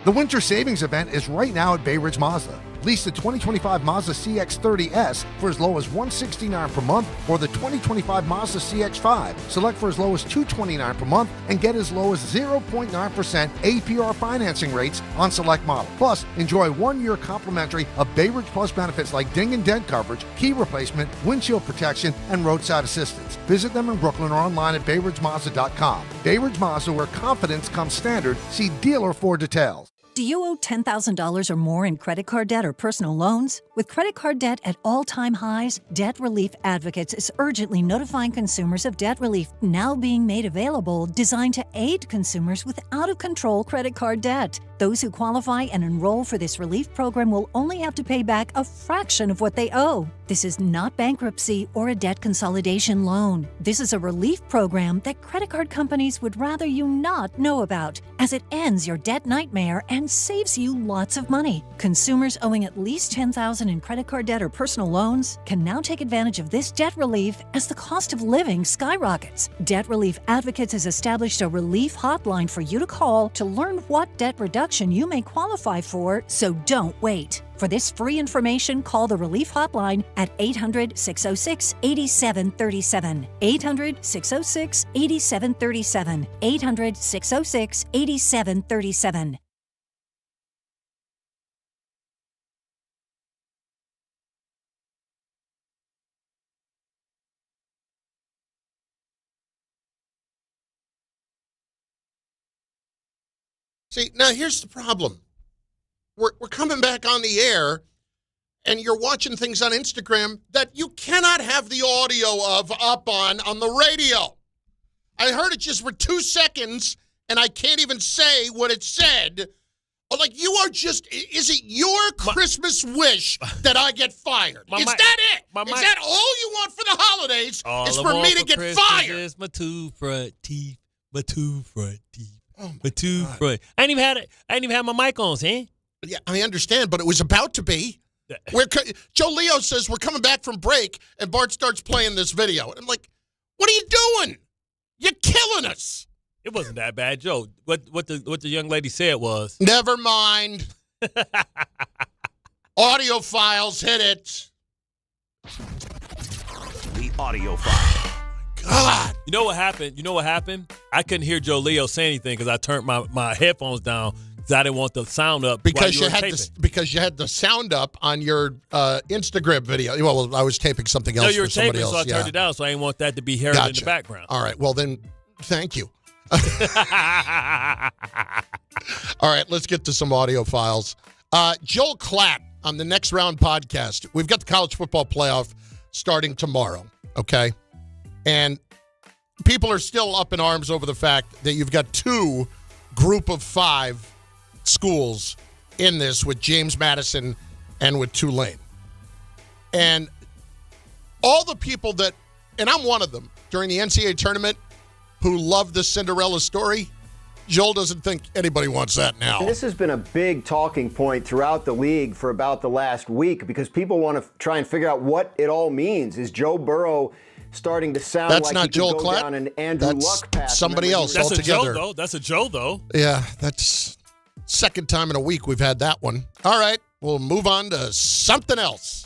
Speaker 10: The Winter Savings Event is right now at Bay Ridge Mazda. Lease the 2025 Mazda CX-30S for as low as $169 per month, or the 2025 Mazda CX-5. Select for as low as $229 per month and get as low as 0.9% APR financing rates on select model. Plus, enjoy 1 year complimentary of Bay Ridge Plus benefits like ding and dent coverage, key replacement, windshield protection, and roadside assistance. Visit them in Brooklyn or online at BayRidgeMazda.com. Bay Ridge Mazda, where confidence comes standard. See dealer for details.
Speaker 23: Do you owe $10,000 or more in credit card debt or personal loans? With credit card debt at all-time highs, Debt Relief Advocates is urgently notifying consumers of debt relief now being made available, designed to aid consumers with out-of-control credit card debt. Those who qualify and enroll for this relief program will only have to pay back a fraction of what they owe. This is not bankruptcy or a debt consolidation loan. This is a relief program that credit card companies would rather you not know about, as it ends your debt nightmare and saves you lots of money. Consumers owing at least $10,000 in credit card debt or personal loans can now take advantage of this debt relief as the cost of living skyrockets. Debt Relief Advocates has established a relief hotline for you to call to learn what debt reduction you may qualify for, so don't wait. For this free information, call the Relief Hotline at 800-606-8737. 800-606-8737. 800-606-8737.
Speaker 3: See, now here's the problem. We're coming back on the air, and you're watching things on Instagram that you cannot have the audio of up on the radio. I heard it just for 2 seconds, and I can't even say what it said. Like, you are just, is it your Christmas wish that I get fired? Is that it? Is that all you want for the holidays?
Speaker 2: All
Speaker 3: is
Speaker 2: I
Speaker 3: for
Speaker 2: want
Speaker 3: me to
Speaker 2: for
Speaker 3: get
Speaker 2: Christmas
Speaker 3: fired?
Speaker 2: is my two front teeth. but two front teeth. But two front. I ain't even had my mic on, Sam.
Speaker 3: Yeah, I understand, but it was about to be. Joe Leo says we're coming back from break, and Bart starts playing this video. And I'm like, what are you doing? You're killing us.
Speaker 2: It wasn't that bad, Joe. What the young lady said was,
Speaker 3: never mind. Audio files, hit it.
Speaker 13: The audio file.
Speaker 3: God.
Speaker 2: You know what happened? I couldn't hear Joe Leo say anything because I turned my headphones down because I didn't want the sound up.
Speaker 3: Because you had the sound up on your Instagram video. Well, I was taping something else.
Speaker 2: No, you were
Speaker 3: for somebody
Speaker 2: taping,
Speaker 3: else.
Speaker 2: so I turned it down, so I didn't want that to be heard in the background.
Speaker 3: All right. Well, then, thank you. All right, let's get to some audio files. Joel Klatt on the Next Round podcast. We've got the college football playoff starting tomorrow, okay? And people are still up in arms over the fact that you've got 2 group of 5 schools in this with James Madison and with Tulane. And all the people that, and I'm one of them, during the NCAA tournament who loved the Cinderella story, Joel doesn't think anybody wants that now.
Speaker 5: This has been a big talking point throughout the league for about the last week because people want to try and figure out what it all means. Is Joe Burrow starting to sound
Speaker 3: That's
Speaker 5: like
Speaker 3: not
Speaker 5: he could
Speaker 3: Joel
Speaker 5: go
Speaker 3: Klatt.
Speaker 5: down an Andrew Luck path?
Speaker 3: Somebody else
Speaker 2: That's
Speaker 3: altogether.
Speaker 2: a Joe, though. That's a Joe, though.
Speaker 3: Yeah, that's second time in a week we've had that one. All right, we'll move on to something else.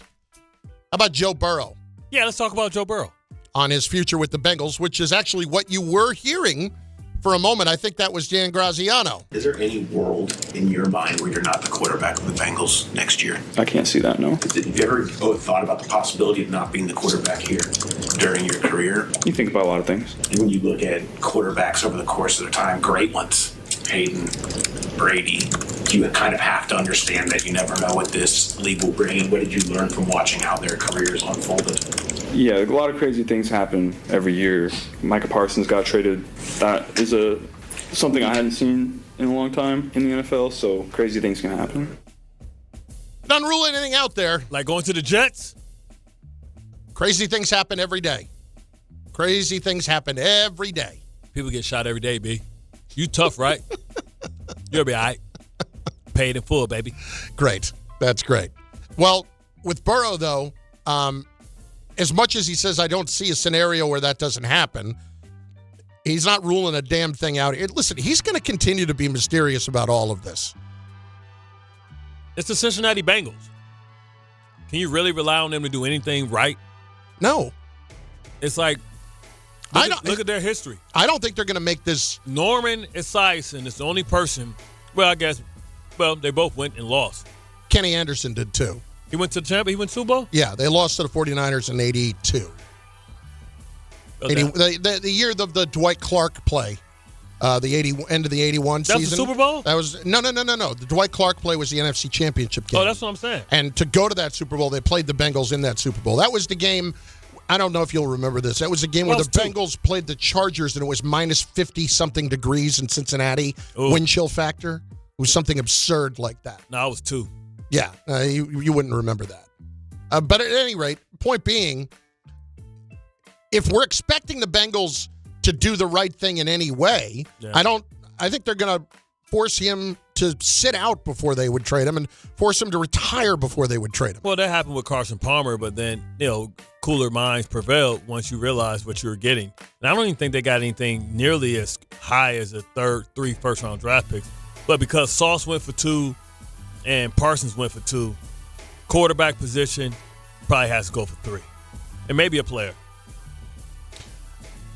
Speaker 3: How about Joe Burrow?
Speaker 2: Yeah, let's talk about Joe Burrow.
Speaker 3: On his future with the Bengals, which is actually what you were hearing for a moment. I think that was Dan Graziano.
Speaker 7: Is there any world in your mind where you're not the quarterback of the Bengals next year?
Speaker 8: I can't see that, no.
Speaker 7: Have you ever thought about the possibility of not being the quarterback here during your career?
Speaker 8: You think about a lot of things.
Speaker 7: And when you look at quarterbacks over the course of their time, great ones, Peyton, Brady, you kind of have to understand that you never know what this league will bring. And what did you learn from watching how their careers unfolded?
Speaker 8: Yeah, a lot of crazy things happen every year. Micah Parsons got traded. That is something I hadn't seen in a long time in the NFL, so crazy things can happen.
Speaker 3: Don't rule anything out there.
Speaker 2: Like going to the Jets?
Speaker 3: Crazy things happen every day. Crazy things happen every day.
Speaker 2: People get shot every day, B. You tough, right? You'll be all right. Paid in full, baby.
Speaker 3: Great. That's great. Well, with Burrow, though, as much as he says I don't see a scenario where that doesn't happen, he's not ruling a damn thing out. Listen, he's going to continue to be mysterious about all of this.
Speaker 2: It's the Cincinnati Bengals. Can you really rely on them to do anything right?
Speaker 3: No.
Speaker 2: It's like, look at their history.
Speaker 3: I don't think they're going to make this.
Speaker 2: Norman Esiason is the only person, they both went and lost.
Speaker 3: Kenny Anderson did too.
Speaker 2: He went to the champion. He went to Super Bowl?
Speaker 3: Yeah, they lost to the 49ers in 82. Okay. The year of the Dwight Clark play, the end of the 81 season.
Speaker 2: That was the Super Bowl?
Speaker 3: That was no. The Dwight Clark play was the NFC Championship game.
Speaker 2: Oh, that's what I'm saying.
Speaker 3: And to go to that Super Bowl, they played the Bengals in that Super Bowl. That was the game. I don't know if you'll remember this. That was a game where the Bengals played the Chargers, and it was minus 50-something degrees in Cincinnati. Ooh. Wind chill factor. It was something absurd like that.
Speaker 2: No, it was 2.
Speaker 3: Yeah, you wouldn't remember that. But at any rate, point being, if we're expecting the Bengals to do the right thing in any way, yeah. I think they're going to force him to sit out before they would trade him and force him to retire before they would trade him.
Speaker 2: Well, that happened with Carson Palmer, but then, cooler minds prevailed once you realize what you were getting. And I don't even think they got anything nearly as high as 3 first-round draft picks. But because Sauce went for 2 and Parsons went for 2, quarterback position probably has to go for 3. And maybe a player.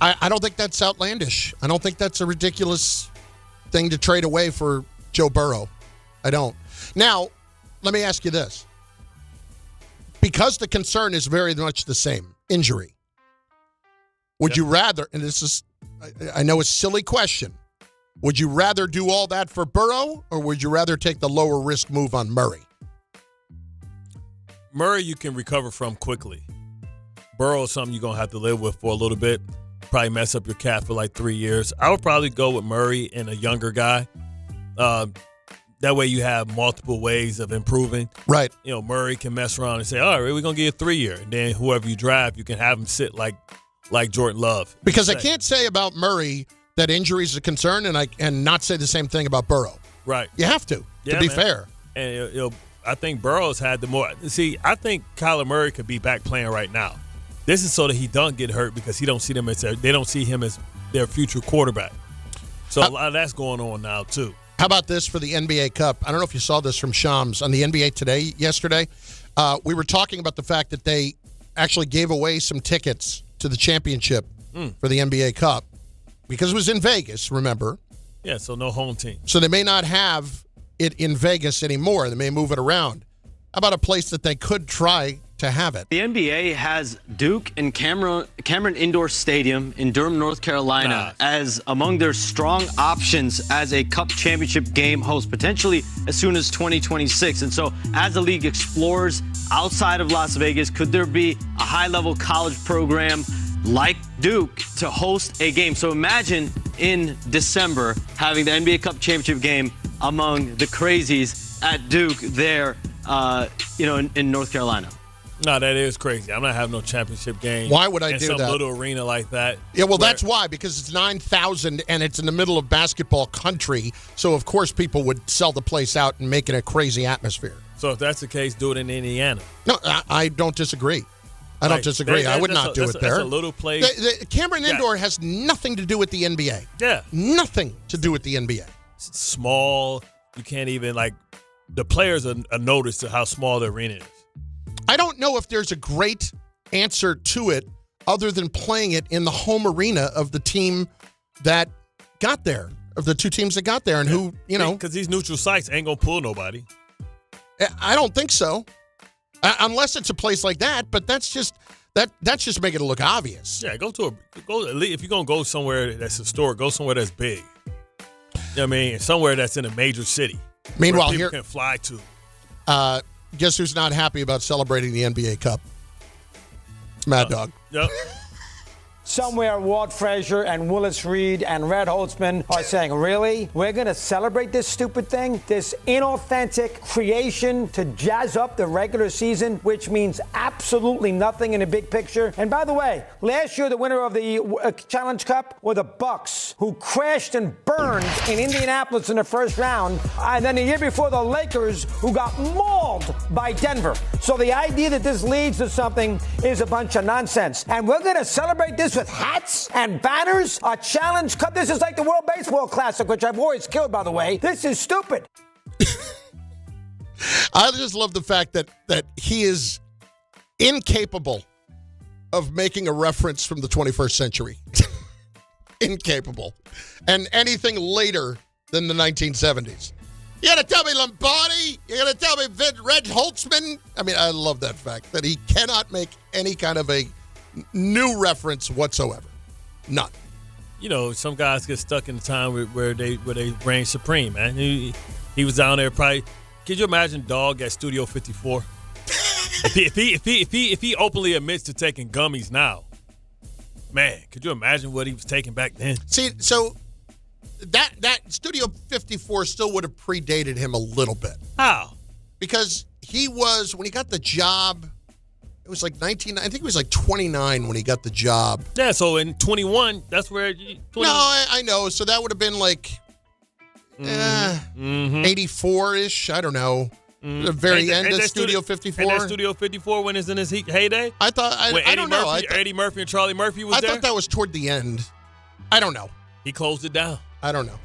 Speaker 3: I don't think that's outlandish. I don't think that's a ridiculous thing to trade away for Joe Burrow. I don't. Now, let me ask you this. Because the concern is very much the same, injury, would you rather, and this is, I know, a silly question, would you rather do all that for Burrow, or would you rather take the lower risk move on Murray?
Speaker 2: Murray you can recover from quickly. Burrow is something you're going to have to live with for a little bit. Probably mess up your calf for like 3 years. I would probably go with Murray and a younger guy. That way you have multiple ways of improving.
Speaker 3: Right.
Speaker 2: Murray can mess around and say, all right, we're going to give you a 3-year. And then whoever you draft, you can have him sit like Jordan Love.
Speaker 3: Because I can't say about Murray that injuries are a concern and not say the same thing about Burrow.
Speaker 2: Right.
Speaker 3: You have to be fair.
Speaker 2: And I think Burrow's had the more. See, I think Kyler Murray could be back playing right now. This is so that he don't get hurt because they don't see him as their future quarterback. So a lot of that's going on now too.
Speaker 3: How about this for the NBA Cup? I don't know if you saw this from Shams on the NBA Today yesterday. We were talking about the fact that they actually gave away some tickets to the championship for the NBA Cup because it was in Vegas, remember?
Speaker 2: Yeah, so no home team.
Speaker 3: So they may not have it in Vegas anymore. They may move it around. How about a place that they could try to have it?
Speaker 9: The NBA has Duke and Cameron Indoor Stadium in Durham, North Carolina as among their strong options as a Cup championship game host, potentially as soon as 2026. And so as the league explores outside of Las Vegas, could there be a high-level college program like Duke to host a game? So imagine in December having the NBA Cup championship game among the crazies at Duke there, in North Carolina.
Speaker 2: No, that is crazy. I'm not having no championship game.
Speaker 3: Why would I
Speaker 2: in
Speaker 3: do
Speaker 2: some
Speaker 3: that?
Speaker 2: little arena like that?
Speaker 3: Yeah, well, that's why, because it's 9,000 and it's in the middle of basketball country. So, of course, people would sell the place out and make it a crazy atmosphere.
Speaker 2: So if that's the case, do it in Indiana.
Speaker 3: No, I don't disagree. I don't disagree. I would not do it there.
Speaker 2: That's a little place.
Speaker 3: The Cameron Indoor has nothing to do with the NBA.
Speaker 2: Yeah.
Speaker 3: Nothing to do with the NBA.
Speaker 2: It's small. You can't even, the players are noticed to how small the arena is.
Speaker 3: I don't know if there's a great answer to it other than playing it in the home arena of the team that got there, of the two teams that got there, and who,
Speaker 2: Because these neutral sites ain't going to pull nobody.
Speaker 3: I don't think so. Unless it's a place like that, but that's just making it look obvious.
Speaker 2: Yeah, if you're going to go somewhere that's historic, go somewhere that's big. You know what I mean? Somewhere that's in a major city.
Speaker 3: Meanwhile,
Speaker 2: where people
Speaker 3: here
Speaker 2: can fly to.
Speaker 3: Guess who's not happy about celebrating the NBA Cup? Mad Dog.
Speaker 2: Yep.
Speaker 11: Somewhere Walt Frazier and Willis Reed and Red Holtzman are saying, really? We're going to celebrate this stupid thing? This inauthentic creation to jazz up the regular season, which means absolutely nothing in the big picture. And by the way, last year the winner of the Challenge Cup were the Bucks, who crashed and burned in Indianapolis in the first round. And then the year before, the Lakers, who got mauled by Denver. So the idea that this leads to something is a bunch of nonsense. And we're going to celebrate this with hats and banners, a Challenge Cup. This is like the World Baseball Classic, which I've always killed, by the way. This is stupid.
Speaker 3: I just love the fact that he is incapable of making a reference from the 21st century. Incapable. And anything later than the 1970s. You got to tell me Lombardi? You got to tell me Red Holtzman? I mean, I love that fact that he cannot make any kind of a new reference whatsoever. None.
Speaker 2: Some guys get stuck in the time where they reign supreme, man. He was down there probably. Could you imagine Dog at Studio 54? if he openly admits to taking gummies now, man, could you imagine what he was taking back then?
Speaker 3: See, so that Studio 54 still would have predated him a little bit.
Speaker 2: How?
Speaker 3: Because he was, when he got the job, it was like 19, I think he was like 29 when he got the job.
Speaker 2: Yeah, so in 21, that's where...
Speaker 3: No, I know. So that would have been like 84-ish. I don't know. The very end of Studio 54.
Speaker 2: And that Studio 54 when it's in his heyday?
Speaker 3: I thought, I don't know.
Speaker 2: Eddie Murphy and Charlie Murphy was there?
Speaker 3: I thought that was toward the end. I don't know.
Speaker 2: He closed it down.
Speaker 3: I don't know.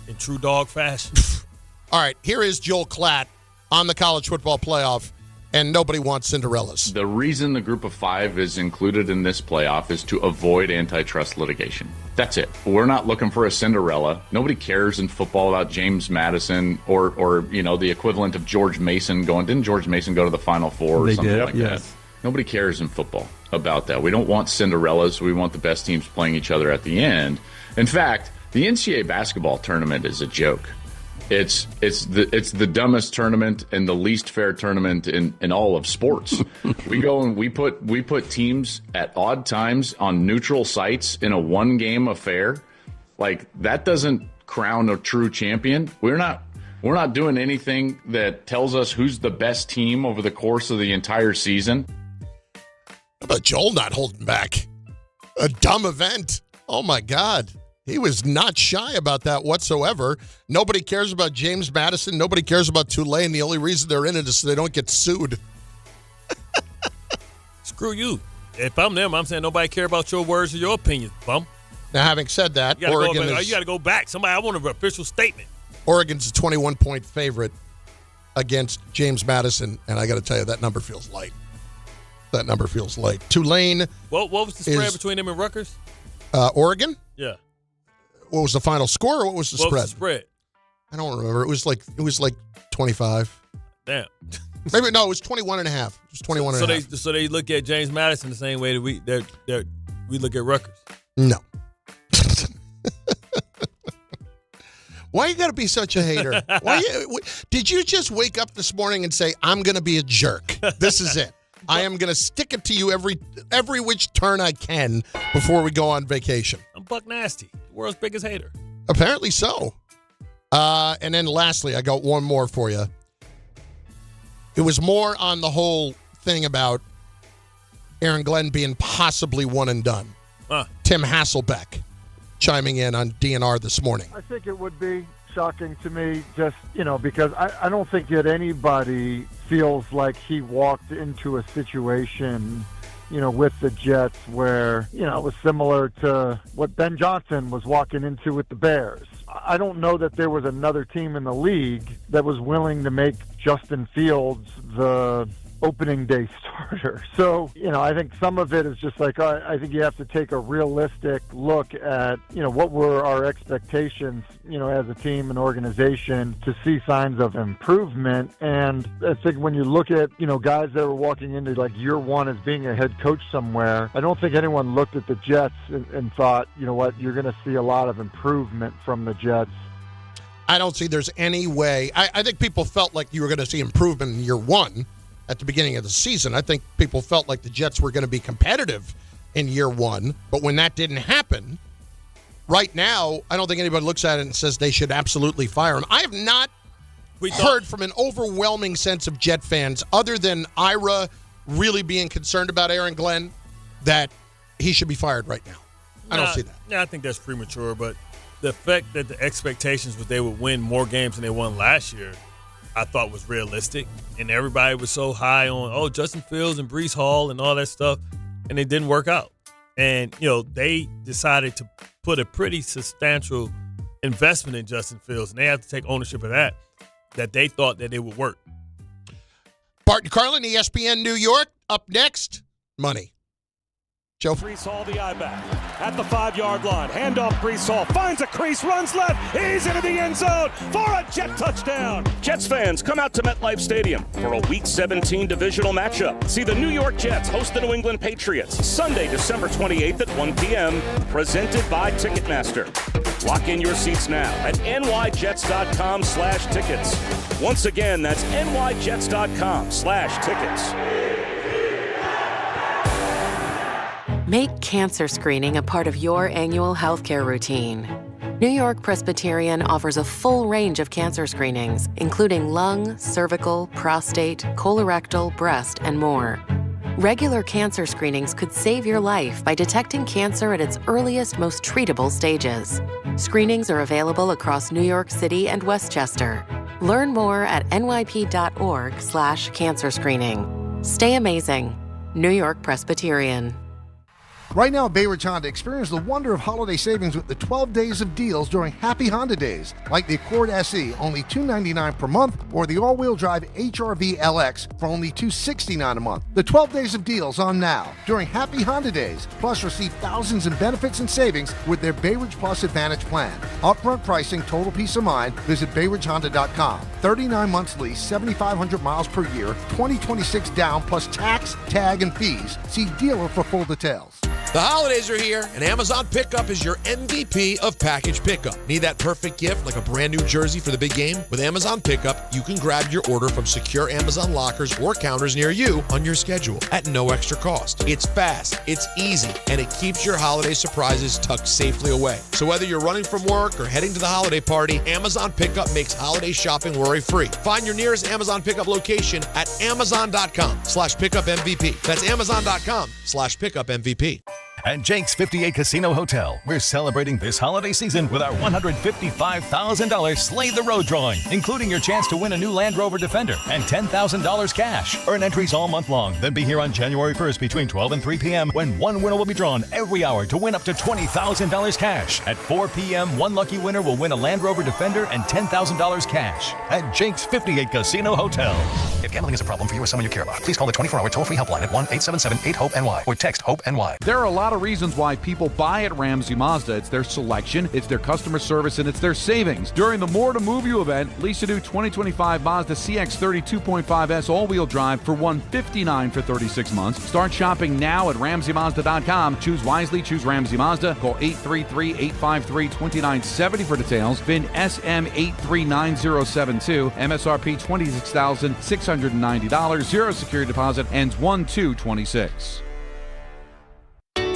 Speaker 2: In true Dog fashion.
Speaker 3: All right, here is Joel Klatt on the college football playoff, and nobody wants Cinderellas.
Speaker 12: The reason the group of five is included in this playoff is to avoid antitrust litigation. That's it. We're not looking for a Cinderella. Nobody cares in football about James Madison or the equivalent of George Mason going. Didn't George Mason go to the Final Four or something like that? Nobody cares in football about that. We don't want Cinderellas. We want the best teams playing each other at the end. In fact, the NCAA basketball tournament is a joke. It's the dumbest tournament and the least fair tournament in all of sports. We go and we put teams at odd times on neutral sites in a one-game affair. Like, that doesn't crown a true champion. We're not doing anything that tells us who's the best team over the course of the entire season.
Speaker 3: How about Joel not holding back? A dumb event. Oh, my God. He was not shy about that whatsoever. Nobody cares about James Madison. Nobody cares about Tulane. The only reason they're in it is so they don't get sued.
Speaker 2: Screw you. If I'm them, I'm saying nobody care about your words or your opinions, bum.
Speaker 3: Now, having said that,
Speaker 2: you got to go back. Somebody, I want an official statement.
Speaker 3: Oregon's a 21-point favorite against James Madison, and I got to tell you, that number feels light. That number feels light. Tulane.
Speaker 2: What was the spread between them and Rutgers?
Speaker 3: Oregon?
Speaker 2: Yeah.
Speaker 3: What was the final score, or what was the spread?
Speaker 2: What was the spread?
Speaker 3: I don't remember. It was like 25.
Speaker 2: Damn.
Speaker 3: Maybe no, it was 21 and a half. It was 21 and a half.
Speaker 2: So they look at James Madison the same way that we look at Rutgers.
Speaker 3: No. Why you got to be such a hater? Did you just wake up this morning and say, I'm going to be a jerk? This is it. I am going to stick it to you every which turn I can before we go on vacation.
Speaker 2: I'm Buck Nasty, the world's biggest hater.
Speaker 3: Apparently so. And then lastly, I got one more for you. It was more on the whole thing about Aaron Glenn being possibly one and done. Tim Hasselbeck chiming in on DNR this morning.
Speaker 16: I think it would be shocking to me just, because I don't think that anybody feels like he walked into a situation, with the Jets where, it was similar to what Ben Johnson was walking into with the Bears. I don't know that there was another team in the league that was willing to make Justin Fields the opening day starter. So, I think some of it is just like, I think you have to take a realistic look at, what were our expectations, as a team and organization to see signs of improvement. And I think when you look at, guys that were walking into like year one as being a head coach somewhere, I don't think anyone looked at the Jets and thought, you're going to see a lot of improvement from the Jets.
Speaker 3: I don't see there's any way. I think people felt like you were going to see improvement in year one. At the beginning of the season, I think people felt like the Jets were going to be competitive in year one, but when that didn't happen, right now, I don't think anybody looks at it and says they should absolutely fire him. I have not heard from an overwhelming sense of Jet fans, other than Ira really being concerned about Aaron Glenn, that he should be fired right now. I don't see that.
Speaker 2: Yeah, I think that's premature, but the fact that the expectations was they would win more games than they won last year, I thought was realistic, and everybody was so high on, Justin Fields and Breece Hall and all that stuff, and it didn't work out. And, they decided to put a pretty substantial investment in Justin Fields, and they have to take ownership of that they thought that it would work.
Speaker 3: Bart Carlin, ESPN New York, up next, money. Joe.
Speaker 14: Breece Hall, the eye back at the 5-yard line. Handoff, Breece Hall finds a crease, runs left. He's into the end zone for a Jet touchdown.
Speaker 15: Jets fans, come out to MetLife Stadium for a Week 17 divisional matchup. See the New York Jets host the New England Patriots Sunday, December 28th at 1 p.m. Presented by Ticketmaster. Lock in your seats now at nyjets.com/tickets. Once again, that's nyjets.com/tickets.
Speaker 17: Make cancer screening a part of your annual healthcare routine. New York Presbyterian offers a full range of cancer screenings, including lung, cervical, prostate, colorectal, breast, and more. Regular cancer screenings could save your life by detecting cancer at its earliest, most treatable stages. Screenings are available across New York City and Westchester. Learn more at nyp.org/cancer screening. Stay amazing. New York Presbyterian.
Speaker 10: Right now at Bay Ridge Honda, experience the wonder of holiday savings with the 12 days of deals during Happy Honda Days, like the Accord SE, only $299 per month, or the all-wheel drive HR-V LX for only $269 a month. The 12 days of deals on now during Happy Honda Days, plus receive thousands in benefits and savings with their Bay Ridge Plus Advantage plan. Upfront pricing, total peace of mind. Visit BayRidgeHonda.com. 39 months lease, 7,500 miles per year, 2026 down, plus tax, tag, and fees. See dealer for full details.
Speaker 24: The holidays are here, and Amazon Pickup is your MVP of package pickup. Need that perfect gift like a brand new jersey for the big game? With Amazon Pickup, you can grab your order from secure Amazon lockers or counters near you on your schedule at no extra cost. It's fast, it's easy, and it keeps your holiday surprises tucked safely away. So whether you're running from work or heading to the holiday party, Amazon Pickup makes holiday shopping worry-free. Find your nearest Amazon Pickup location at amazon.com/pickupmvp. That's amazon.com/pickupmvp.
Speaker 13: At Jake's 58 Casino Hotel, we're celebrating this holiday season with our $155,000 Slay the Road drawing, including your chance to win a new Land Rover Defender and $10,000 cash. Earn entries all month long, then be here on January 1st between 12 and 3 p.m. when one winner will be drawn every hour to win up to $20,000 cash. At 4 p.m., one lucky winner will win a Land Rover Defender and $10,000 cash at Jake's 58 Casino Hotel.
Speaker 18: If gambling is a problem for you or someone you care about, please call the 24-hour toll-free helpline at 1-877-8-HOPE-NY or text HOPE-NY.
Speaker 19: There are a lot of reasons why people buy at Ramsey Mazda. It's their selection, it's their customer service, and it's their savings. During the More to Move You event, lease a new 2025 Mazda CX-30 2.5S all-wheel drive for $159 for 36 months. Start shopping now at RamseyMazda.com. Choose wisely, choose Ramsey Mazda. Call 833-853-2970 for details. VIN SM839072. MSRP $26,690. Zero security deposit. Ends 1/2/26.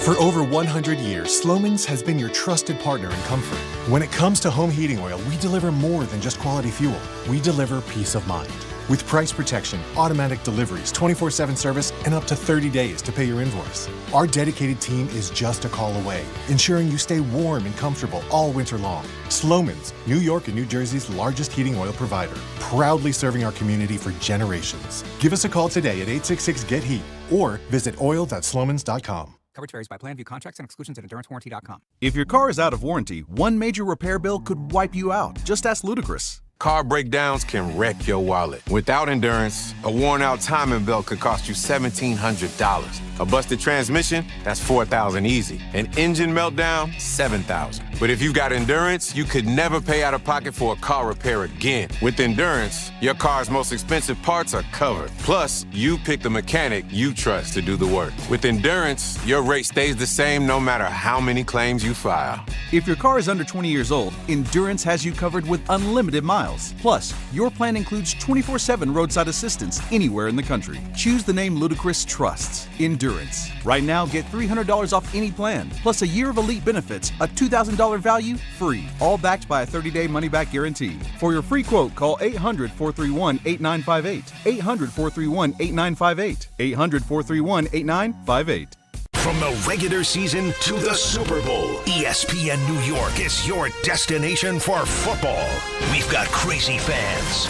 Speaker 20: For over 100 years, Slomin's has been your trusted partner in comfort. When it comes to home heating oil, we deliver more than just quality fuel. We deliver peace of mind. With price protection, automatic deliveries, 24/7 service, and up to 30 days to pay your invoice. Our dedicated team is just a call away, ensuring you stay warm and comfortable all winter long. Slomin's, New York and New Jersey's largest heating oil provider, proudly serving our community for generations. Give us a call today at 866-GET-HEAT or visit oil.slomins.com.
Speaker 22: Coverage varies by plan. View contracts and exclusions at endurancewarranty.com.
Speaker 25: If your car is out of warranty, one major repair bill could wipe you out. Just ask Ludacris.
Speaker 26: Car breakdowns can wreck your wallet. Without Endurance, a worn-out timing belt could cost you $1,700. A busted transmission, that's $4,000 easy. An engine meltdown, $7,000. But if you've got Endurance, you could never pay out of pocket for a car repair again. With Endurance, your car's most expensive parts are covered. Plus, you pick the mechanic you trust to do the work. With Endurance, your rate stays the same no matter how many claims you file.
Speaker 25: If your car is under 20 years old, Endurance has you covered with unlimited miles. Plus, your plan includes 24/7 roadside assistance anywhere in the country. Choose the name Ludacris trusts, Endurance. Right now, get $300 off any plan, plus a year of elite benefits, a $2,000 value, free. All backed by a 30-day money-back guarantee. For your free quote, call 800-431-8958. 800-431-8958. 800-431-8958.
Speaker 13: From the regular season to the Super Bowl, ESPN New York is your destination for football. We've got crazy fans.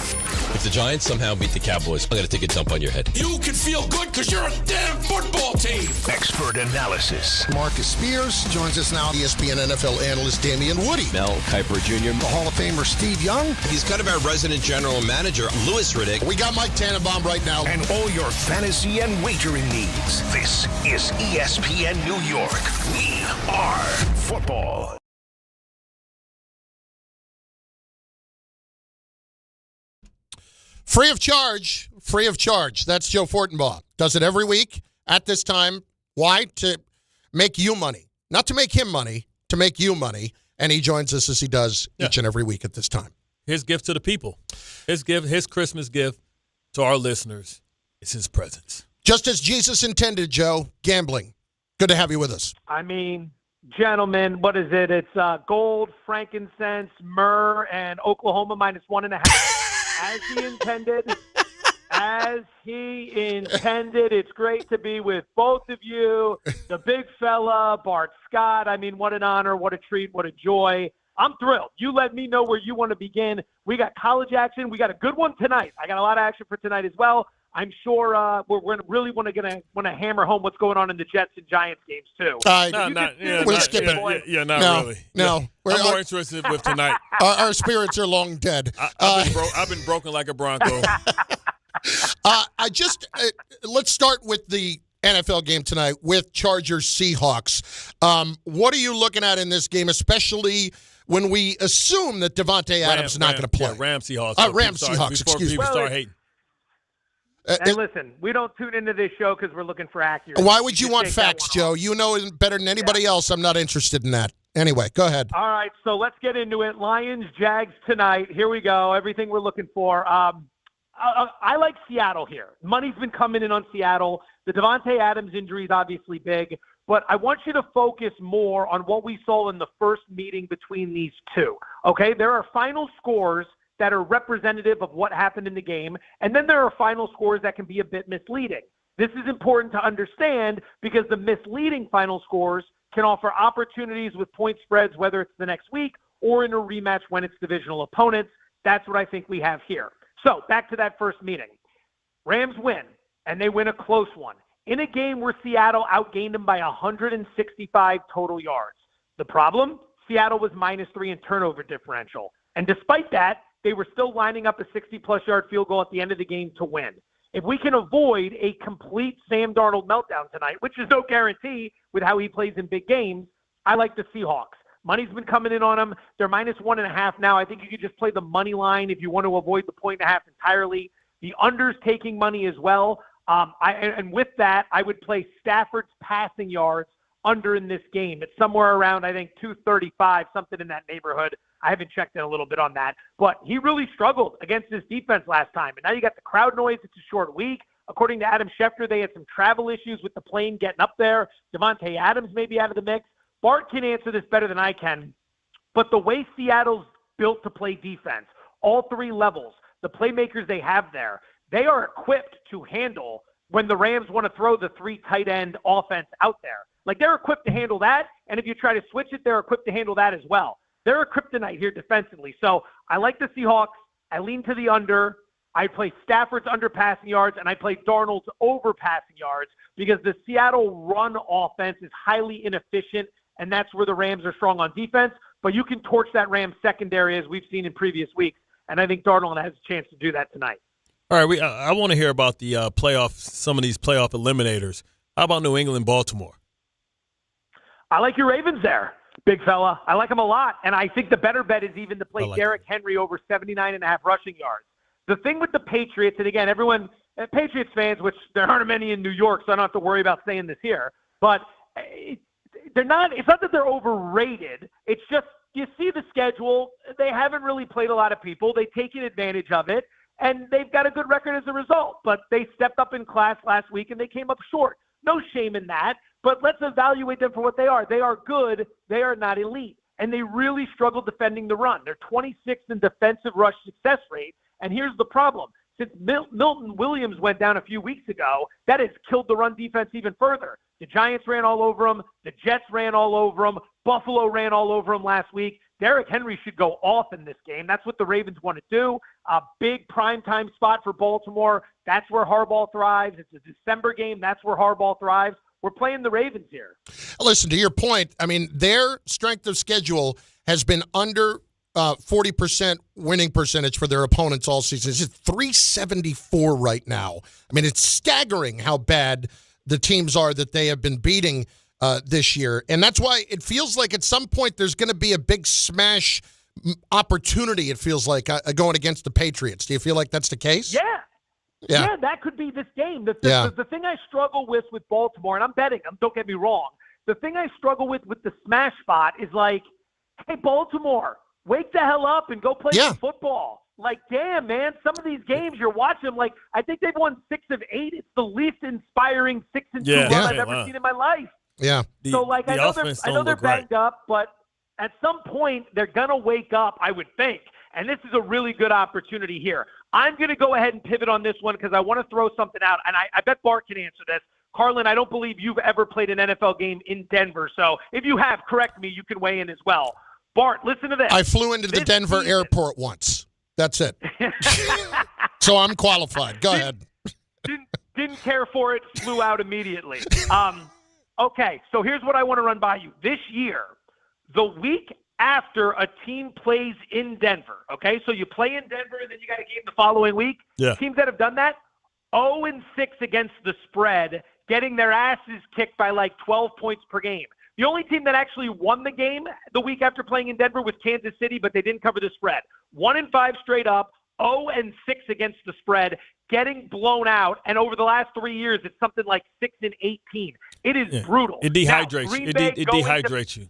Speaker 27: If the Giants somehow beat the Cowboys, I'm going to take a dump on your head.
Speaker 24: You can feel good because you're a damn football team.
Speaker 13: Expert analysis.
Speaker 3: Marcus Spears joins us now. ESPN NFL analyst Damian Woody.
Speaker 27: Mel Kiper Jr.
Speaker 3: The Hall of Famer Steve Young.
Speaker 27: He's kind of our resident general manager, Louis Riddick.
Speaker 3: We got Mike Tannenbaum right now.
Speaker 13: And all your fantasy and wagering needs. This is ESPN New York. We are football.
Speaker 3: Free of charge. Free of charge. That's Joe Fortenbaugh. Does it every week at this time. Why? To make you money. Not to make him money, to make you money. And he joins us as he does each and every week at this time.
Speaker 2: His gift to the people. His Christmas gift to our listeners is his presence.
Speaker 3: Just as Jesus intended, Joe, gambling. Good to have you with us.
Speaker 28: I mean, gentlemen, what is it? It's gold, frankincense, myrrh, and Oklahoma -1.5. As he intended. As he intended. It's great to be with both of you. The big fella, Bart Scott. I mean, what an honor, what a treat, what a joy. I'm thrilled. You let me know where you want to begin. We got college action. We got a good one tonight. I got a lot of action for tonight as well. I'm sure we're going to really want to hammer home what's going on in the Jets and Giants games too.
Speaker 3: We'll skip it.
Speaker 2: Not really.
Speaker 3: No,
Speaker 2: I'm more interested with tonight.
Speaker 3: Our spirits are long dead.
Speaker 2: I've been broken like a Bronco.
Speaker 3: Let's start with the NFL game tonight with Chargers Seahawks. What are you looking at in this game, especially when we assume that Devontae Adams is not going to play?
Speaker 2: Rams Seahawks.
Speaker 3: Rams Seahawks. Excuse me.
Speaker 2: Before people start hating.
Speaker 28: And listen, we don't tune into this show because we're looking for accuracy.
Speaker 3: Why would you want facts, Joe? You know better than anybody else. I'm not interested in that. Anyway, go ahead.
Speaker 28: All right, so let's get into it. Lions, Jags tonight. Here we go. Everything we're looking for. I like Seattle here. Money's been coming in on Seattle. The Devontae Adams injury is obviously big, but I want you to focus more on what we saw in the first meeting between these two. Okay, there are final scores that are representative of what happened in the game, and then there are final scores that can be a bit misleading. This is important to understand because the misleading final scores can offer opportunities with point spreads, whether it's the next week or in a rematch when it's divisional opponents. That's what I think we have here. So back to that first meeting. Rams win, and they win a close one, in a game where Seattle outgained them by 165 total yards. The problem? Seattle was -3 in turnover differential. And despite that, they were still lining up a 60-plus yard field goal at the end of the game to win. If we can avoid a complete Sam Darnold meltdown tonight, which is no guarantee with how he plays in big games, I like the Seahawks. Money's been coming in on them. They're -1.5 now. I think you could just play the money line if you want to avoid the 1.5 entirely. The under's taking money as well. And with that, I would play Stafford's passing yards under in this game. It's somewhere around, I think, 235, something in that neighborhood. I haven't checked in a little bit on that. But he really struggled against this defense last time. And now you got the crowd noise. It's a short week. According to Adam Schefter, they had some travel issues with the plane getting up there. Devontae Adams may be out of the mix. Bart can answer this better than I can. But the way Seattle's built to play defense, all three levels, the playmakers they have there, they are equipped to handle when the Rams want to throw the three tight end offense out there. Like, they're equipped to handle that, and if you try to switch it, they're equipped to handle that as well. They're a kryptonite here defensively. So I like the Seahawks. I lean to the under. I play Stafford's under passing yards, and I play Darnold's over passing yards because the Seattle run offense is highly inefficient, and that's where the Rams are strong on defense. But you can torch that Rams secondary as we've seen in previous weeks, and I think Darnold has a chance to do that tonight.
Speaker 2: All right, I want to hear about the some of these playoff eliminators. How about New England, Baltimore?
Speaker 28: I like your Ravens there, big fella. I like them a lot, and I think the better bet is even to play Derrick Henry over 79.5 rushing yards. The thing with the Patriots, and again, everyone, Patriots fans, which there aren't many in New York, so I don't have to worry about saying this here, but they're not. It's not that they're overrated. It's just you see the schedule. They haven't really played a lot of people. They've taken advantage of it, and they've got a good record as a result. But they stepped up in class last week, and they came up short. No shame in that, but let's evaluate them for what they are. They are good. They are not elite, and they really struggle defending the run. They're 26th in defensive rush success rate, and here's the problem. Since Milton Williams went down a few weeks ago, that has killed the run defense even further. The Giants ran all over them. The Jets ran all over them. Buffalo ran all over them last week. Derrick Henry should go off in this game. That's what the Ravens want to do. A big primetime spot for Baltimore. That's where Harbaugh thrives. It's a December game. That's where Harbaugh thrives. We're playing the Ravens here.
Speaker 3: Listen, to your point, I mean, their strength of schedule has been under 40% winning percentage for their opponents all season. It's just 374 right now. I mean, it's staggering how bad the teams are that they have been beating this year. And that's why it feels like at some point there's going to be a big smash opportunity, it feels like, going against the Patriots. Do you feel like that's the case?
Speaker 28: Yeah, that could be this game. The thing I struggle with Baltimore, and I'm betting them, don't get me wrong, the thing I struggle with the smash spot is like, hey, Baltimore, wake the hell up and go play some football. Like, damn, man, some of these games you're watching, like, I think they've won 6 of 8. It's the least inspiring 6-2 run I've ever seen in my life.
Speaker 3: Yeah.
Speaker 28: So, like, I know they're banged up, but at some point they're going to wake up, I would think. And this is a really good opportunity here. I'm going to go ahead and pivot on this one because I want to throw something out, and I bet Bart can answer this. Carlin, I don't believe you've ever played an NFL game in Denver. So if you have, correct me. You can weigh in as well. Bart, listen to this.
Speaker 3: I flew into the Denver airport once. That's it. So I'm qualified. Go ahead.
Speaker 28: Didn't care for it. Flew out immediately. Okay, so here's what I want to run by you. This year, the week after a team plays in Denver, okay? So you play in Denver, and then you got a game the following week.
Speaker 2: Yeah.
Speaker 28: Teams that have done that, 0-6 against the spread, getting their asses kicked by like 12 points per game. The only team that actually won the game the week after playing in Denver was Kansas City, but they didn't cover the spread. 1-5 straight up, 0-6 against the spread, getting blown out. And over the last 3 years, it's something like 6-18. It is brutal.
Speaker 2: It dehydrates you. It dehydrates you.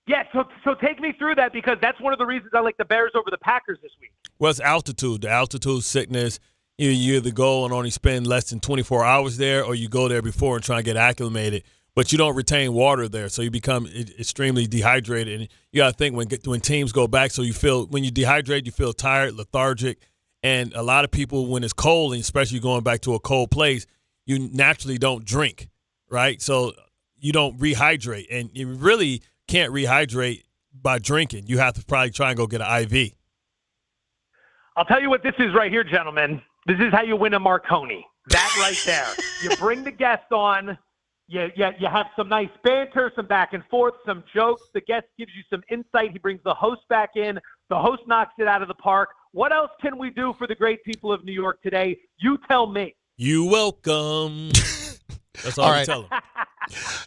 Speaker 28: Yeah, so take me through that because that's one of the reasons I like the Bears over the Packers this week.
Speaker 2: Well, it's altitude. The altitude sickness. You either go and only spend less than 24 hours there or you go there before and try and get acclimated. But you don't retain water there, so you become extremely dehydrated. And you got to think when teams go back, so when you dehydrate, you feel tired, lethargic. And a lot of people, when it's cold, and especially going back to a cold place, you naturally don't drink, right? So you don't rehydrate, and you really can't rehydrate by drinking. You have to probably try and go get an IV.
Speaker 28: I'll tell you what this is right here, gentlemen. This is how you win a Marconi. That right there. You bring the guest on. You have some nice banter, some back and forth, some jokes. The guest gives you some insight. He brings the host back in. The host knocks it out of the park. What else can we do for the great people of New York today? You tell me.
Speaker 2: You welcome. That's all we tell them.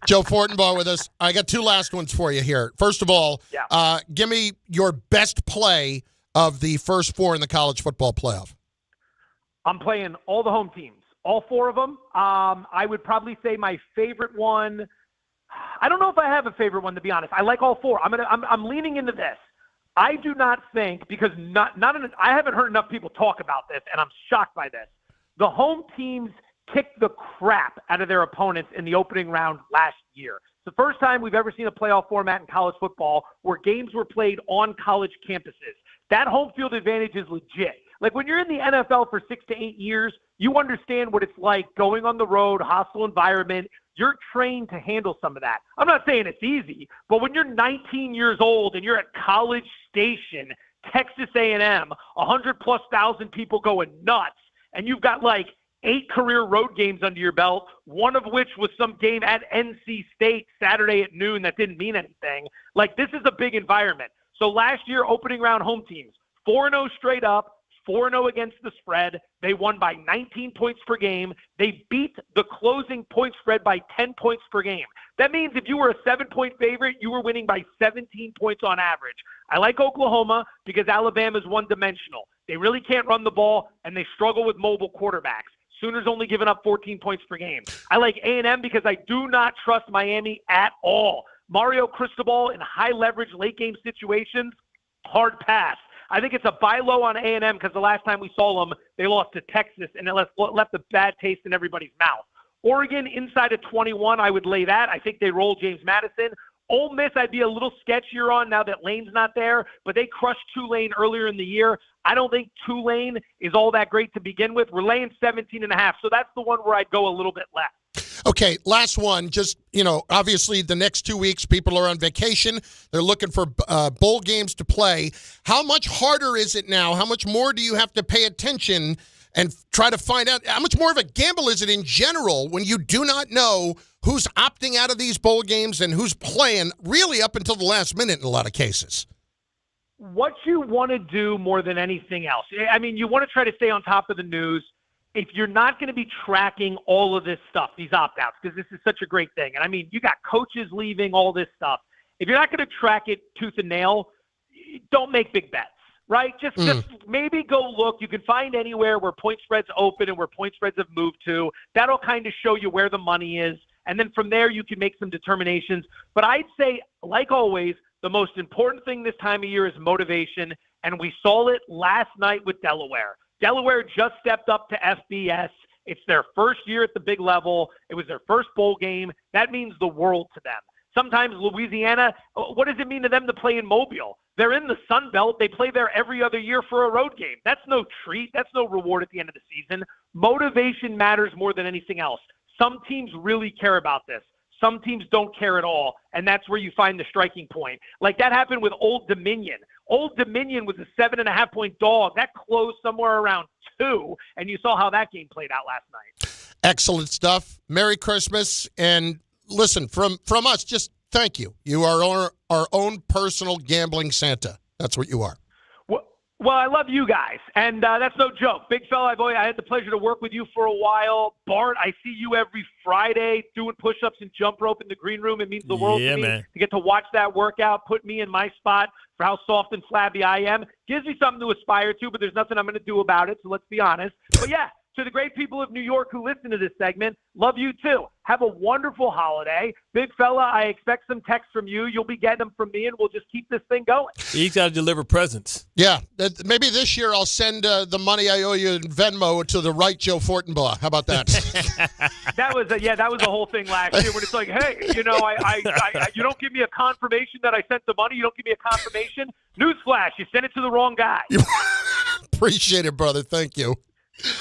Speaker 3: Joe Fortenbaugh with us. I got two last ones for you here. First of all, give me your best play of the first four in the college football playoff.
Speaker 28: I'm playing all the home teams, all four of them. I would probably say my favorite one. I don't know if I have a favorite one, to be honest. I like all four. I'm leaning into this. I do not think, because I haven't heard enough people talk about this, and I'm shocked by this. The home teams kicked the crap out of their opponents in the opening round last year. It's the first time we've ever seen a playoff format in college football where games were played on college campuses. That home field advantage is legit. Like, when you're in the NFL for 6 to 8 years, you understand what it's like going on the road, hostile environment. You're trained to handle some of that. I'm not saying it's easy, but when you're 19 years old and you're at College Station, Texas A&M, 100,000+ people going nuts, and you've got like 8 career road games under your belt, one of which was some game at NC State Saturday at noon that didn't mean anything. Like, this is a big environment. So last year, opening round home teams, 4-0 straight up, 4-0 against the spread. They won by 19 points per game. They beat the closing point spread by 10 points per game. That means if you were a 7-point favorite, you were winning by 17 points on average. I like Oklahoma because Alabama's one-dimensional. They really can't run the ball, and they struggle with mobile quarterbacks. Sooners only giving up 14 points per game. I like A&M because I do not trust Miami at all. Mario Cristobal in high-leverage late-game situations, hard pass. I think it's a buy low on A&M because the last time we saw them, they lost to Texas, and it left a bad taste in everybody's mouth. Oregon inside of 21, I would lay that. I think they roll James Madison. Ole Miss, I'd be a little sketchier on now that Lane's not there, but they crushed Tulane earlier in the year. I don't think Tulane is all that great to begin with. We're laying 17.5, so that's the one where I'd go a little bit less.
Speaker 3: Okay, last one. Just, obviously the next 2 weeks, people are on vacation. They're looking for bowl games to play. How much harder is it now? How much more do you have to pay attention and try to find out? How much more of a gamble is it in general when you do not know who's opting out of these bowl games and who's playing really up until the last minute in a lot of cases?
Speaker 28: What you want to do more than anything else, I mean, you want to try to stay on top of the news. If you're not going to be tracking all of this stuff, these opt-outs, because this is such a great thing. And, I mean, you got coaches leaving, all this stuff. If you're not going to track it tooth and nail, don't make big bets, right? Just maybe go look. You can find anywhere where point spreads open and where point spreads have moved to. That'll kind of show you where the money is. And then from there, you can make some determinations. But I'd say, like always, the most important thing this time of year is motivation. And we saw it last night with Delaware. Delaware just stepped up to FBS. It's their first year at the big level. It was their first bowl game. That means the world to them. Sometimes Louisiana, what does it mean to them to play in Mobile? They're in the Sun Belt. They play there every other year for a road game. That's no treat. That's no reward at the end of the season. Motivation matters more than anything else. Some teams really care about this. Some teams don't care at all, and that's where you find the striking point. Like that happened with Old Dominion. Old Dominion was a 7.5-point dog. That closed somewhere around 2, and you saw how that game played out last night.
Speaker 3: Excellent stuff. Merry Christmas. And listen, from us, just thank you. You are our own personal gambling Santa. That's what you are.
Speaker 28: Well, I love you guys, and that's no joke. Big fella, I had the pleasure to work with you for a while. Bart, I see you every Friday doing push-ups and jump rope in the green room. It means the world to me to get to watch that workout, put me in my spot for how soft and flabby I am. Gives me something to aspire to, but there's nothing I'm going to do about it, so let's be honest. But, yeah, to the great people of New York who listen to this segment, love you too. Have a wonderful holiday. Big fella, I expect some texts from you. You'll be getting them from me, and we'll just keep this thing going.
Speaker 2: He's got to deliver presents.
Speaker 3: Yeah. Maybe this year I'll send the money I owe you in Venmo to the right Joe Fortenbaugh. How about that?
Speaker 28: That was the whole thing last year when it's like, hey, you don't give me a confirmation that I sent the money. You don't give me a confirmation. Newsflash, you sent it to the wrong guy.
Speaker 3: Appreciate it, brother. Thank you.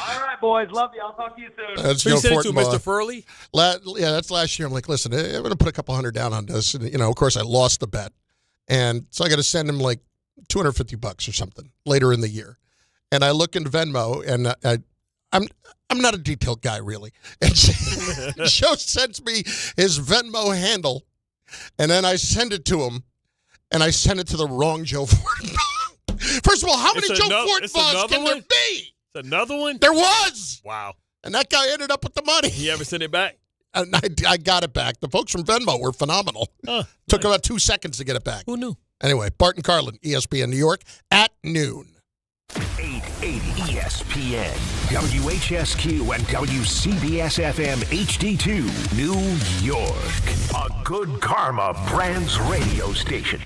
Speaker 28: All right, boys. Love you. I'll talk to you soon.
Speaker 3: Let's
Speaker 2: So
Speaker 3: go,
Speaker 2: you sent it to
Speaker 3: Fortenbaugh.
Speaker 2: Mr. Furley?
Speaker 3: Yeah, that's last year. I'm like, listen, I'm going to put a couple $100 down on this. And, of course, I lost the bet. And so I got to send him like $250 or something later in the year. And I look in Venmo, and I'm not a detailed guy, really. And Joe sends me his Venmo handle, and then I send it to him, and I send it to the wrong Joe Fortenbaugh. First of all, how many Joe Fortenbaughs can there be?
Speaker 2: It's another one?
Speaker 3: There was.
Speaker 2: Wow.
Speaker 3: And that guy ended up with the money.
Speaker 2: You ever send it back?
Speaker 3: And I got it back. The folks from Venmo were phenomenal. Took about 2 seconds to get it back.
Speaker 2: Who knew?
Speaker 3: Anyway, Bart Carlin, ESPN New York, at noon.
Speaker 1: 880 ESPN, WHSQ, and WCBS-FM HD2, New York. A Good Karma Brands radio station.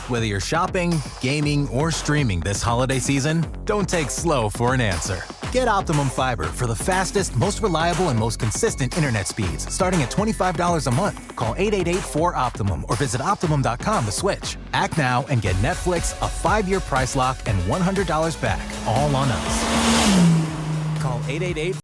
Speaker 4: Whether you're shopping, gaming, or streaming this holiday season, don't take slow for an answer. Get Optimum Fiber for the fastest, most reliable, and most consistent internet speeds, starting at $25 a month. Call 888-4OPTIMUM or visit Optimum.com to switch. Act now and get Netflix, a 5-year price lock, and $100 back, all on us. Call 888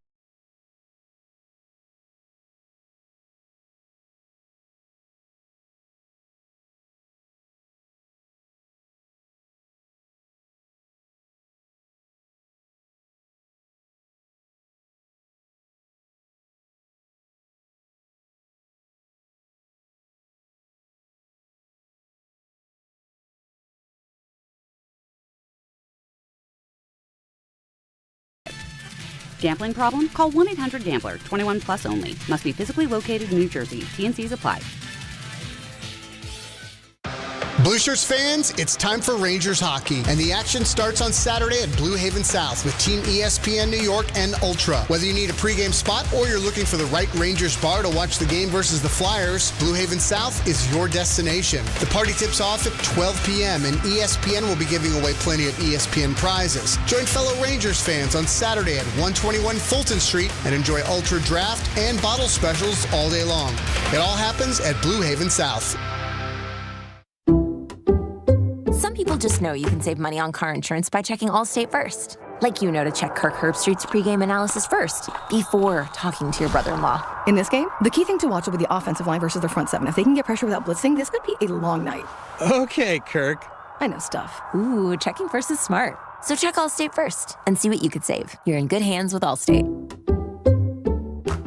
Speaker 5: Gambling problem? Call 1-800-GAMBLER. 21 plus only. Must be physically located in New Jersey. T&Cs apply.
Speaker 6: Blue Shirts fans, it's time for Rangers hockey, and the action starts on Saturday at Blue Haven South with Team ESPN New York and Ultra. Whether you need a pregame spot or you're looking for the right Rangers bar to watch the game versus the Flyers, Blue Haven South is your destination. The party tips off at 12 p.m., and ESPN will be giving away plenty of ESPN prizes. Join fellow Rangers fans on Saturday at 121 Fulton Street and enjoy Ultra Draft and bottle specials all day long. It all happens at Blue Haven South.
Speaker 7: Some people just know you can save money on car insurance by checking Allstate first. Like you know to check Kirk Herbstreit's pregame analysis first, before talking to your brother-in-law.
Speaker 8: In this game, the key thing to watch will be the offensive line versus their front seven. If they can get pressure without blitzing, this could be a long night.
Speaker 7: Okay, Kirk.
Speaker 8: I know stuff.
Speaker 7: Ooh, checking first is smart. So check Allstate first and see what you could save. You're in good hands with Allstate.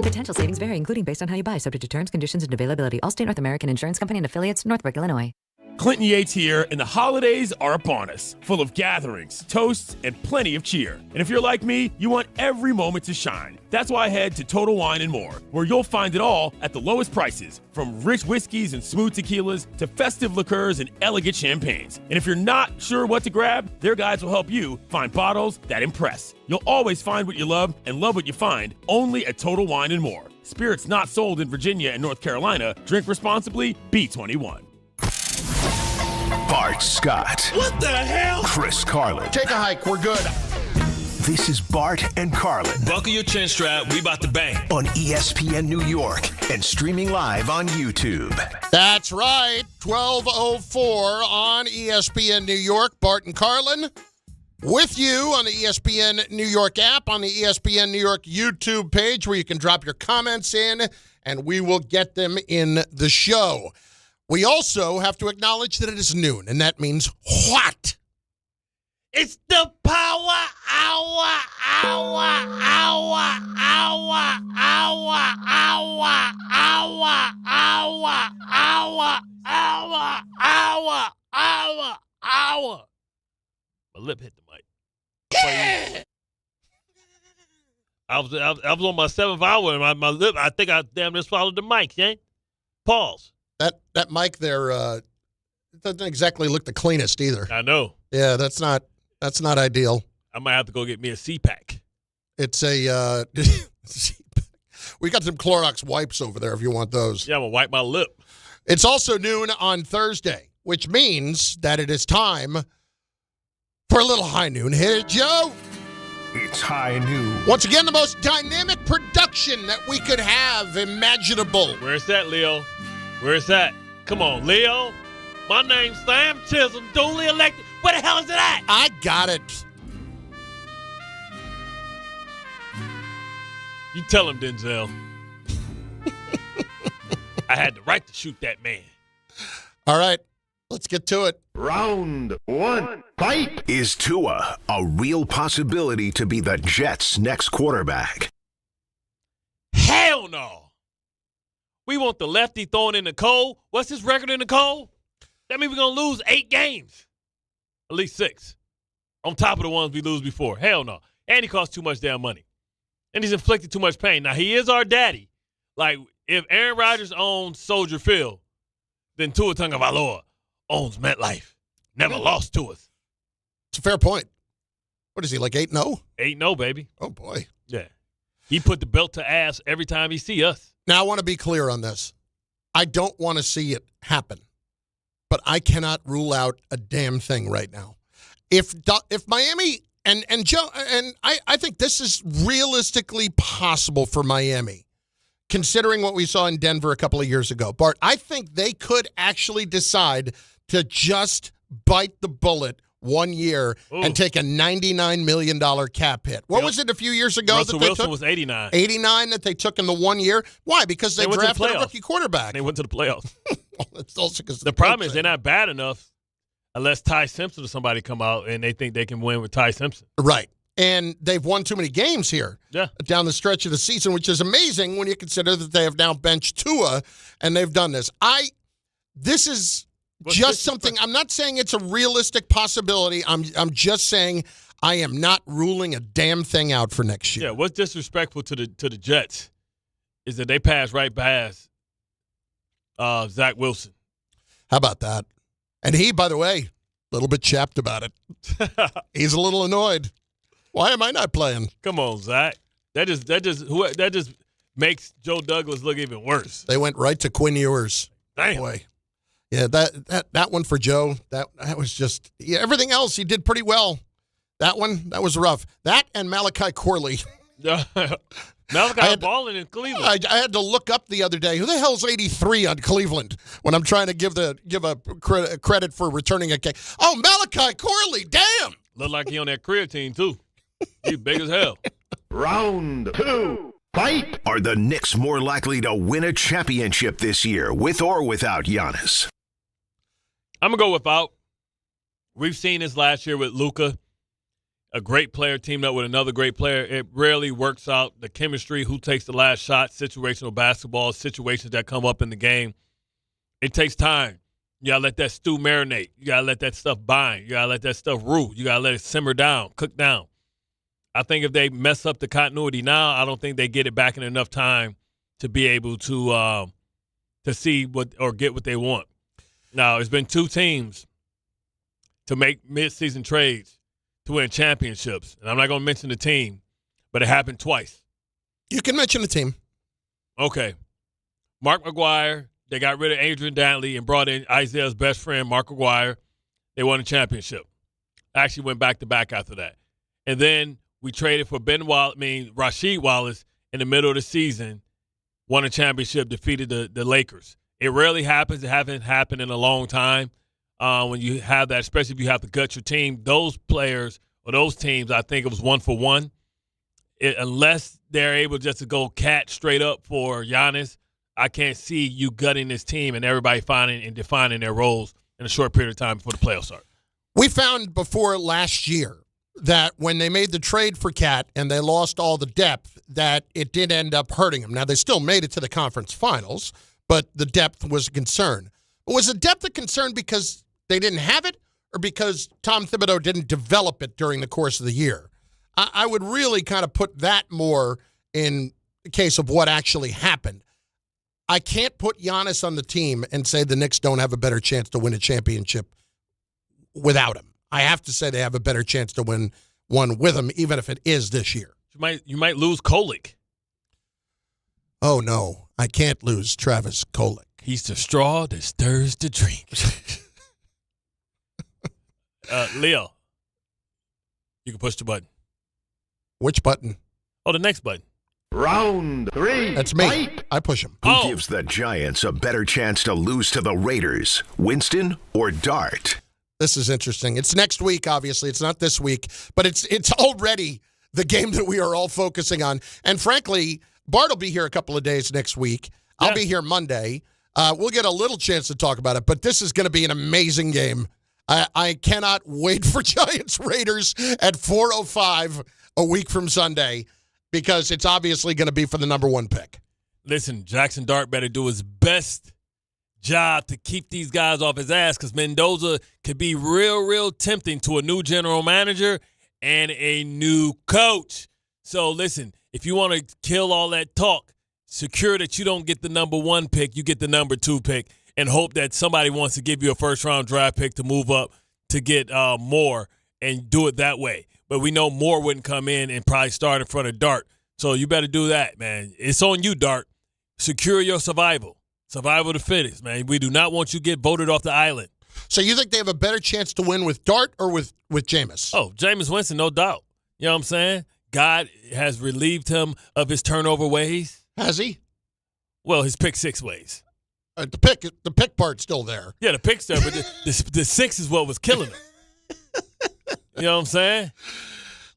Speaker 21: Potential savings vary, including based on how you buy, subject to terms, conditions, and availability. Allstate North American Insurance Company and affiliates, Northbrook, Illinois.
Speaker 23: Clinton Yates here, and the holidays are upon us, full of gatherings, toasts, and plenty of cheer. And if you're like me, you want every moment to shine. That's why I head to Total Wine & More, where you'll find it all at the lowest prices, from rich whiskeys and smooth tequilas to festive liqueurs and elegant champagnes. And if you're not sure what to grab, their guides will help you find bottles that impress. You'll always find what you love and love what you find, only at Total Wine & More. Spirits not sold in Virginia and North Carolina. Drink responsibly. B21.
Speaker 1: Bart Scott.
Speaker 2: What the hell?
Speaker 1: Chris Carlin.
Speaker 3: Take a hike. We're good.
Speaker 1: This is Bart and Carlin.
Speaker 2: Buckle your chin strap. We about to bang.
Speaker 1: On ESPN New York and streaming live on YouTube.
Speaker 3: That's right. 12:04 on ESPN New York. Bart and Carlin with you on the ESPN New York app, on the ESPN New York YouTube page, where you can drop your comments in, and we will get them in the show. We also have to acknowledge that it is noon, and that means what?
Speaker 2: It's the power hour, hour, hour, hour, hour, hour, hour, hour, hour, hour, hour, hour, hour. My lip hit the mic. I was on my 7th hour, and my lip, I think I damn near swallowed the mic, yeah? Pause.
Speaker 3: That mic there doesn't exactly look the cleanest either.
Speaker 2: I know.
Speaker 3: Yeah, that's not ideal.
Speaker 2: I might have to go get me a CPAC.
Speaker 3: It's a we got some Clorox wipes over there if you want those.
Speaker 2: Yeah, I'm gonna wipe my lip.
Speaker 3: It's also noon on Thursday, which means that it is time for a little high noon. Hit it, Joe.
Speaker 1: It's high noon.
Speaker 3: Once again, the most dynamic production that we could have imaginable.
Speaker 2: Where's that, Leo? Where's that? Come on, Leo. My name's Sam Chisholm, duly elected. Where the hell is it at?
Speaker 3: I got it.
Speaker 2: You tell him, Denzel. I had the right to shoot that man.
Speaker 3: All right, let's get to it.
Speaker 1: Round one, fight. Is Tua a real possibility to be the Jets' next quarterback?
Speaker 2: Hell no. We want the lefty throwing in the cold. What's his record in the cold? That means we're going to lose 8 games. At least 6. On top of the ones we lose before. Hell no. And he costs too much damn money. And he's inflicted too much pain. Now, he is our daddy. Like, if Aaron Rodgers owns Soldier Field, then Tua Tagovailoa owns MetLife. Never lost to us.
Speaker 3: It's a fair point. What is he, like 8-0?
Speaker 2: 8-0, baby.
Speaker 3: Oh, boy.
Speaker 2: Yeah. He put the belt to ass every time he see us.
Speaker 3: Now, I want to be clear on this. I don't want to see it happen, but I cannot rule out a damn thing right now. If Miami and Joe and I think this is realistically possible for Miami, considering what we saw in Denver a couple of years ago. Bart, I think they could actually decide to just bite the bullet 1 year and take a $99 million cap hit. What was it a few years ago?
Speaker 2: Russell Wilson was 89.
Speaker 3: 89 that they took in the 1 year? Why? Because they drafted a rookie quarterback.
Speaker 2: They went to the playoffs.
Speaker 3: Well, that's also because
Speaker 2: the problem is they're not bad enough unless Ty Simpson or somebody come out and they think they can win with Ty Simpson.
Speaker 3: Right. And they've won too many games here down the stretch of the season, which is amazing when you consider that they have now benched Tua and they've done this. This is just something. I'm not saying it's a realistic possibility. I'm just saying I am not ruling a damn thing out for next year.
Speaker 2: Yeah, what's disrespectful to the Jets is that they passed right past Zach Wilson.
Speaker 3: How about that? And he, by the way, a little bit chapped about it. He's a little annoyed. Why am I not playing?
Speaker 2: Come on, Zach. That just makes Joe Douglas look even worse.
Speaker 3: They went right to Quinn Ewers.
Speaker 2: Damn.
Speaker 3: Boy. Yeah, that one for Joe, that was just everything else he did pretty well. That one was rough. That and Malachi Corley.
Speaker 2: Malachi balling in Cleveland.
Speaker 3: I had to look up the other day. Who the hell's 83 on Cleveland when I'm trying to give a credit for returning a kick? Oh, Malachi Corley, damn.
Speaker 2: Look like he on that creatine too. He's big as hell.
Speaker 1: Round two, fight. Are the Knicks more likely to win a championship this year with or without Giannis?
Speaker 2: I'm going to go without. We've seen this last year with Luka, a great player teamed up with another great player. It rarely works out. The chemistry, who takes the last shot, situational basketball, situations that come up in the game. It takes time. You got to let that stew marinate. You got to let that stuff bind. You got to let that stuff root. You got to let it simmer down, cook down. I think if they mess up the continuity now, I don't think they get it back in enough time to be able to see what or get what they want. Now, it's been 2 teams to make midseason trades to win championships. And I'm not going to mention the team, but it happened twice.
Speaker 3: You can mention the team.
Speaker 2: Okay. Mark McGuire, they got rid of Adrian Dantley and brought in Isaiah's best friend, Mark McGuire. They won a championship. Actually went back-to-back after that. And then we traded for Rasheed Wallace in the middle of the season, won a championship, defeated the Lakers. It rarely happens. It hasn't happened in a long time when you have that, especially if you have to gut your team. Those players or those teams, I think it was 1 for 1. Unless they're able just to go cat straight up for Giannis, I can't see you gutting this team and everybody finding and defining their roles in a short period of time before the playoffs start.
Speaker 3: We found before last year that when they made the trade for Cat and they lost all the depth, that it did end up hurting them. Now, they still made it to the conference finals, but the depth was a concern. But was the depth a concern because they didn't have it or because Tom Thibodeau didn't develop it during the course of the year? I would really kind of put that more in the case of what actually happened. I can't put Giannis on the team and say the Knicks don't have a better chance to win a championship without him. I have to say they have a better chance to win one with him, even if it is this year.
Speaker 2: You might lose Kolick.
Speaker 3: Oh, no. I can't lose Travis Kolick.
Speaker 2: He's the straw that stirs the drink. Leo, you can push the button.
Speaker 3: Which button?
Speaker 2: Oh, the next button.
Speaker 1: Round 3.
Speaker 3: That's me. Fight. I push him.
Speaker 1: Who gives the Giants a better chance to lose to the Raiders, Winston or Dart?
Speaker 3: This is interesting. It's next week, obviously. It's not this week, but it's already the game that we are all focusing on. And frankly, Bart will be here a couple of days next week. I'll be here Monday. We'll get a little chance to talk about it, but this is going to be an amazing game. I cannot wait for Giants-Raiders at 4:05 a week from Sunday because it's obviously going to be for the number one pick.
Speaker 2: Listen, Jackson Dart better do his best job to keep these guys off his ass because Mendoza could be real tempting to a new general manager and a new coach. So listen, if you want to kill all that talk, secure that you don't get the number one pick, you get the number two pick, and hope that somebody wants to give you a first-round draft pick to move up to get more and do it that way. But we know Moore wouldn't come in and probably start in front of Dart. So you better do that, man. It's on you, Dart. Secure your survival. Survival of the fittest, man. We do not want you to get voted off the island.
Speaker 3: So you think they have a better chance to win with Dart or with Jameis?
Speaker 2: Oh, Jameis Winston, no doubt. You know what I'm saying? God has relieved him of his turnover ways.
Speaker 3: Has he?
Speaker 2: Well, his pick six ways.
Speaker 3: The pick part's still there.
Speaker 2: Yeah, the pick's there, but the six is what was killing him. You know what I'm saying?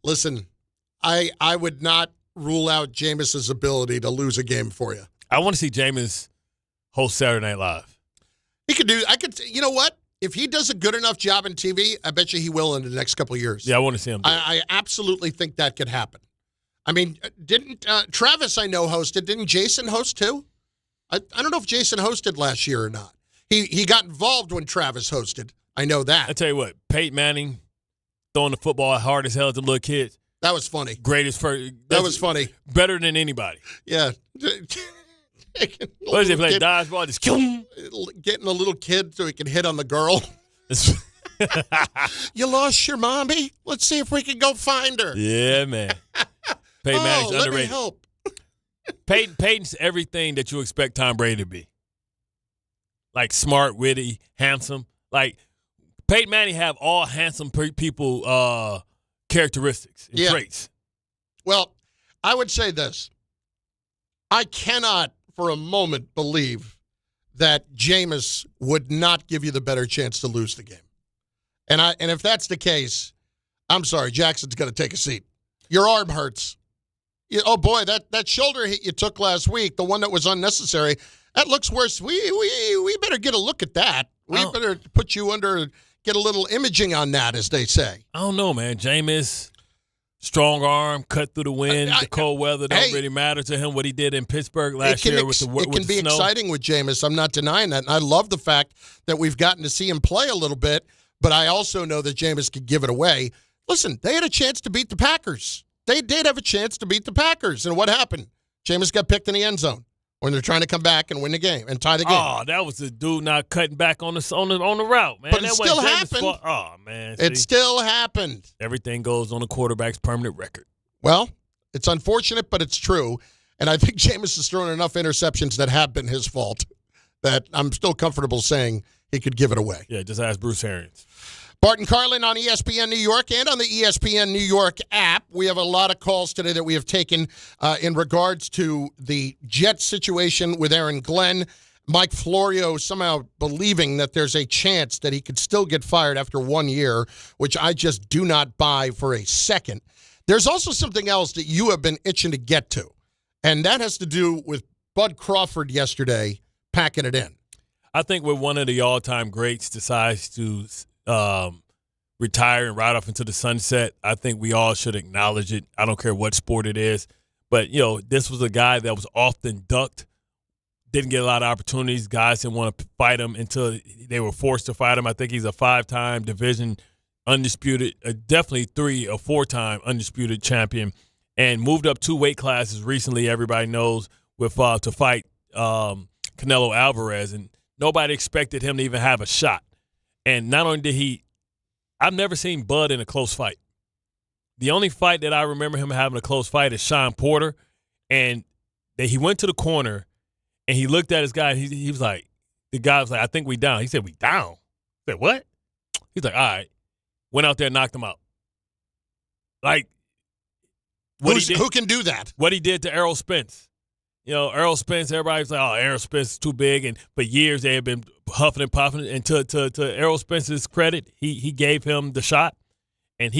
Speaker 3: Listen, I would not rule out Jameis's ability to lose a game for you.
Speaker 2: I want to see Jameis host Saturday Night Live.
Speaker 3: He could do. You know what? If he does a good enough job in TV, I bet you he will in the next couple of years.
Speaker 2: Yeah, I want to see him do it.
Speaker 3: I absolutely think that could happen. I mean, didn't Travis, I know, hosted? Didn't Jason host too? I don't know if Jason hosted last year or not. He got involved when Travis hosted. I know that.
Speaker 2: I tell you what, Peyton Manning throwing the football hard as hell at the little kids.
Speaker 3: That was funny.
Speaker 2: Greatest first.
Speaker 3: That was funny.
Speaker 2: Better than anybody.
Speaker 3: Yeah.
Speaker 2: What is it? Play dodgeball? Just kill him.
Speaker 3: Getting a little kid so he can hit on the girl. You lost your mommy? Let's see if we can go find her.
Speaker 2: Yeah, man. Peyton Manning's underrated.
Speaker 3: Let me help.
Speaker 2: Peyton's everything that you expect Tom Brady to be. Like smart, witty, handsome. Like Peyton Manning have all handsome people characteristics and traits.
Speaker 3: Well, I would say this. I cannot for a moment believe that Jameis would not give you the better chance to lose the game. And if that's the case, I'm sorry, Jackson's going to take a seat. Your arm hurts. Oh, boy, that shoulder hit you took last week, the one that was unnecessary, that looks worse. We better get a look at that. We better put you under, get a little imaging on that, as they say.
Speaker 2: I don't know, man. Jameis, strong arm, cut through the wind, the cold weather don't really matter to him, what he did in Pittsburgh last year with the snow.
Speaker 3: It can be exciting with Jameis. I'm not denying that. And I love the fact that we've gotten to see him play a little bit, but I also know that Jameis could give it away. Listen, they had a chance to beat the Packers. They did have a chance to beat the Packers. And what happened? Jameis got picked in the end zone when they're trying to come back and win the game and tie the game.
Speaker 2: Oh, that was the dude not cutting back on the route, man.
Speaker 3: But it still happened.
Speaker 2: Oh, man.
Speaker 3: It still happened.
Speaker 2: Everything goes on the quarterback's permanent record.
Speaker 3: Well, it's unfortunate, but it's true. And I think Jameis has thrown enough interceptions that have been his fault that I'm still comfortable saying he could give it away.
Speaker 2: Yeah, just ask Bruce Arians.
Speaker 3: Bart Carlin on ESPN New York and on the ESPN New York app. We have a lot of calls today that we have taken in regards to the Jets situation with Aaron Glenn. Mike Florio somehow believing that there's a chance that he could still get fired after 1 year, which I just do not buy for a second. There's also something else that you have been itching to get to, and that has to do with Bud Crawford yesterday packing it in.
Speaker 2: I think when one of the all-time greats decides to retire and ride off into the sunset, I think we all should acknowledge it. I don't care what sport it is. But, this was a guy that was often ducked, didn't get a lot of opportunities. Guys didn't want to fight him until they were forced to fight him. I think he's a 5-time division undisputed, definitely 3 or 4-time undisputed champion, and moved up 2 weight classes recently, everybody knows, with to fight Canelo Alvarez. And nobody expected him to even have a shot. And not only did I've never seen Bud in a close fight. The only fight that I remember him having a close fight is Sean Porter. And he went to the corner and he looked at his guy. He was like, the guy was like, I think we down. He said, we down? I said, what? He's like, all right. Went out there and knocked him out. Like,
Speaker 3: who can do that?
Speaker 2: What he did to Errol Spence. Errol Spence, everybody's like, oh, Errol Spence is too big. And for years they have been huffing and puffing. And to Errol Spence's credit, he gave him the shot. And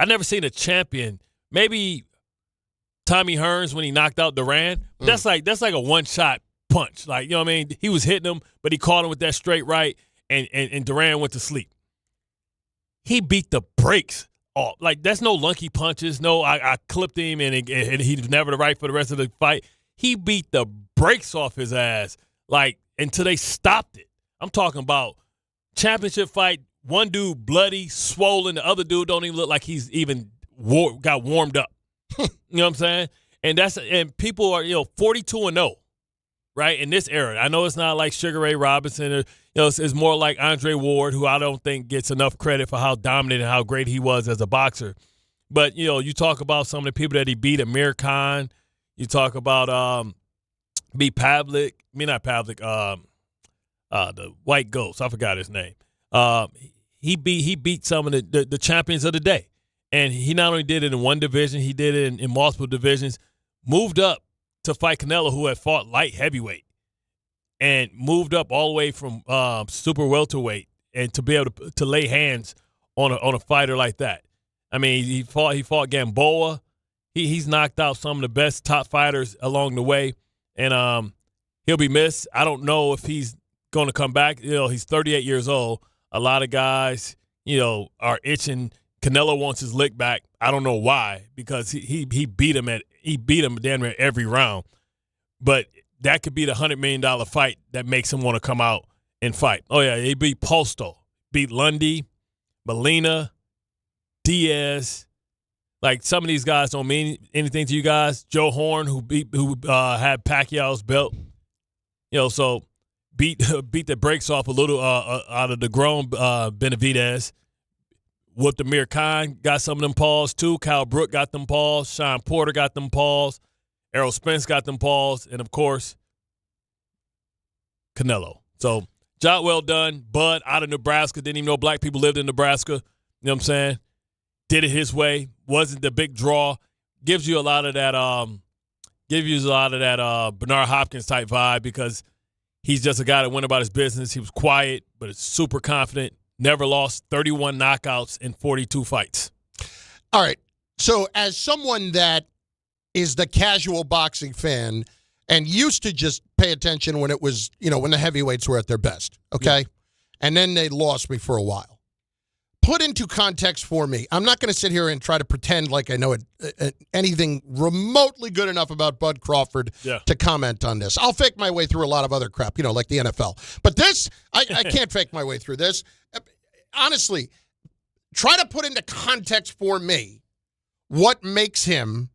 Speaker 2: I never seen a champion. Maybe Tommy Hearns when he knocked out Duran. That's like a one-shot punch. Like, you know what I mean? He was hitting him, but he caught him with that straight right, and Duran went to sleep. He beat the brakes off. Like, that's no lunky punches. No, I clipped him, and he was never the right for the rest of the fight. He beat the brakes off his ass, like, until they stopped it. I'm talking about championship fight, one dude bloody, swollen, the other dude don't even look like he's even got warmed up. You know what I'm saying? And people are, 42-0, right, in this era. I know it's not like Sugar Ray Robinson. It's more like Andre Ward, who I don't think gets enough credit for how dominant and how great he was as a boxer. But, you talk about some of the people that he beat, Amir Khan. You talk about not Pavlik, the White Ghost. I forgot his name. He beat some of the champions of the day. And he not only did it in one division, he did it in multiple divisions, moved up to fight Canelo, who had fought light heavyweight, and moved up all the way from super welterweight, and to be able to lay hands on a fighter like that. I mean, he fought Gamboa. He's knocked out some of the best top fighters along the way, and he'll be missed. I don't know if he's going to come back. He's 38 years old. A lot of guys, are itching. Canelo wants his lick back. I don't know why, because he beat him damn near every round. But that could be the $100 million fight that makes him want to come out and fight. Oh yeah, he beat Posto, beat Lundy, Molina, Diaz. Like, some of these guys don't mean anything to you guys. Joe Horn, who had Pacquiao's belt, so beat the brakes off a little out of the grown Benavidez. Whooped Amir Khan, got some of them paws too. Kyle Brook got them paws. Sean Porter got them paws. Errol Spence got them paws. And, of course, Canelo. So, job well done. Bud out of Nebraska. Didn't even know black people lived in Nebraska. You know what I'm saying? Did it his way. Wasn't the big draw. Gives you a lot of that Bernard Hopkins type vibe, because he's just a guy that went about his business. He was quiet, but is super confident. Never lost, 31 knockouts in 42 fights.
Speaker 3: All right. So as someone that is the casual boxing fan and used to just pay attention when it was, when the heavyweights were at their best, okay? Yeah. And then they lost me for a while. Put into context for me. I'm not going to sit here and try to pretend like I know anything remotely good enough about Bud Crawford to comment on this. I'll fake my way through a lot of other crap, like the NFL. But this, I can't fake my way through this. Honestly, try to put into context for me what makes him,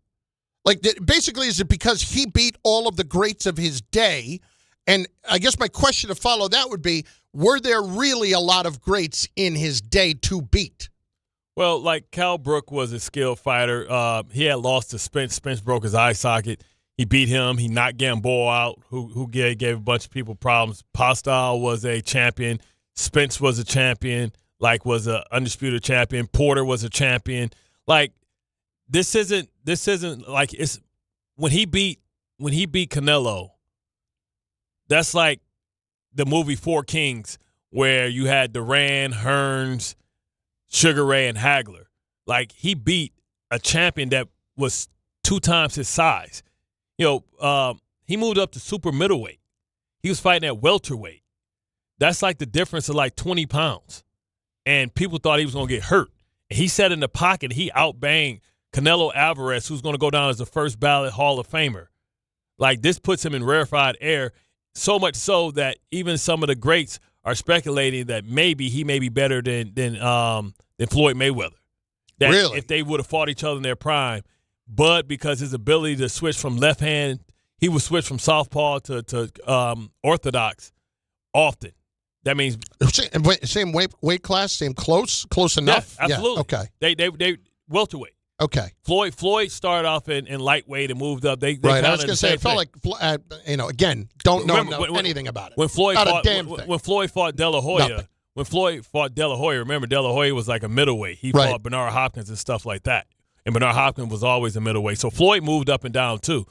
Speaker 3: basically, is it because he beat all of the greats of his day? And I guess my question to follow that would be, were there really a lot of greats in his day to beat?
Speaker 2: Well, like Cal Brook was a skilled fighter. He had lost to Spence. Spence broke his eye socket. He beat him. He knocked Gamboa out, who gave a bunch of people problems. Postal was a champion. Spence was a champion, was an undisputed champion. Porter was a champion. This isn't like, it's when he beat Canelo, that's like the movie Four Kings, where you had Duran, Hearns, Sugar Ray, and Hagler. He beat a champion that was 2 times his size. He moved up to super middleweight. He was fighting at welterweight. That's like the difference of 20 pounds. And people thought he was going to get hurt. He sat in the pocket. He outbanged Canelo Alvarez, who's going to go down as the first ballot Hall of Famer. This puts him in rarefied air, so much so that even some of the greats are speculating that maybe he may be better than Floyd Mayweather. That
Speaker 3: really?
Speaker 2: If they would have fought each other in their prime. But because his ability to switch from left hand, he would switch from southpaw to orthodox often. That means
Speaker 3: same weight class, same close enough.
Speaker 2: Yeah, absolutely.
Speaker 3: Yeah, okay.
Speaker 2: They welterweight.
Speaker 3: Okay.
Speaker 2: Floyd started off in lightweight and moved up. They
Speaker 3: right. I was going to say, it felt like again, don't know anything about it.
Speaker 2: When Floyd fought De La Hoya, nothing. When Floyd fought De La Hoya, remember De La Hoya was like a middleweight. He fought Bernard Hopkins and stuff like that, and Bernard Hopkins was always a middleweight. So Floyd moved up and down too.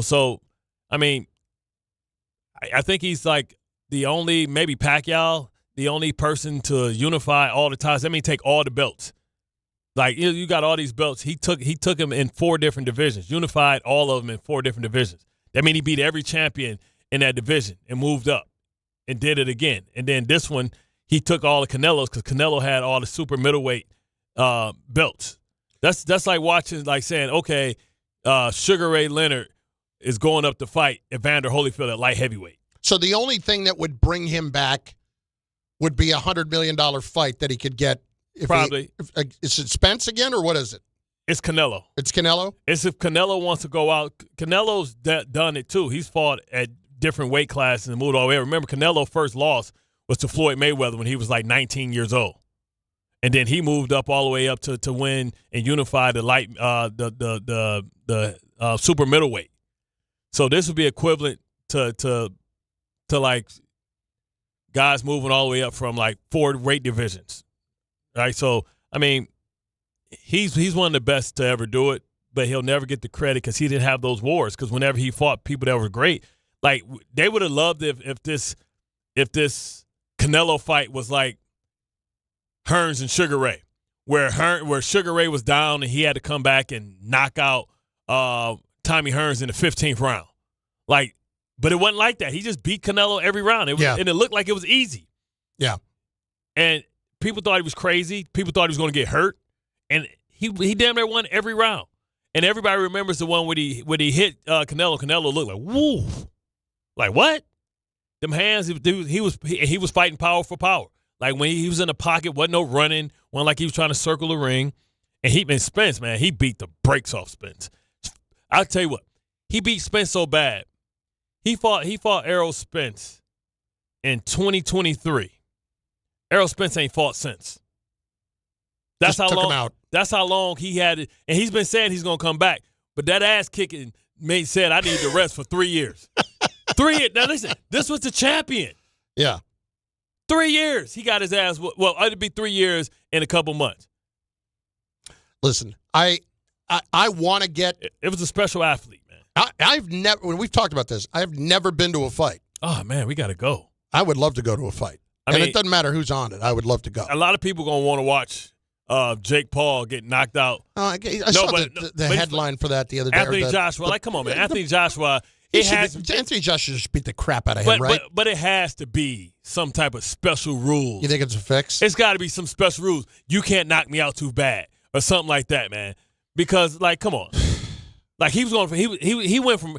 Speaker 2: So I mean, I think he's like the only, maybe Pacquiao, the only person to unify all the ties. Take all the belts. Like, you got all these belts. He took him in 4 different divisions, unified all of them in 4 different divisions. That means he beat every champion in that division and moved up and did it again. And then this one, he took all the Canelos because Canelo had all the super middleweight belts. That's like watching, like saying, okay, Sugar Ray Leonard is going up to fight Evander Holyfield at light heavyweight.
Speaker 3: So the only thing that would bring him back would be a $100 million fight that he could get.
Speaker 2: Probably.
Speaker 3: Is it Spence again, or what is it?
Speaker 2: It's Canelo.
Speaker 3: It's Canelo?
Speaker 2: It's if Canelo wants to go out. Canelo's done it, too. He's fought at different weight classes and moved all the way. Remember, Canelo first loss was to Floyd Mayweather when he was like 19 years old. And then he moved up all the way up to win and unify the light the super middleweight. So this would be equivalent to like guys moving all the way up from like 4 weight divisions. Right? So, I mean, he's one of the best to ever do it, but he'll never get the credit because he didn't have those wars. Because whenever he fought people that were great, like they would have loved if this Canelo fight was like Hearns and Sugar Ray, where Sugar Ray was down and he had to come back and knock out Tommy Hearns in the 15th round. Like, but it wasn't like that. He just beat Canelo every round. And it looked like it was easy.
Speaker 3: Yeah.
Speaker 2: And people thought he was crazy. People thought he was going to get hurt. And he damn near won every round. And everybody remembers the one when he hit Canelo. Canelo looked like, woo. Like, what? Them hands, he was fighting power for power. Like, when he was in the pocket, wasn't no running. Wasn't like he was trying to circle the ring. And Spence, man, he beat the brakes off Spence. I'll tell you what. He beat Spence so bad. He fought Errol Spence in 2023. Errol Spence ain't fought since. That's how long. Him out. That's how long he had it, and he's been saying he's gonna come back. But that ass kicking said I need to rest for 3 years. 3 years. Now listen, this was the champion.
Speaker 3: Yeah.
Speaker 2: 3 years. He got his ass. Well, it'd be 3 years in a couple months.
Speaker 3: Listen, I want to get.
Speaker 2: It was a special athlete, man.
Speaker 3: I've never. When we've talked about this, I've never been to a fight.
Speaker 2: Oh man, we got to go.
Speaker 3: I would love to go to a fight. I mean, it doesn't matter who's on it. I would love to go.
Speaker 2: A lot of people gonna want to watch Jake Paul get knocked out.
Speaker 3: I saw the headline for that the other day.
Speaker 2: Anthony Joshua, like, come on, man. Anthony Joshua.
Speaker 3: Anthony Joshua should beat the crap out of him, right?
Speaker 2: But it has to be some type of special rules.
Speaker 3: You think it's a fix?
Speaker 2: It's got to be some special rules. You can't knock me out too bad or something like that, man. Because, like, come on. Like, he went from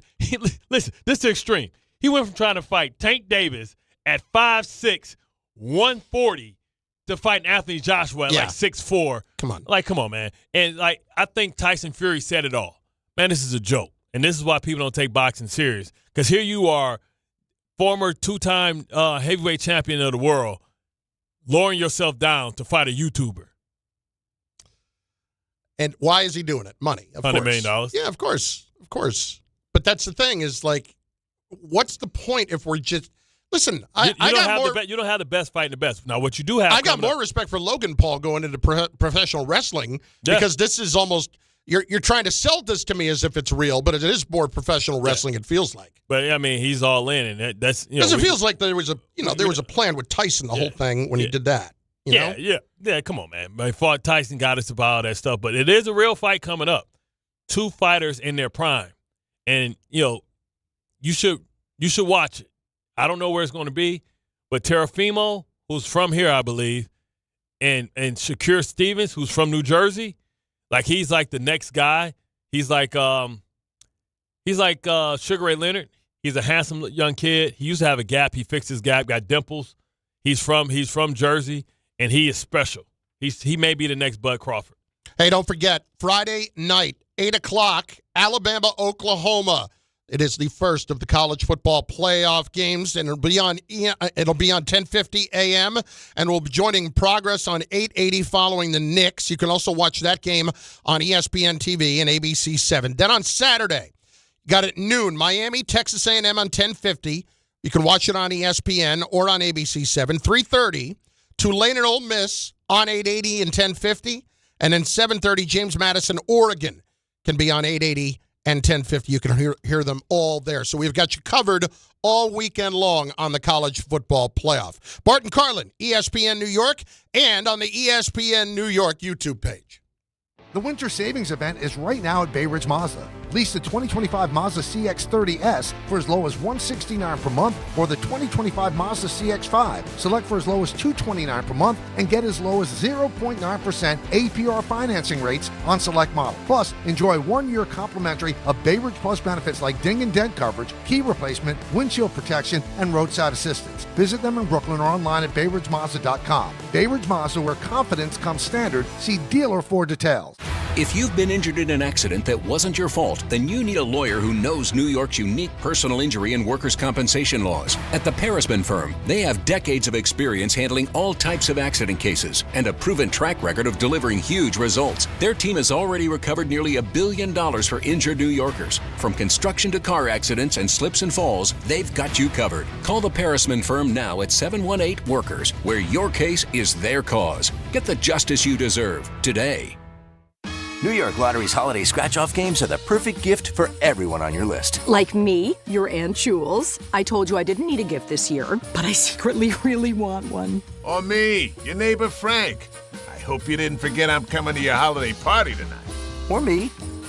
Speaker 2: listen, this is extreme. He went from trying to fight Tank Davis at 5'6", 140 to fighting Anthony Joshua at like 6'4".
Speaker 3: Come on.
Speaker 2: Like, come on, man. And, like, I think Tyson Fury said it all. Man, this is a joke. And this is why people don't take boxing serious. Because here you are, former 2-time heavyweight champion of the world, lowering yourself down to fight a YouTuber.
Speaker 3: And why is he doing it? Money, of course.
Speaker 2: $100 million.
Speaker 3: Yeah, of course. Of course. But that's the thing is, like, what's the point if we're just – listen,
Speaker 2: you don't have the best fighting the best. Now, what you do have –
Speaker 3: I got more respect for Logan Paul going into professional wrestling because this is almost – You're trying to sell this to me as if it's real, but it is more professional wrestling. It feels like.
Speaker 2: But I mean, he's all in, and that's
Speaker 3: because it feels like there was a plan with Tyson the whole thing when he did that. You know?
Speaker 2: Yeah. Come on, man. But fought Tyson got us about all that stuff, but it is a real fight coming up. 2 fighters in their prime, and you should watch it. I don't know where it's going to be, but Teofimo, who's from here, I believe, and Shakur Stevens, who's from New Jersey. Like, he's like the next guy. He's like Sugar Ray Leonard. He's a handsome young kid. He used to have a gap. He fixed his gap, got dimples. He's from Jersey, and he is special. He may be the next Bud Crawford.
Speaker 3: Hey, don't forget, Friday night, 8 o'clock, Alabama, Oklahoma. It is the first of the college football playoff games, and it'll be on 10:50 a.m., and we'll be joining Progress on 880 following the Knicks. You can also watch that game on ESPN TV and ABC 7. Then on Saturday, got it noon, Miami, Texas A&M on 1050. You can watch it on ESPN or on ABC 7. 3:30, Tulane and Ole Miss on 880 and 1050. And then 7:30, James Madison, Oregon can be on 880 and 1050. You can hear them all there. So we've got you covered all weekend long on the college football playoff. Bart Carlin, ESPN New York, and on the ESPN New York YouTube page.
Speaker 9: The winter savings event is right now at Bay Ridge Mazda. Lease the 2025 Mazda CX-30S for as low as $169 per month, or the 2025 Mazda CX-5. Select for as low as $229 per month and get as low as 0.9% APR financing rates on select model. Plus, enjoy 1 year complimentary of Bay Ridge Plus benefits like ding and dent coverage, key replacement, windshield protection, and roadside assistance. Visit them in Brooklyn or online at BayRidgeMazda.com. Bay Ridge Mazda, where confidence comes standard. See dealer for details.
Speaker 10: If you've been injured in an accident that wasn't your fault, then you need a lawyer who knows New York's unique personal injury and workers' compensation laws. At the Parisman Firm, they have decades of experience handling all types of accident cases and a proven track record of delivering huge results. Their team has already recovered nearly $1 billion for injured New Yorkers. From construction to car accidents and slips and falls, they've got you covered. Call the Parisman Firm now at 718-WORKERS, where your case is their cause. Get the justice you deserve today.
Speaker 11: New York Lottery's holiday scratch-off games are the perfect gift for everyone on your list.
Speaker 12: Like me, your Aunt Jules. I told you I didn't need a gift this year, but I secretly really want one.
Speaker 14: Or me, your neighbor Frank. I hope you didn't forget I'm coming to your holiday party tonight.
Speaker 11: Or me.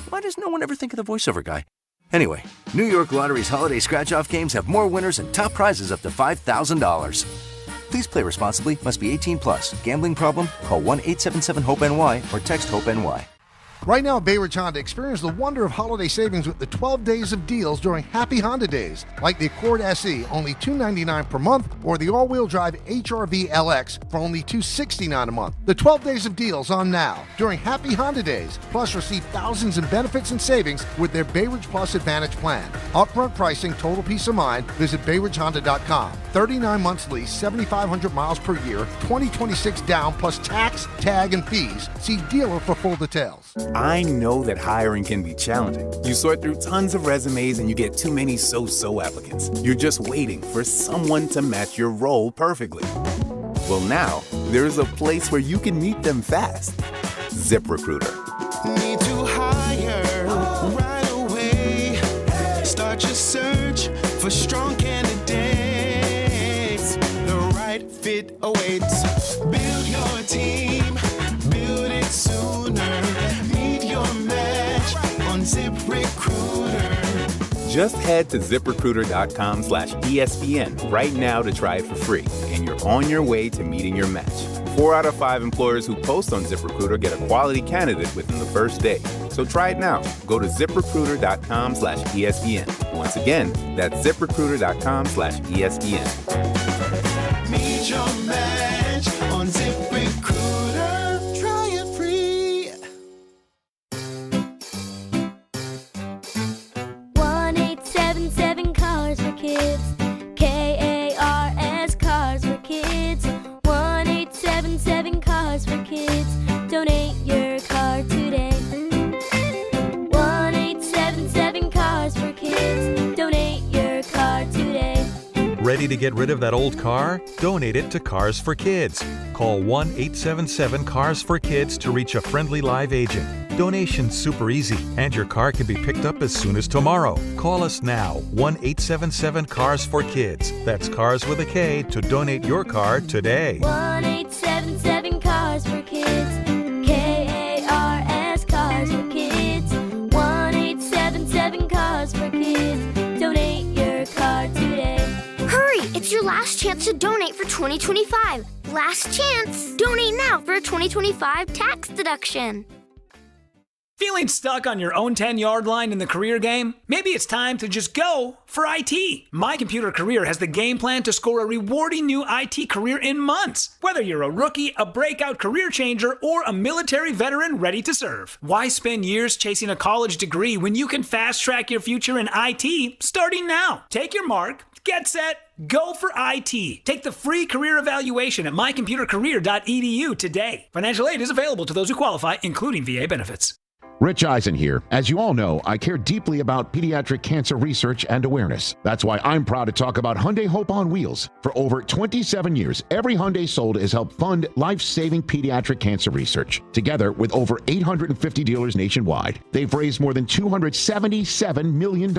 Speaker 11: Why does no one ever think of the voiceover guy? Anyway, New York Lottery's holiday scratch-off games have more winners and top prizes up to $5,000. Please play responsibly. Must be 18 plus. Gambling problem? Call 1-877-HOPE-NY or text HOPE-NY.
Speaker 9: Right now at Bay Ridge Honda, experience the wonder of holiday savings with the 12 days of deals during Happy Honda Days, like the Accord SE, only $299 per month, or the all-wheel drive HR-V LX for only $269 a month. The 12 days of deals on now during Happy Honda Days, plus receive thousands in benefits and savings with their Bay Ridge Plus Advantage plan. Upfront pricing, total peace of mind. Visit BayRidgeHonda.com. 39 months lease, 7,500 miles per year, 2026 down, plus tax, tag, and fees. See dealer for full details.
Speaker 15: I know that hiring can be challenging. You sort through tons of resumes and you get too many so-so applicants. You're just waiting for someone to match your role perfectly. Well, now, there's a place where you can meet them fast. ZipRecruiter.
Speaker 16: Need to hire right away. Start your search for strong candidates. The right fit awaits. Build your team. Build it sooner. ZipRecruiter.
Speaker 15: Just head to ZipRecruiter.com/ESPN right now to try it for free, and you're on your way to meeting your match. 4 out of 5 employers who post on ZipRecruiter get a quality candidate within the first day. So try it now. Go to ZipRecruiter.com/ESPN. Once again, that's ZipRecruiter.com/ESPN.
Speaker 16: Meet your match on ZipRecruiter. Try it free.
Speaker 17: 1-877 Cars for Kids. KARS Cars for Kids. 1-877 Cars for Kids. Donate your car today. 1-877 Cars for Kids. Donate your car today.
Speaker 29: Ready to get rid of that old car? Donate it to Cars for Kids. Call 1-877-CARS-FOR-KIDS to reach a friendly live agent. Donation's super easy, and your car can be picked up as soon as tomorrow. Call us now, 1-877-CARS-FOR-KIDS. That's Cars with a K to donate your car today.
Speaker 17: 1-877 Cars for Kids. KARS Cars for Kids. 1-877 Cars for Kids. Donate your car today.
Speaker 30: Hurry! It's your last chance to donate for 2025. Last chance! Donate now for a 2025 tax deduction.
Speaker 31: Feeling stuck on your own 10-yard line in the career game? Maybe it's time to just go for IT. My Computer Career has the game plan to score a rewarding new IT career in months. Whether you're a rookie, a breakout career changer, or a military veteran ready to serve. Why spend years chasing a college degree when you can fast-track your future in IT starting now? Take your mark, get set, go for IT. Take the free career evaluation at mycomputercareer.edu today. Financial aid is available to those who qualify, including VA benefits.
Speaker 32: Rich Eisen here. As you all know, I care deeply about pediatric cancer research and awareness. That's why I'm proud to talk about Hyundai Hope on Wheels. For over 27 years, every Hyundai sold has helped fund life-saving pediatric cancer research. Together with over 850 dealers nationwide, they've raised more than $277 million,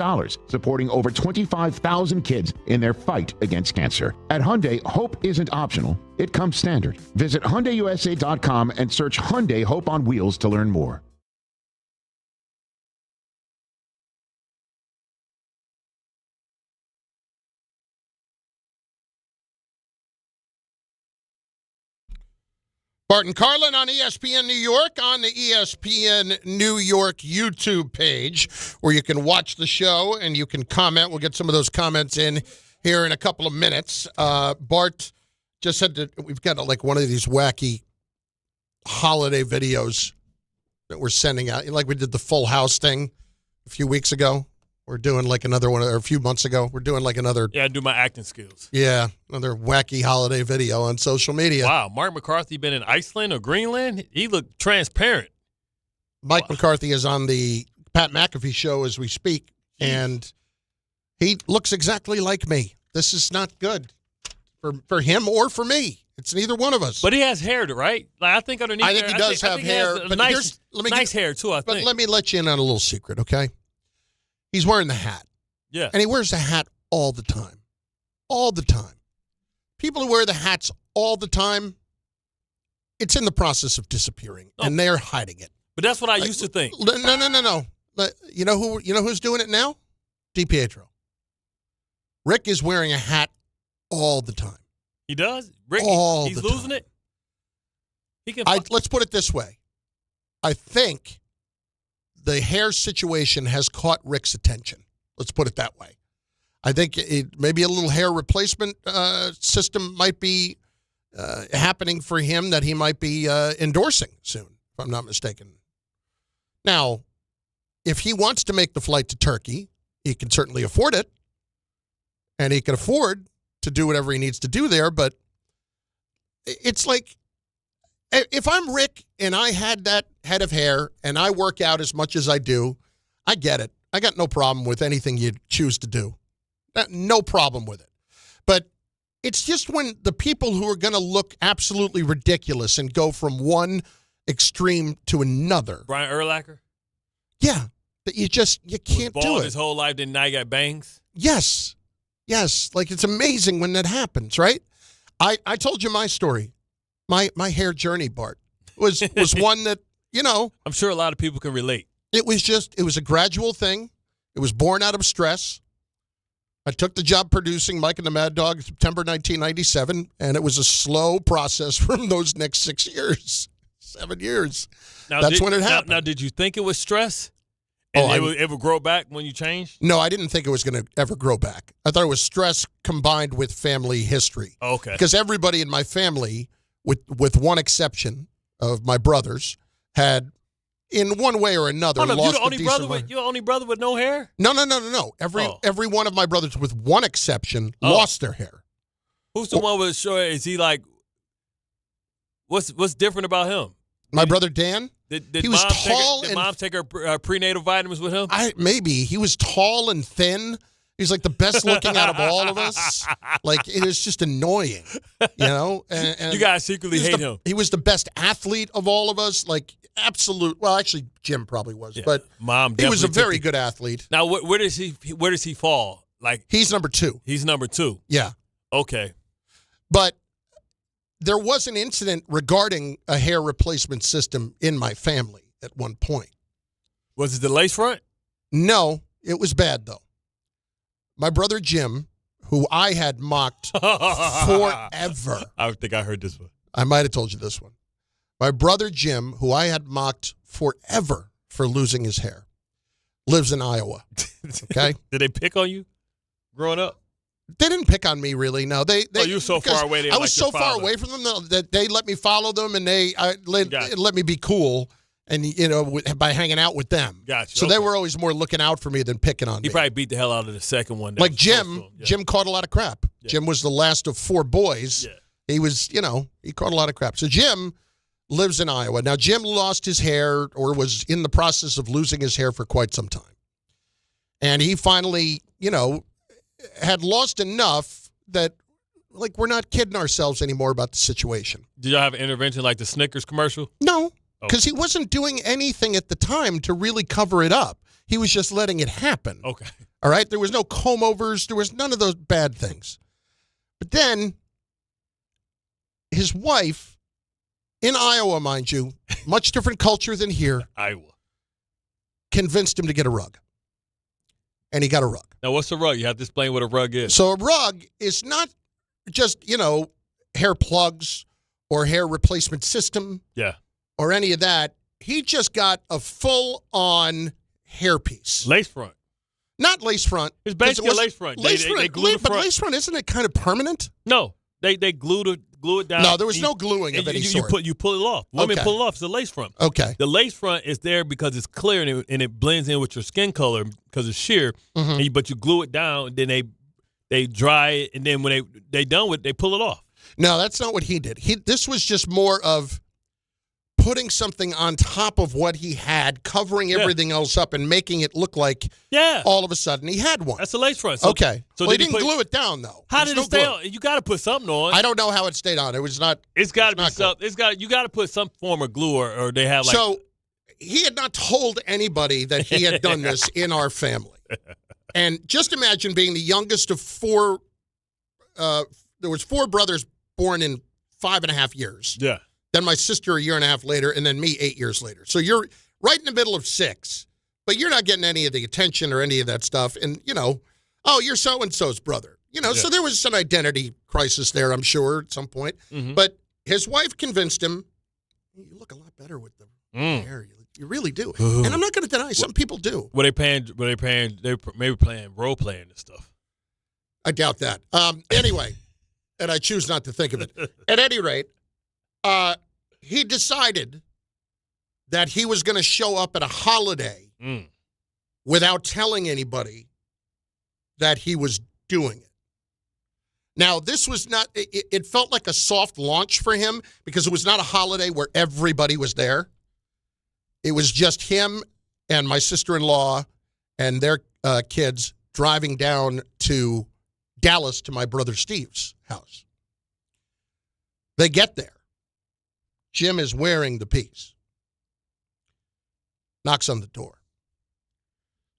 Speaker 32: supporting over 25,000 kids in their fight against cancer. At Hyundai, hope isn't optional. It comes standard. Visit HyundaiUSA.com and search Hyundai Hope on Wheels to learn more.
Speaker 3: Bart Carlin on ESPN New York, on the ESPN New York YouTube page, where you can watch the show and you can comment. We'll get some of those comments in here in a couple of minutes. Bart just said that we've got like one of these wacky holiday videos that we're sending out. Like we did the Full House thing a few weeks ago. We're doing like another one, or a few months ago. We're doing like another.
Speaker 2: Yeah, I do my acting skills.
Speaker 3: Yeah, another wacky holiday video on social media.
Speaker 2: Wow, Mark McCarthy been in Iceland or Greenland? He looked transparent.
Speaker 3: Mike McCarthy is on the Pat McAfee show as we speak, and he looks exactly like me. This is not good for him or for me. It's neither one of us.
Speaker 2: But he has hair, right? Like, I think underneath.
Speaker 3: I think he does have hair.
Speaker 2: But nice hair too. I think.
Speaker 3: But let me let you in on a little secret, okay? He's wearing the hat.
Speaker 2: Yeah.
Speaker 3: And he wears the hat all the time. All the time. People who wear the hats all the time, it's in the process of disappearing, and they're hiding it.
Speaker 2: But that's what I used to think.
Speaker 3: No. You know who's doing it now? DiPietro. Rick is wearing a hat all the time.
Speaker 2: He does? Rick, he's losing it? He can.
Speaker 3: Let's put it this way. I think the hair situation has caught Rick's attention. Let's put it that way. I think maybe a little hair replacement system might be happening for him that he might be endorsing soon, if I'm not mistaken. Now, if he wants to make the flight to Turkey, he can certainly afford it, and he can afford to do whatever he needs to do there, but it's like, if I'm Rick and I had that head of hair and I work out as much as I do, I get it. I got no problem with anything you choose to do. No problem with it. But it's just when the people who are going to look absolutely ridiculous and go from one extreme to another.
Speaker 2: Brian Urlacher?
Speaker 3: Yeah. That you can't do it.
Speaker 2: His whole life, then now he got bangs?
Speaker 3: Yes. Like, it's amazing when that happens, right? I told you my story. My hair journey, Bart, was one that,
Speaker 2: I'm sure a lot of people can relate.
Speaker 3: It was a gradual thing. It was born out of stress. I took the job producing Mike and the Mad Dog in September 1997, and it was a slow process from those next 6 years, 7 years. That's when it happened.
Speaker 2: Now, did you think it was stress? And it would grow back when you changed?
Speaker 3: No, I didn't think it was going to ever grow back. I thought it was stress combined with family history.
Speaker 2: Okay.
Speaker 3: Because everybody in my family, with one exception of my brothers, had, in one way or another, lost a decent amount.
Speaker 2: You're the only brother with no hair?
Speaker 3: No. Every one of my brothers, with one exception, lost their hair.
Speaker 2: Who's the one with short hair? Is he like, what's different about him?
Speaker 3: My brother Dan?
Speaker 2: Did
Speaker 3: he was tall.
Speaker 2: Did mom take her prenatal vitamins with him?
Speaker 3: Maybe. He was tall and thin. He's like the best looking out of all of us. Like, it is just annoying, And
Speaker 2: you guys secretly hate him.
Speaker 3: He was the best athlete of all of us. Like, absolute. Well, actually, Jim probably was, but
Speaker 2: Mom.
Speaker 3: He was a very good athlete.
Speaker 2: Now, where does he fall? Like,
Speaker 3: he's number 2.
Speaker 2: He's number 2.
Speaker 3: Yeah.
Speaker 2: Okay.
Speaker 3: But there was an incident regarding a hair replacement system in my family at one point.
Speaker 2: Was it the lace front?
Speaker 3: No, it was bad, though. My brother Jim, who I had mocked forever.
Speaker 2: I think I heard this one.
Speaker 3: I might have told you this one. My brother Jim, who I had mocked forever for losing his hair, lives in Iowa. Okay?
Speaker 2: Did they pick on you growing up?
Speaker 3: They didn't pick on me, really. No, you
Speaker 2: were so far away.
Speaker 3: I was so far away from them that they let me follow them, and they let me be cool, and by hanging out with them.
Speaker 2: Gotcha.
Speaker 3: So they were always more looking out for me than picking on me.
Speaker 2: He probably beat the hell out of the second one.
Speaker 3: Like Jim. Jim caught a lot of crap. Yeah. Jim was the last of 4 boys. Yeah. He was, he caught a lot of crap. So Jim lives in Iowa. Now, Jim lost his hair, or was in the process of losing his hair for quite some time. And he finally, had lost enough that, like, we're not kidding ourselves anymore about the situation.
Speaker 2: Did y'all have an intervention like the Snickers commercial?
Speaker 3: No, because he wasn't doing anything at the time to really cover it up. He was just letting it happen.
Speaker 2: Okay.
Speaker 3: All right? There was no comb-overs. There was none of those bad things. But then his wife, in Iowa, mind you, much different culture than here,
Speaker 2: Iowa,
Speaker 3: convinced him to get a rug. And he got a rug.
Speaker 2: Now, what's a rug? You have to explain what a rug is.
Speaker 3: So a rug is not just, hair plugs or hair replacement system or any of that. He just got a full-on hairpiece.
Speaker 2: Lace front.
Speaker 3: Not lace front.
Speaker 2: It's basically a lace front. They glue the front.
Speaker 3: But lace front, isn't it kind of permanent?
Speaker 2: No. They glue it down.
Speaker 3: No, there was no gluing of any sort.
Speaker 2: You pull it off. Women pull it off. It's a lace front.
Speaker 3: Okay.
Speaker 2: The lace front is there because it's clear and it blends in with your skin color because it's sheer.
Speaker 3: Mm-hmm.
Speaker 2: But you glue it down, then they dry it, and then when they done with it, they pull it off.
Speaker 3: No, that's not what he did. This was just more of putting something on top of what he had, covering everything else up, and making it look like all of a sudden he had one.
Speaker 2: That's a lace front. So,
Speaker 3: okay. So he didn't glue it down, though.
Speaker 2: How did it stay on? You got to put something on.
Speaker 3: I don't know how it stayed on. It was not.
Speaker 2: It's got to be something. You got to put some form of glue, or they have like.
Speaker 3: So he had not told anybody that he had done this in our family, and just imagine being the youngest of four. There was 4 brothers born in 5.5 years.
Speaker 2: Yeah.
Speaker 3: Then my sister a year and a half later, and then me 8 years later. So you're right in the middle of 6, but you're not getting any of the attention or any of that stuff. And, you're so-and-so's brother. So there was an identity crisis there, I'm sure, at some point. Mm-hmm. But his wife convinced him, you look a lot better with the hair. You really do. Ooh. And I'm not going to deny, some people do.
Speaker 2: They maybe playing role playing and stuff.
Speaker 3: I doubt that. Anyway, and I choose not to think of it. At any rate, he decided that he was going to show up at a holiday without telling anybody that he was doing it. Now, this was not, it felt like a soft launch for him because it was not a holiday where everybody was there. It was just him and my sister-in-law and their kids driving down to Dallas to my brother Steve's house. They get there. Jim is wearing the piece. Knocks on the door.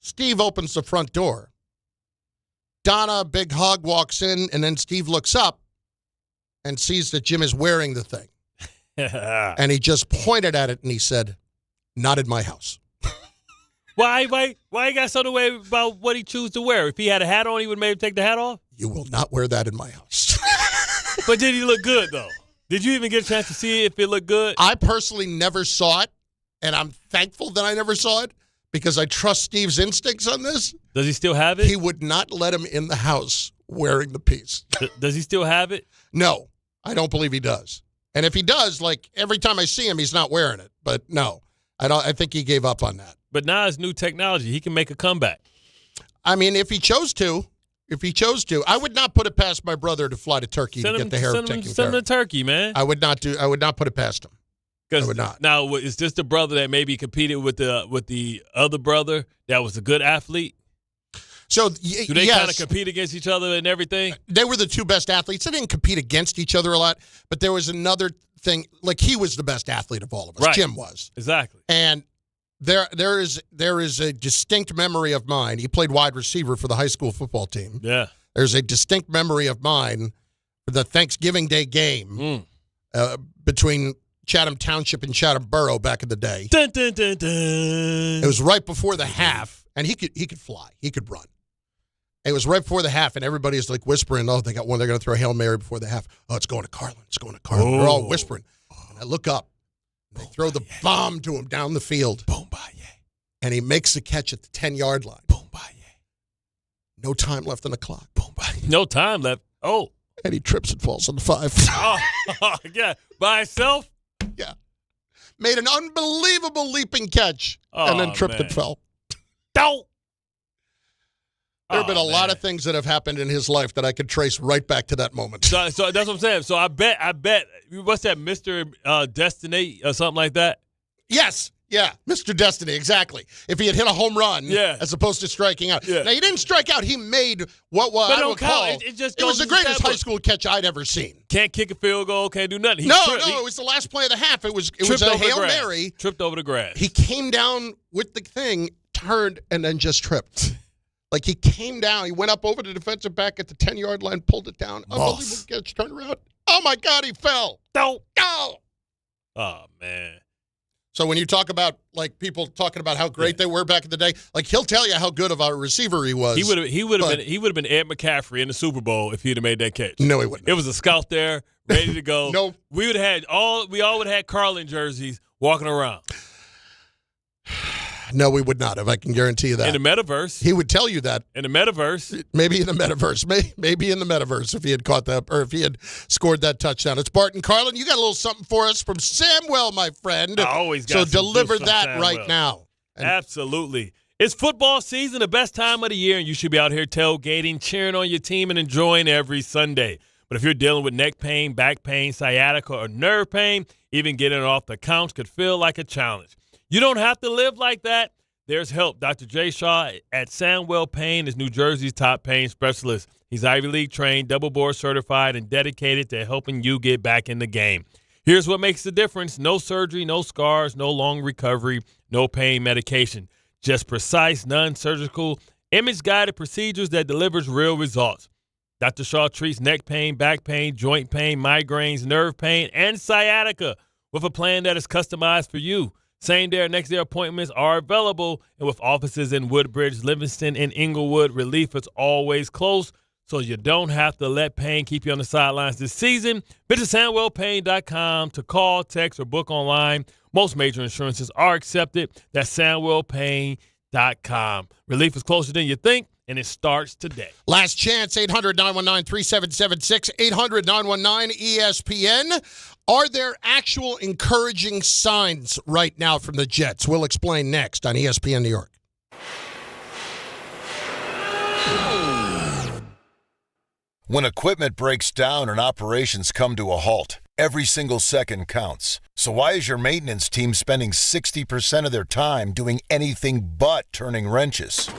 Speaker 3: Steve opens the front door. Donna, big hug, walks in, and then Steve looks up and sees that Jim is wearing the thing. And he just pointed at it and he said, "Not in my house."
Speaker 2: Why you got something to way about what he chose to wear? If he had a hat on, he would maybe take the hat off?
Speaker 3: You will not wear that in my house.
Speaker 2: But did he look good, though? Did you even get a chance to see if it looked good?
Speaker 3: I personally never saw it, and I'm thankful that I never saw it because I trust Steve's instincts on this.
Speaker 2: Does he still have it?
Speaker 3: He would not let him in the house wearing the piece.
Speaker 2: Does he still have it?
Speaker 3: No, I don't believe he does. And if he does, like every time I see him, he's not wearing it. But no, I think he gave up on that.
Speaker 2: But now it's new technology. He can make a comeback.
Speaker 3: I mean, if he chose to, I would not put it past my brother to fly to Turkey to get the hair taken care of.
Speaker 2: Send him to Turkey, man.
Speaker 3: I would not put it past him. I would not.
Speaker 2: Now, is this the brother that maybe competed with the other brother that was a good athlete?
Speaker 3: So,
Speaker 2: do they kind of compete against each other and everything?
Speaker 3: They were the two best athletes. They didn't compete against each other a lot, but there was another thing. Like, he was the best athlete of all of us.
Speaker 2: Right.
Speaker 3: Jim was.
Speaker 2: Exactly.
Speaker 3: And there is a distinct memory of mine. He played wide receiver for the high school football team.
Speaker 2: Yeah.
Speaker 3: There's a distinct memory of mine for the Thanksgiving Day game between Chatham Township and Chatham Burrow back in the day.
Speaker 2: Dun, dun, dun, dun.
Speaker 3: It was right before the half, and he could fly. He could run. It was right before the half, and everybody's like whispering, "Oh, they got one. They're going to throw a Hail Mary before the half. Oh, it's going to Carlin. It's going to Carlin." They're all whispering. And I look up. They throw the bomb to him down the field.
Speaker 2: Boom, bye, yeah.
Speaker 3: And he makes the catch at the 10-yard line.
Speaker 2: Boom, bye, yeah.
Speaker 3: No time left on the clock.
Speaker 2: Boom, bye. No time left. Oh.
Speaker 3: And he trips and falls on the 5.
Speaker 2: Oh, yeah. By himself?
Speaker 3: Yeah. Made an unbelievable leaping catch and then tripped and fell.
Speaker 2: Don't.
Speaker 3: There have been a lot of things that have happened in his life that I could trace right back to that moment.
Speaker 2: So that's what I'm saying. So I bet, what's that, Mr. Destiny or something like that?
Speaker 3: Yes. Yeah, Mr. Destiny, exactly. If he had hit a home run as opposed to striking out.
Speaker 2: Yeah.
Speaker 3: Now, he didn't strike out. He made what I would call it was the greatest high school catch I'd ever seen.
Speaker 2: Can't kick a field goal, can't do nothing.
Speaker 3: It was the last play of the half. It was a Hail Mary.
Speaker 2: Tripped over the grass.
Speaker 3: He came down with the thing, turned, and then just tripped. Like, he came down. He went up over the defensive back at the 10-yard line, pulled it down. Unbelievable catch, turned around. Oh, my God, he fell.
Speaker 2: Don't.
Speaker 3: Oh.
Speaker 2: Oh, man.
Speaker 3: So when you talk about, like, people talking about how great they were back in the day, like, he'll tell you how good of a receiver he was.
Speaker 2: He would have been Ed McCaffrey in the Super Bowl if he'd have made that catch.
Speaker 3: No, he wouldn't.
Speaker 2: It was a scout there, ready to go.
Speaker 3: Nope.
Speaker 2: We would have had Carlin jerseys walking around.
Speaker 3: No, we would not have. I can guarantee you that.
Speaker 2: In the metaverse.
Speaker 3: He would tell you that.
Speaker 2: In the metaverse.
Speaker 3: Maybe in the metaverse. Maybe in the metaverse if he had caught that, or if he had scored that touchdown. It's Bart and Carlin. You got a little something for us from Samwell, my friend.
Speaker 2: I always got
Speaker 3: So deliver that right now.
Speaker 2: Absolutely. It's football season, the best time of the year, and you should be out here tailgating, cheering on your team, and enjoying every Sunday. But if you're dealing with neck pain, back pain, sciatica, or nerve pain, even getting off the couch could feel like a challenge. You don't have to live like that. There's help. Dr. Jay Shaw at Samwell Pain is New Jersey's top pain specialist. He's Ivy League trained, double board certified, and dedicated to helping you get back in the game. Here's what makes the difference. No surgery, no scars, no long recovery, no pain medication. Just precise, non-surgical, image-guided procedures that delivers real results. Dr. Shaw treats neck pain, back pain, joint pain, migraines, nerve pain, and sciatica with a plan that is customized for you. Same-day or next-day appointments are available, and with offices in Woodbridge, Livingston, and Inglewood, relief is always close, so you don't have to let pain keep you on the sidelines this season. Visit SamwellPain.com to call, text, or book online. Most major insurances are accepted. That's SamwellPain.com. Relief is closer than you think, and it starts today.
Speaker 3: Last chance, 800-919-3776, 800-919-ESPN. Are there actual encouraging signs right now from the Jets? We'll explain next on ESPN New York.
Speaker 4: When equipment breaks down and operations come to a halt, every single second counts. So why is your maintenance team spending 60% of their time doing anything but turning wrenches?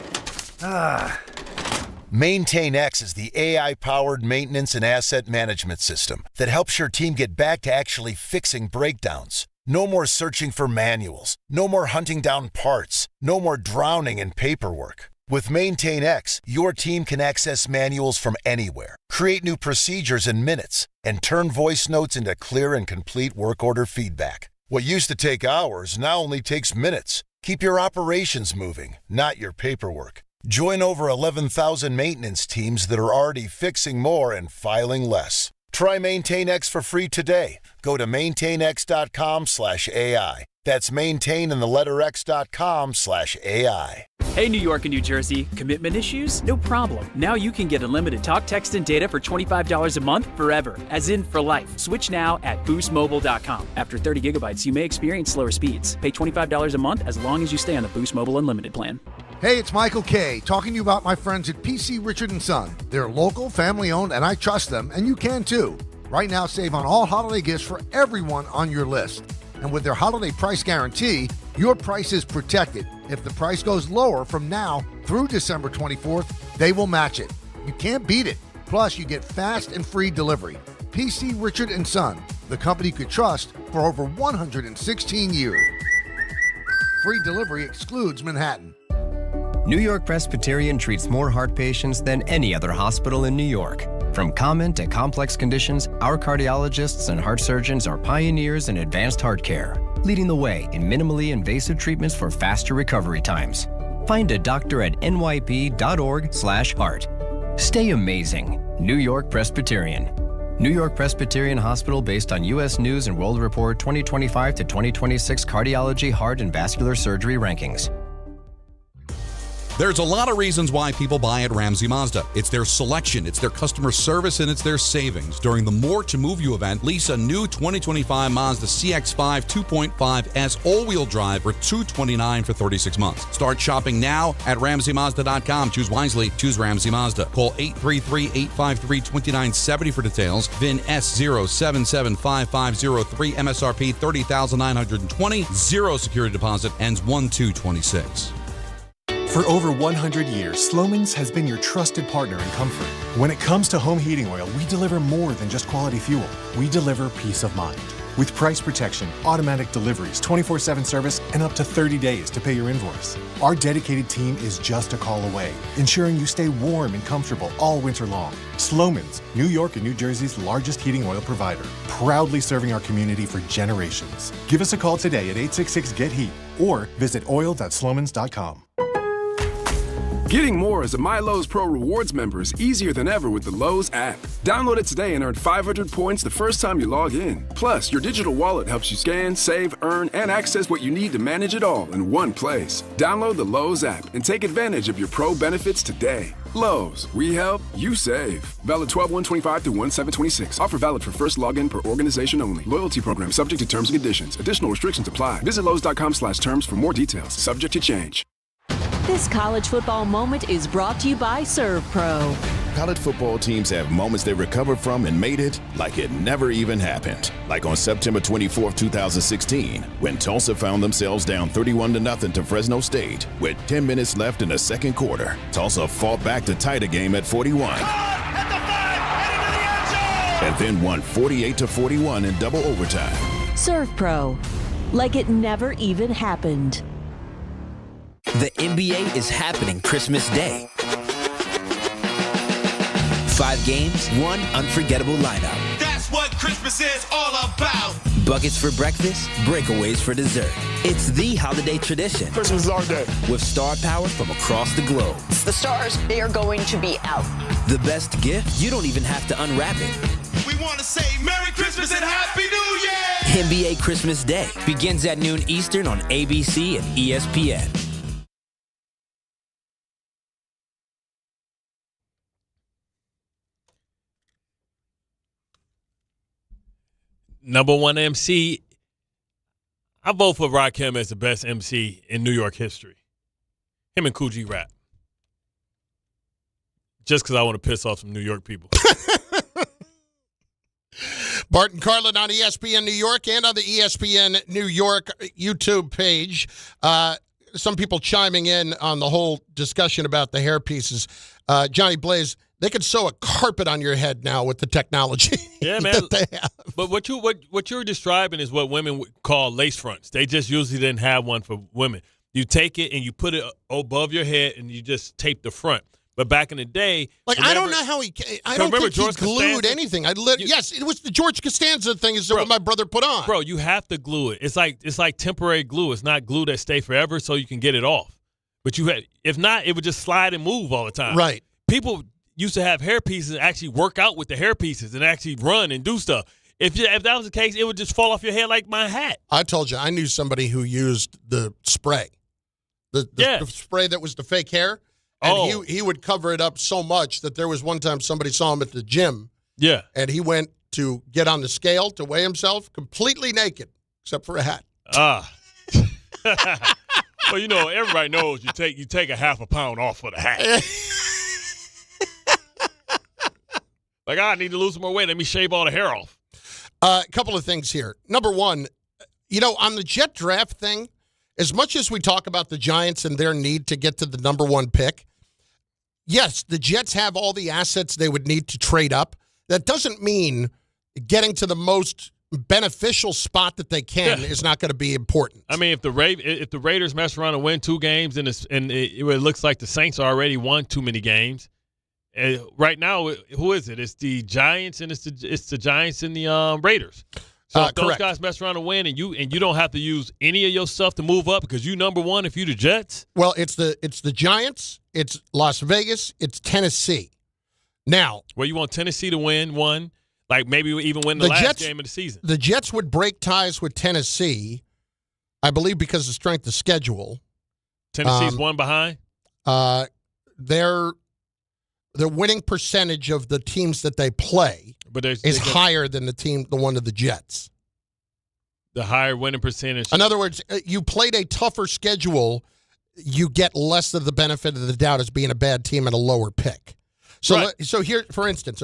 Speaker 4: MaintainX is the AI-powered maintenance and asset management system that helps your team get back to actually fixing breakdowns. No more searching for manuals. No more hunting down parts. No more drowning in paperwork. With MaintainX, your team can access manuals from anywhere, create new procedures in minutes, and turn voice notes into clear and complete work order feedback. What used to take hours now only takes minutes. Keep your operations moving, not your paperwork. Join over 11,000 maintenance teams that are already fixing more and filing less. Try MaintainX for free today. Go to maintainx.com/AI. That's maintain and the letter x.com/AI.
Speaker 5: Hey, New York and New Jersey. Commitment issues? No problem. Now you can get unlimited talk, text, and data for $25 a month forever, as in for life. Switch now at boostmobile.com. After 30 gigabytes, you may experience slower speeds. Pay $25 a month as long as you stay on the Boost Mobile Unlimited plan.
Speaker 9: Hey, it's Michael Kay talking to you about my friends at PC Richard & Son. They're local, family-owned, and I trust them, and you can too. Right now, save on all holiday gifts for everyone on your list. And with their holiday price guarantee, your price is protected. If the price goes lower from now through December 24th, they will match it. You can't beat it. Plus, you get fast and free delivery. PC Richard & Son, the company you could trust for over 116 years. Free delivery excludes Manhattan.
Speaker 13: New York Presbyterian treats more heart patients than any other hospital in New York. From common to complex conditions, our cardiologists and heart surgeons are pioneers in advanced heart care, leading the way in minimally invasive treatments for faster recovery times. Find a doctor at nyp.org/heart. Stay amazing. New York Presbyterian. New York Presbyterian Hospital based on U.S. News and World Report 2025 to 2026 Cardiology, Heart, and Vascular Surgery Rankings.
Speaker 18: There's a lot of reasons why people buy at Ramsey Mazda. It's their selection, it's their customer service, and it's their savings. During the More to Move You event, lease a new 2025 Mazda CX-5 2.5S all-wheel drive for $229 for 36 months. Start shopping now at RamseyMazda.com. Choose wisely. Choose Ramsey Mazda. Call 833-853-2970 for details. VIN S077553, MSRP $30,920. Zero security deposit. Ends 1/2/26.
Speaker 19: For over 100 years, Slomin's has been your trusted partner in comfort. When it comes to home heating oil, we deliver more than just quality fuel. We deliver peace of mind. With price protection, automatic deliveries, 24/7 service, and up to 30 days to pay your invoice. Our dedicated team is just a call away, ensuring you stay warm and comfortable all winter long. Sloman's, New York and New Jersey's largest heating oil provider, proudly serving our community for generations. Give us a call today at 866-GET-HEAT or visit oil.slomans.com.
Speaker 6: Getting more as a MyLowe's Pro Rewards member is easier than ever with the Lowe's app. Download it today and earn 500 points the first time you log in. Plus, your digital wallet helps you scan, save, earn, and access what you need to manage it all in one place. Download the Lowe's app and take advantage of your Pro benefits today. Lowe's, we help, you save. Valid 12/1/25 through 1/7/26. Offer valid for first login per organization only. Loyalty program subject to terms and conditions. Additional restrictions apply. Visit Lowe's.com/terms for more details. Subject to change.
Speaker 7: This college football moment is brought to you by ServPro.
Speaker 8: College football teams have moments they recovered from and made it like it never even happened. Like on September 24th, 2016, when Tulsa found themselves down 31-0 to Fresno State with 10 minutes left in the second quarter. Tulsa fought back to tie the game at 41. And then won 48-41 in double overtime.
Speaker 7: ServPro, like it never even happened.
Speaker 20: The NBA is happening Christmas Day. 5 games, 1 unforgettable lineup.
Speaker 16: That's what Christmas is all about.
Speaker 20: Buckets for breakfast, breakaways for dessert. It's the holiday tradition.
Speaker 16: Christmas is our day.
Speaker 20: With star power from across the globe.
Speaker 21: The stars, they are going to be out.
Speaker 20: The best gift, you don't even have to unwrap it.
Speaker 16: We want to say Merry Christmas and Happy New Year!
Speaker 20: NBA Christmas Day begins at noon Eastern on ABC and ESPN.
Speaker 2: Number one MC, I vote for Rakim as the best MC in New York history. Him and Coogee rap. Just because I want to piss off some New York people.
Speaker 3: Bart Carlin on ESPN New York and on the ESPN New York YouTube page. Some people chiming in on the whole discussion about the hair pieces. Johnny Blaze, they could sew a carpet on your head now with the technology.
Speaker 2: Yeah, man.
Speaker 3: that they have.
Speaker 2: But what you're describing is what women would call lace fronts. They just usually didn't have one for women. You take it and you put it above your head and you just tape the front. But back in the day,
Speaker 3: I don't know how I don't think he glued anything. Yes, it was the George Costanza thing. Is what my brother put on.
Speaker 2: Bro, you have to glue it. It's like temporary glue. It's not glue that stay forever, so you can get it off. But if not, it would just slide and move all the time.
Speaker 3: Right.
Speaker 2: People used to have hair pieces and actually work out with the hair pieces and actually run and do stuff. If that was the case, it would just fall off your head like my hat.
Speaker 3: I told you, I knew somebody who used the spray, the spray that was the fake hair. And he would cover it up so much that there was one time somebody saw him at the gym.
Speaker 2: Yeah.
Speaker 3: And he went to get on the scale to weigh himself completely naked, except for a hat.
Speaker 2: Well, everybody knows you take a half a pound off for the hat. Like, I need to lose some more weight. Let me shave all the hair off.
Speaker 3: A couple of things here. Number one, on the Jet draft thing, as much as we talk about the Giants and their need to get to the number 1 pick, yes, the Jets have all the assets they would need to trade up. That doesn't mean getting to the most beneficial spot that they can is not going to be important.
Speaker 2: I mean, if the Raiders mess around and win 2 games and it looks like the Saints already won too many games, right now, who is it? It's the Giants and it's the Giants and the Raiders. So if those guys mess around and win, and you don't have to use any of your stuff to move up because you number 1 if you the Jets.
Speaker 3: Well, it's the Giants, it's Las Vegas, it's Tennessee. Now,
Speaker 2: well, you want Tennessee to win one, like maybe even win the last
Speaker 3: Jets, game
Speaker 2: of the season.
Speaker 3: The Jets would break ties with Tennessee, I believe, because of strength of schedule.
Speaker 2: Tennessee's one behind.
Speaker 3: Their winning percentage of the teams that they play is higher than the one of the Jets.
Speaker 2: The higher winning percentage.
Speaker 3: In other words, you played a tougher schedule, you get less of the benefit of the doubt as being a bad team and a lower pick. So, So here, for instance,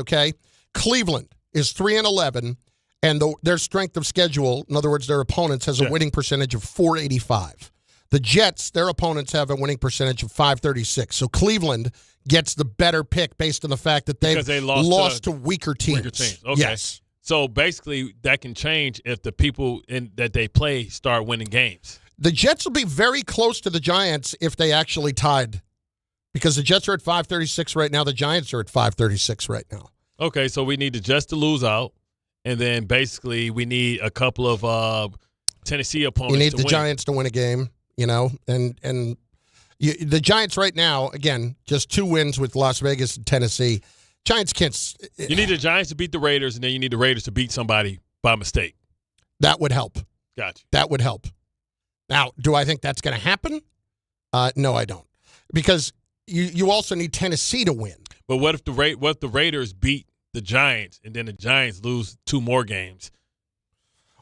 Speaker 3: Cleveland is 3-11, and their strength of schedule, in other words, their opponents, has a winning percentage of .485. The Jets, their opponents have a winning percentage of .536. So Cleveland gets the better pick based on the fact that they lost to weaker teams.
Speaker 2: Okay.
Speaker 3: Yes.
Speaker 2: So basically, that can change if the people that they play start winning games.
Speaker 3: The Jets will be very close to the Giants if they actually tied, because the Jets are at 536 right now. The Giants are at 536 right now.
Speaker 2: Okay, so we need the Jets to lose out, and then basically we need a couple of Tennessee opponents.
Speaker 3: You need
Speaker 2: to
Speaker 3: the
Speaker 2: win.
Speaker 3: Giants to win a game, and the Giants right now, again, just 2 wins with Las Vegas and Tennessee. Giants can't.
Speaker 2: You need the Giants to beat the Raiders, and then you need the Raiders to beat somebody by mistake.
Speaker 3: That would help.
Speaker 2: Gotcha.
Speaker 3: That would help. Now, do I think that's going to happen? No, I don't, because you also need Tennessee to win.
Speaker 2: But what if the Raiders beat the Giants, and then the Giants lose 2 more games?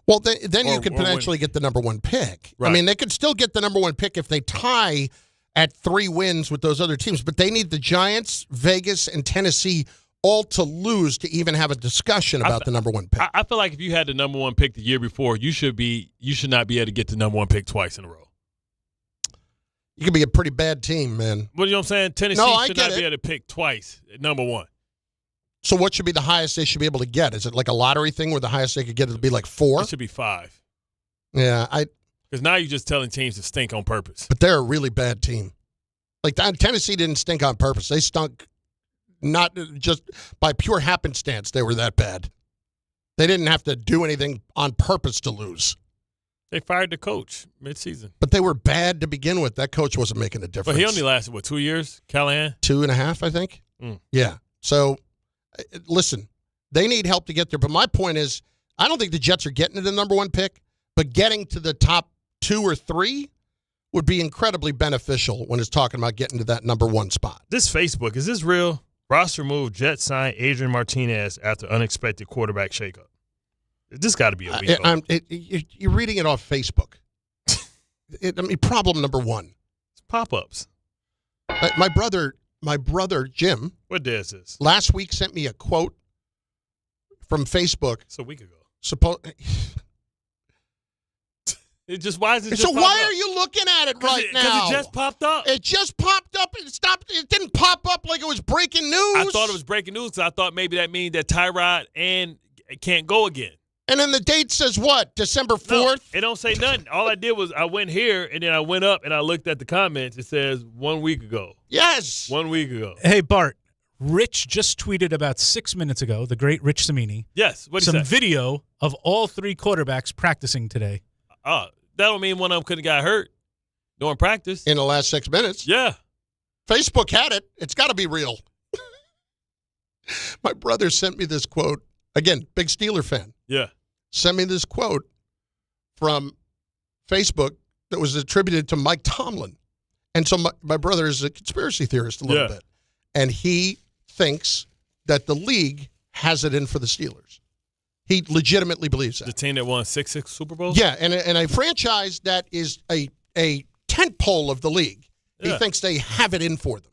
Speaker 3: Well, then you could potentially get the number 1 pick.
Speaker 2: Right.
Speaker 3: I mean, they could still get the number 1 pick if they tie at 3 wins with those other teams, but they need the Giants, Vegas, and Tennessee all to lose to even have a discussion about the number 1 pick.
Speaker 2: I feel like if you had the number 1 pick the year before, you should not be able to get the number 1 pick twice in a row.
Speaker 3: You could be a pretty bad team, man.
Speaker 2: Well, you know what I'm saying? Tennessee should not be able to pick twice at number 1.
Speaker 3: So what should be the highest they should be able to get? Is it like a lottery thing where the highest they could get would be like 4?
Speaker 2: It should be 5.
Speaker 3: Yeah,
Speaker 2: because now you're just telling teams to stink on purpose.
Speaker 3: But they're a really bad team. Like Tennessee didn't stink on purpose. They stunk not just by pure happenstance. They were that bad. They didn't have to do anything on purpose to lose.
Speaker 2: They fired the coach midseason.
Speaker 3: But they were bad to begin with. That coach wasn't making a difference.
Speaker 2: But he only lasted, 2 years, Callahan?
Speaker 3: 2.5, I think. Yeah. So, listen, they need help to get there. But my point is, I don't think the Jets are getting to the number 1 pick, but getting to the top 2 or 3 would be incredibly beneficial when it's talking about getting to that number 1 spot.
Speaker 1: This Facebook, is this real? Roster move, Jets sign Adrian Martinez after unexpected quarterback shakeup. This got to be a week.
Speaker 3: You're reading it off Facebook. Problem number 1.
Speaker 1: It's pop-ups.
Speaker 3: My brother Jim.
Speaker 1: What day is this?
Speaker 3: Last week sent me a quote from Facebook.
Speaker 1: It's a week ago.
Speaker 2: Why is it just
Speaker 3: so why are you looking at it right now?
Speaker 2: Because it just popped up.
Speaker 3: It just popped up and stopped. It didn't pop up like it was breaking news.
Speaker 2: I thought it was breaking news because I thought maybe that means that Tyrod and can't go again.
Speaker 3: And then the date says what? December 4th?
Speaker 2: No, it don't say nothing. All I did was I went here, and then I went up, and I looked at the comments. It says 1 week ago.
Speaker 3: Yes.
Speaker 2: 1 week ago.
Speaker 10: Hey, Bart. Rich just tweeted about 6 minutes ago, the great Rich Cimini.
Speaker 2: Yes. What did he say?
Speaker 10: Some video of all 3 quarterbacks practicing today.
Speaker 2: That don't mean one of them could have got hurt during practice.
Speaker 3: In the last 6 minutes?
Speaker 2: Yeah.
Speaker 3: Facebook had it. It's got to be real. My brother sent me this quote. Again, big Steeler fan.
Speaker 2: Yeah.
Speaker 3: Sent me this quote from Facebook that was attributed to Mike Tomlin. And so my brother is a conspiracy theorist a little bit. And he thinks that the league has it in for the Steelers. He legitimately believes that.
Speaker 2: The team that won 6 Super Bowls?
Speaker 3: Yeah, and a franchise that is a tentpole of the league.
Speaker 2: Yeah.
Speaker 3: He thinks they have it in for them.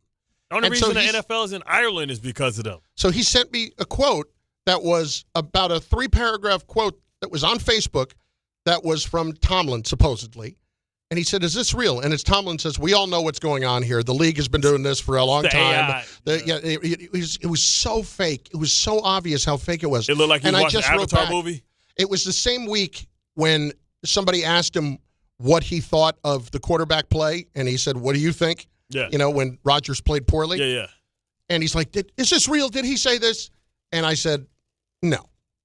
Speaker 2: The only reason the NFL is in Ireland is because of them.
Speaker 3: So he sent me a quote that was about a 3-paragraph quote that was on Facebook that was from Tomlin, supposedly. And he said, is this real? And as Tomlin says, we all know what's going on here. The league has been doing this for a long time. It was so fake. It was so obvious how fake it was.
Speaker 2: It looked like you watched the Avatar movie?
Speaker 3: It was the same week when somebody asked him what he thought of the quarterback play. And he said, what do you think?
Speaker 2: Yeah.
Speaker 3: You know, when Rodgers played poorly.
Speaker 2: Yeah.
Speaker 3: And he's like, is this real? Did he say this? And I said, no,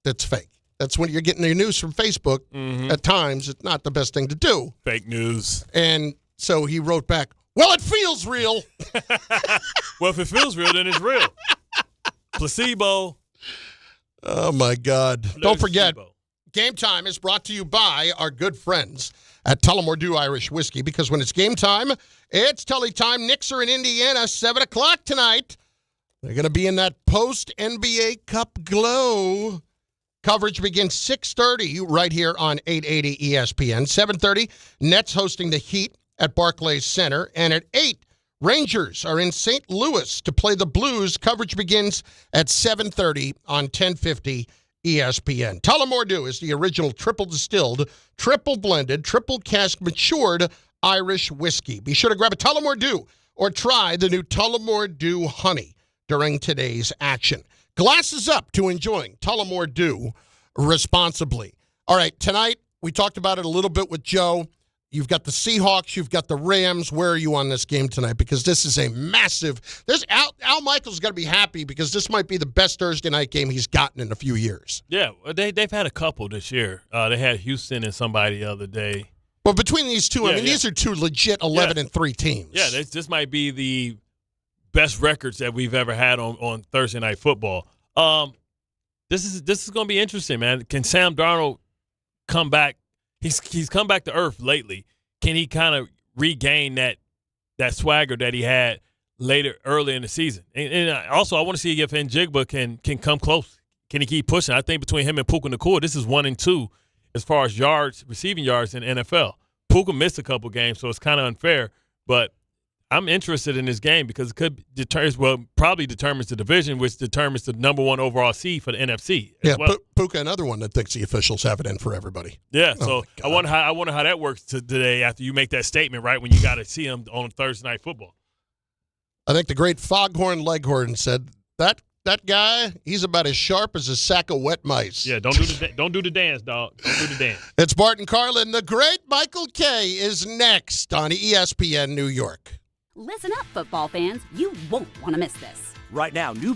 Speaker 3: that's fake. That's when you're getting your news from Facebook.
Speaker 2: Mm-hmm.
Speaker 3: At times, it's not the best thing to do.
Speaker 2: Fake news.
Speaker 3: And so he wrote back, well, it feels real.
Speaker 2: Well, if it feels real, then it's real. Placebo.
Speaker 3: Oh, my God. Don't forget, Game Time is brought to you by our good friends at Tullamore Dew Irish Whiskey, because when it's game time, it's Tully time. Knicks are in Indiana, 7 o'clock tonight. They're going to be in that post-NBA Cup glow. Coverage begins 6:30 right here on 880 ESPN. 7:30, Nets hosting the Heat at Barclays Center. And at 8, Rangers are in St. Louis to play the Blues. Coverage begins at 7:30 on 1050 ESPN. Tullamore Dew is the original triple distilled, triple blended, triple cask matured Irish whiskey. Be sure to grab a Tullamore Dew or try the new Tullamore Dew Honey during today's action. Glasses up to enjoying Tullamore Dew responsibly. All right, tonight we talked about it a little bit with Joe. You've got the Seahawks. You've got the Rams. Where are you on this game tonight? Because this is a massive – Al Michaels got to be happy because this might be the best Thursday night game he's gotten in a few years.
Speaker 2: Yeah, they've had a couple this year. They had Houston and somebody the other day.
Speaker 3: Well, between these two, these are two legit 11-3 teams.
Speaker 2: Yeah, this might be the best records that we've ever had on Thursday Night Football. This is going to be interesting, man. Can Sam Darnold come back? He's come back to earth lately. Can he kind of regain that swagger that he had early in the season? And also, I want to see if Njigba can come close. Can he keep pushing? I think between him and Puka Nacua, this is 1 and 2 as far as receiving yards in the NFL. Puka missed a couple games, so it's kind of unfair. But I'm interested in this game because it probably determines the division, which determines the number 1 overall seed for the NFC.
Speaker 3: Puka, another one that thinks the officials have it in for everybody.
Speaker 2: Yeah, so I wonder how that works today after you make that statement, right, when you got to see him on Thursday Night Football.
Speaker 3: I think the great Foghorn Leghorn said that guy, he's about as sharp as a sack of wet mice.
Speaker 2: Yeah, don't do the dance, dog. Don't do the dance.
Speaker 3: It's Bart Carlin. The great Michael Kay is next on ESPN New York.
Speaker 11: Listen up, football fans. You won't want to miss this.
Speaker 20: Right now, new